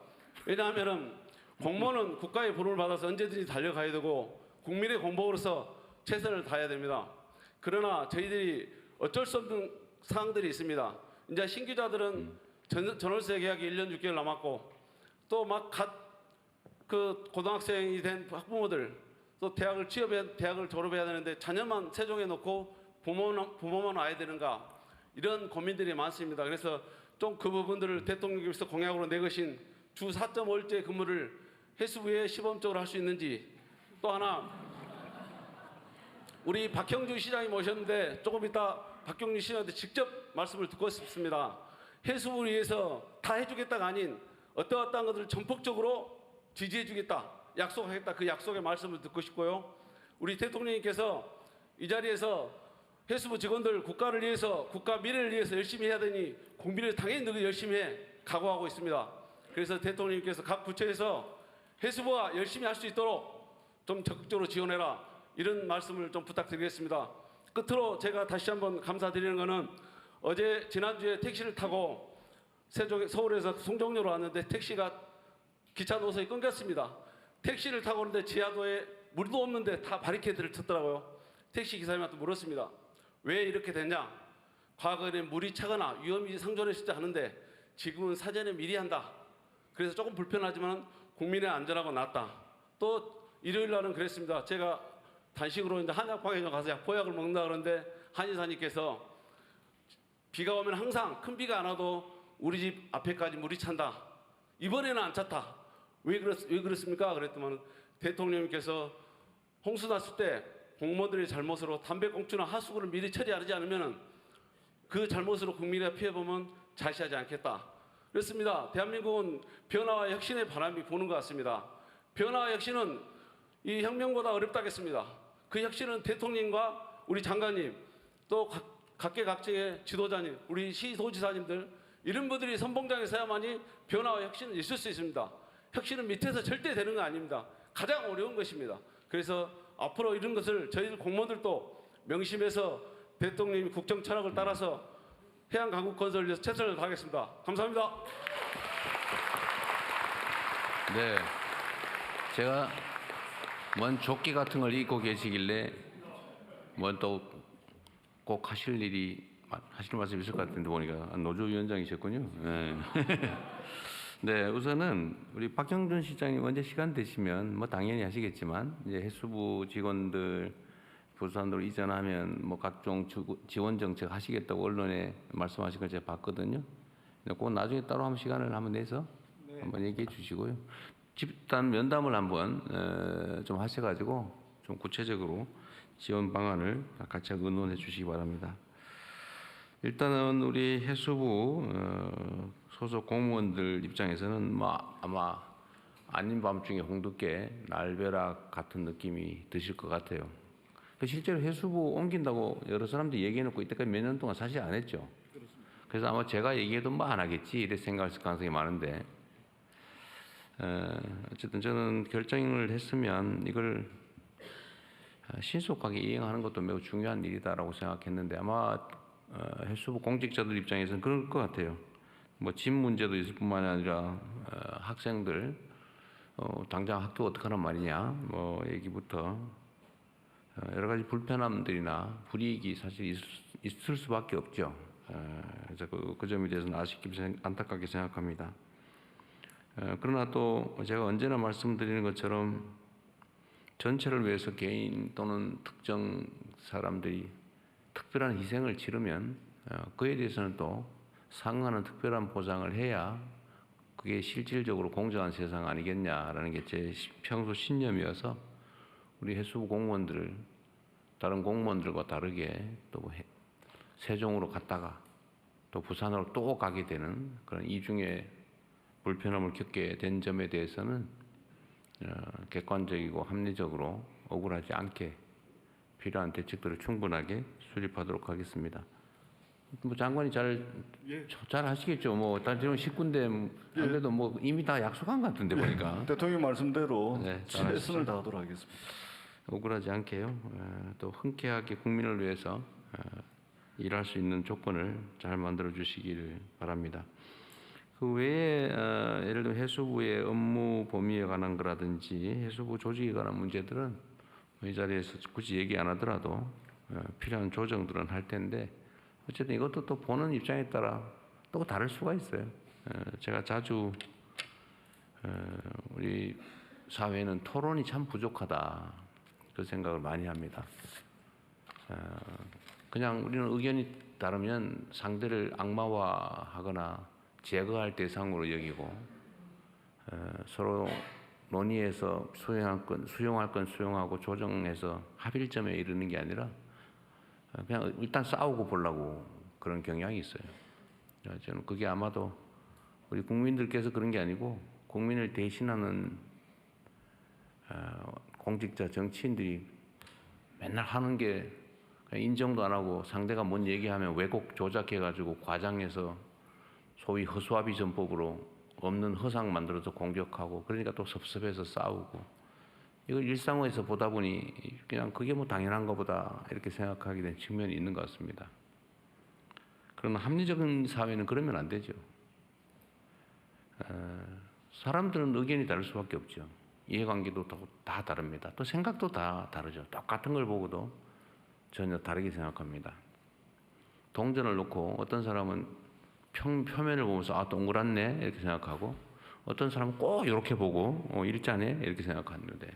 [SPEAKER 19] 왜냐하면 공무원은 국가의 부름을 받아서 언제든지 달려가야 되고 국민의 공복으로서 최선을 다해야 됩니다. 그러나 저희들이 어쩔 수 없는 사항들이 있습니다. 이제 신규자들은 전월세 계약이 1년 6개월 남았고 또 막 그 고등학생이 된 학부모들 또 대학을 졸업해야 되는데 자녀만 세종에 놓고 부모만 와야 되는가 이런 고민들이 많습니다. 그래서 좀 그 부분들을 대통령께서 공약으로 내것인 주 4.5일제 근무를 해수부에 시범적으로 할 수 있는지 또 하나 우리 박형준 시장이 모셨는데 조금 이따 박형준 시장한테 직접 말씀을 듣고 싶습니다. 해수부를 위해서 다 해주겠다가 아닌 어떠한 것들을 전폭적으로 지지해주겠다, 약속하겠다 그 약속의 말씀을 듣고 싶고요. 우리 대통령님께서 이 자리에서 해수부 직원들 국가를 위해서 국가 미래를 위해서 열심히 해야 되니 국민을 당연히 늘 열심히 해 각오하고 있습니다. 그래서 대통령님께서 각 부처에서 해수부가 열심히 할 수 있도록 좀 적극적으로 지원해라 이런 말씀을 좀 부탁드리겠습니다. 끝으로 제가 다시 한번 감사드리는 것은 어제 지난주에 택시를 타고 서울에서 송정로로 왔는데 택시가 기차 노선이 끊겼습니다. 택시를 타고 오는데 지하도에 물도 없는데 다 바리케이드를 쳤더라고요. 택시 기사님한테 물었습니다. 왜 이렇게 됐냐? 과거에는 물이 차거나 위험이 상존했을 때 하는데 지금은 사전에 미리 한다. 그래서 조금 불편하지만 국민의 안전하고 낫다. 또 일요일 날은 그랬습니다. 제가 단식으로 이제 한약방에 가서 보약을 먹는다 그러는데 한의사님께서 비가 오면 항상 큰 비가 안 와도 우리 집 앞에까지 물이 찬다. 이번에는 안 찼다. 왜 그렇습니까? 그랬더니 대통령님께서 홍수 났을 때 공무원들의 잘못으로 담배꽁초나 하수구를 미리 처리하지 않으면 그 잘못으로 국민의 피해보면 자시하지 않겠다. 그렇습니다. 대한민국은 변화와 혁신의 바람이 부는 것 같습니다. 변화와 혁신은 이 혁명보다 어렵다겠습니다. 그 혁신은 대통령과 우리 장관님 또 각계각층의 지도자님, 우리 시도지사님들 이런 분들이 선봉장에 서야만이 변화와 혁신은 있을 수 있습니다. 혁신은 밑에서 절대 되는 거 아닙니다. 가장 어려운 것입니다. 그래서 앞으로 이런 것을 저희들 공무원들도 명심해서 대통령의 국정 철학을 따라서 해양 강국 건설을 위해서 최선을 다하겠습니다. 감사합니다.
[SPEAKER 2] 네, 제가 뭔 조끼 같은 걸 입고 계시길래 뭔 또 꼭 하실 일이 하실 말씀이 있을 것 같은데 보니까 노조위원장이셨군요. 네. 네, 우선은 우리 박정준 시장님 언제 시간 되시면 뭐 당연히 하시겠지만 이제 해수부 직원들 부산으로 이전하면 뭐 각종 지원 정책 하시겠다고 언론에 말씀하신 걸 제가 봤거든요. 꼭 나중에 따로 한번 시간을 한번 내서 한번 얘기해 주시고요. 집단 면담을 한번 좀 하셔가지고 좀 구체적으로 지원 방안을 같이 의논해 주시기 바랍니다. 일단은 우리 해수부 소속 공무원들 입장에서는 뭐 아마 아닌 밤중에 홍두깨 날벼락 같은 느낌이 드실 것 같아요. 실제로 해수부 옮긴다고 여러 사람들이 얘기해놓고 이때까지 몇 년 동안 사실 안 했죠. 그래서 아마 제가 얘기해도 뭐 안 하겠지 이렇게 생각할 가능성이 많은데 어쨌든 저는 결정을 했으면 이걸 신속하게 이행하는 것도 매우 중요한 일이다라고 생각했는데 아마 해수부 공직자들 입장에서는 그럴 것 같아요. 뭐 집 문제도 있을 뿐만 아니라 학생들 당장 학교 어떡하란 말이냐 뭐 얘기부터 여러 가지 불편함들이나 불이익이 사실 있을 수밖에 없죠. 그래서 그 점에 대해서는 아쉽게 안타깝게 생각합니다. 그러나 또 제가 언제나 말씀드리는 것처럼 전체를 위해서 개인 또는 특정 사람들이 특별한 희생을 치르면 그에 대해서는 또 상응하는 특별한 보상을 해야 그게 실질적으로 공정한 세상 아니겠냐라는 게 제 평소 신념이어서 우리 해수부 공무원들을 다른 공무원들과 다르게 또 세종으로 갔다가 또 부산으로 또 가게 되는 그런 이중의 불편함을 겪게 된 점에 대해서는 객관적이고 합리적으로 억울하지 않게 필요한 대책들을 충분하게 수립하도록 하겠습니다. 뭐 장관이 잘 하시겠죠. 뭐 지금 10군데 그래도 뭐 이미 다 약속한 것 같은데 보니까.
[SPEAKER 3] 대통령 말씀대로
[SPEAKER 2] 네,
[SPEAKER 3] 최선을 다하도록 하겠습니다.
[SPEAKER 2] 억울하지 않게요. 또 흔쾌하게 국민을 위해서 일할 수 있는 조건을 잘 만들어 주시기를 바랍니다. 그 외에 예를 들어 해수부의 업무 범위에 관한 거라든지 해수부 조직에 관한 문제들은 이 자리에서 굳이 얘기 안 하더라도 필요한 조정들은 할 텐데 어쨌든 이것도 또 보는 입장에 따라 또 다를 수가 있어요. 제가 자주 우리 사회는 토론이 참 부족하다 그 생각을 많이 합니다. 그냥 우리는 의견이 다르면 상대를 악마화하거나 제거할 대상으로 여기고 서로 논의해서 수용할 건 수용하고 조정해서 합의점에 이르는 게 아니라 그냥 일단 싸우고 보려고 그런 경향이 있어요. 저는 그게 아마도 우리 국민들께서 그런 게 아니고 국민을 대신하는 공직자 정치인들이 맨날 하는 게 인정도 안 하고 상대가 뭔 얘기하면 왜곡 조작해가지고 과장해서 소위 허수아비 전법으로 없는 허상 만들어서 공격하고 그러니까 또 섭섭해서 싸우고 이걸 일상에서 보다 보니 그냥 그게 뭐 당연한 것보다 이렇게 생각하게 된 측면이 있는 것 같습니다. 그러나 합리적인 사회는 그러면 안 되죠. 사람들은 의견이 다를 수밖에 없죠. 이해관계도 다 다릅니다. 또 생각도 다 다르죠. 똑같은 걸 보고도 전혀 다르게 생각합니다. 동전을 놓고 어떤 사람은 표면을 보면서 아 동그랗네 이렇게 생각하고 어떤 사람은 꼭 이렇게 보고 일자네 이렇게 생각하는데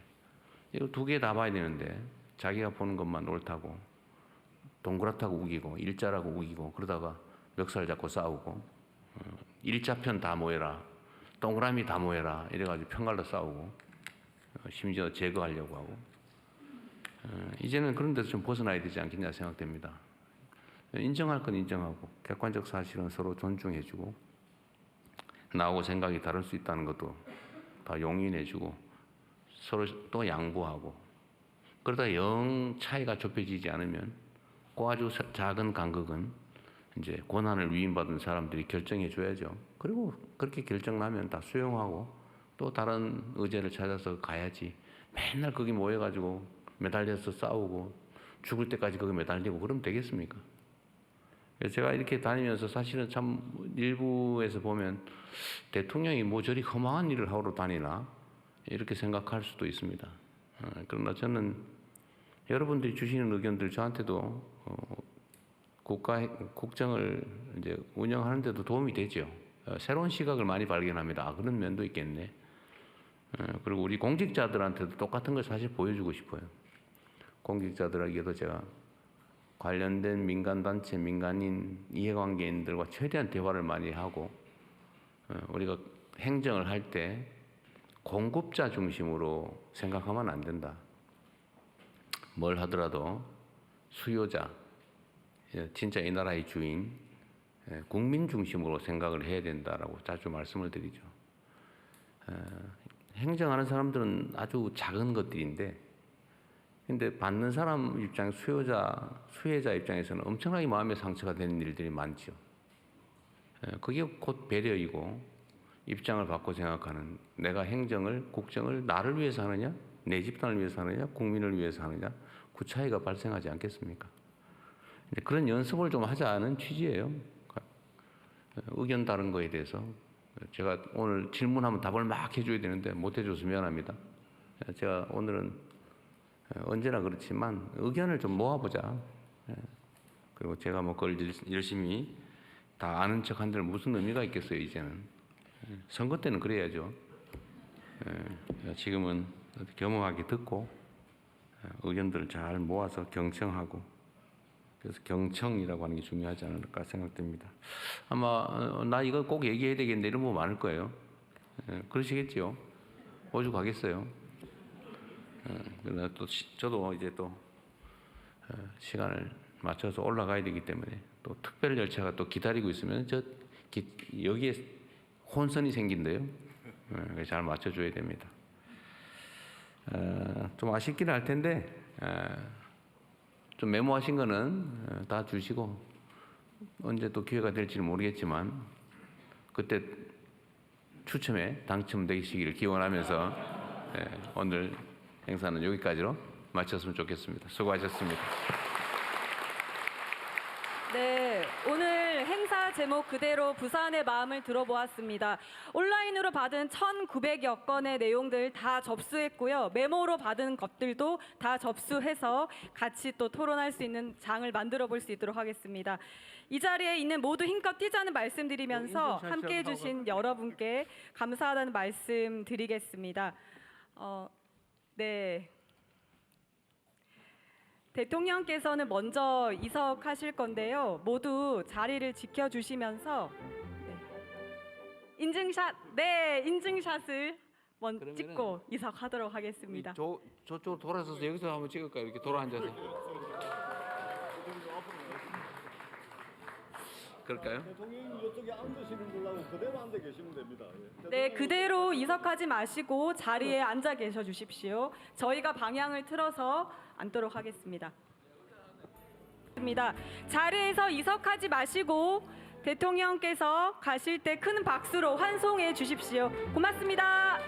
[SPEAKER 2] 이거 두 개 다 봐야 되는데 자기가 보는 것만 옳다고 동그랗다고 우기고 일자라고 우기고 그러다가 멱살 잡고 싸우고 일자편 다 모여라 동그라미 다 모여라 이래가지고 편갈라 싸우고 심지어 제거하려고 하고 이제는 그런 데서 좀 벗어나야 되지 않겠냐 생각됩니다. 인정할 건 인정하고 객관적 사실은 서로 존중해주고 나하고 생각이 다를 수 있다는 것도 다 용인해주고 서로 또 양보하고 그러다 영 차이가 좁혀지지 않으면 그 아주 작은 간극은 이제 고난을 위임받은 사람들이 결정해 줘야죠. 그리고 그렇게 결정나면 다 수용하고 또 다른 의제를 찾아서 가야지. 맨날 거기 모여가지고 매달려서 싸우고 죽을 때까지 거기 매달리고 그러면 되겠습니까? 그래서 제가 이렇게 다니면서 사실은 참 일부에서 보면 대통령이 뭐 저리 허망한 일을 하러 다니나 이렇게 생각할 수도 있습니다. 그러나 저는 여러분들이 주시는 의견들 저한테도 국정을 이제 운영하는 데도 도움이 되죠. 새로운 시각을 많이 발견합니다. 아, 그런 면도 있겠네. 그리고 우리 공직자들한테도 똑같은 걸 사실 보여주고 싶어요. 공직자들에게도 제가 관련된 민간단체, 민간인, 이해관계인들과 최대한 대화를 많이 하고 우리가 행정을 할 때 공급자 중심으로 생각하면 안 된다. 뭘 하더라도 수요자, 진짜 이 나라의 주인, 국민 중심으로 생각을 해야 된다라고 자주 말씀을 드리죠. 행정하는 사람들은 아주 작은 것들인데 근데 받는 사람 입장, 수혜자 입장에서는 엄청나게 마음의 상처가 되는 일들이 많죠. 그게 곧 배려이고 입장을 바꿔 생각하는 내가 행정을, 국정을 나를 위해서 하느냐, 내 집단을 위해서 하느냐, 국민을 위해서 하느냐 그 차이가 발생하지 않겠습니까? 그런 연습을 좀 하자는 취지예요. 의견 다른 거에 대해서 제가 오늘 질문하면 답을 막 해줘야 되는데 못 해줘서 미안합니다. 제가 오늘은 언제나 그렇지만 의견을 좀 모아보자. 그리고 제가 뭐 그걸 열심히 다 아는 척 한들 무슨 의미가 있겠어요, 이제는. 선거 때는 그래야죠. 지금은 겸허하게 듣고 의견들을 잘 모아서 경청하고 그래서 경청이라고 하는 게 중요하지 않을까 생각됩니다. 아마 나 이거 꼭 얘기해야 되겠는데 이런 분 많을 거예요. 그러시겠지요. 오죽 가겠어요. 그러나 또 저도 이제 또 시간을 맞춰서 올라가야 되기 때문에 또 특별 열차가 또 기다리고 있으면 여기에 혼선이 생긴대요. 잘 맞춰줘야 됩니다. 좀 아쉽긴 할 텐데 좀 메모하신 거는 다 주시고 언제 또 기회가 될지는 모르겠지만 그때 추첨에 당첨되시기를 기원하면서 오늘 행사는 여기까지로 마쳤으면 좋겠습니다. 수고하셨습니다.
[SPEAKER 1] 네, 오늘 행사 제목 그대로 부산의 마음을 들어보았습니다. 온라인으로 받은 1,900여 건의 내용들 다 접수했고요. 메모로 받은 것들도 다 접수해서 같이 또 토론할 수 있는 장을 만들어 볼 수 있도록 하겠습니다. 이 자리에 있는 모두 힘껏 뛰자는 말씀드리면서 함께해 주신 여러분께 감사하다는 말씀 드리겠습니다. 네. 대통령께서는 먼저 이석하실 건데요. 모두 자리를 지켜주시면서 인증샷을 먼저 찍고 이석하도록 하겠습니다.
[SPEAKER 2] 저쪽으로 돌아서서 여기서 한번 찍을까요? 이렇게 돌아 앉아서. 그럴까요?
[SPEAKER 3] 대통령님 이쪽에 앉으시는 걸로 그대로 앉아 계시면 됩니다.
[SPEAKER 1] 네, 그대로 이석하지 마시고 자리에 앉아 계셔 주십시오. 저희가 방향을 틀어서 앉도록 하겠습니다. 자리에서 이석하지 마시고 대통령께서 가실 때 큰 박수로 환송해 주십시오. 고맙습니다.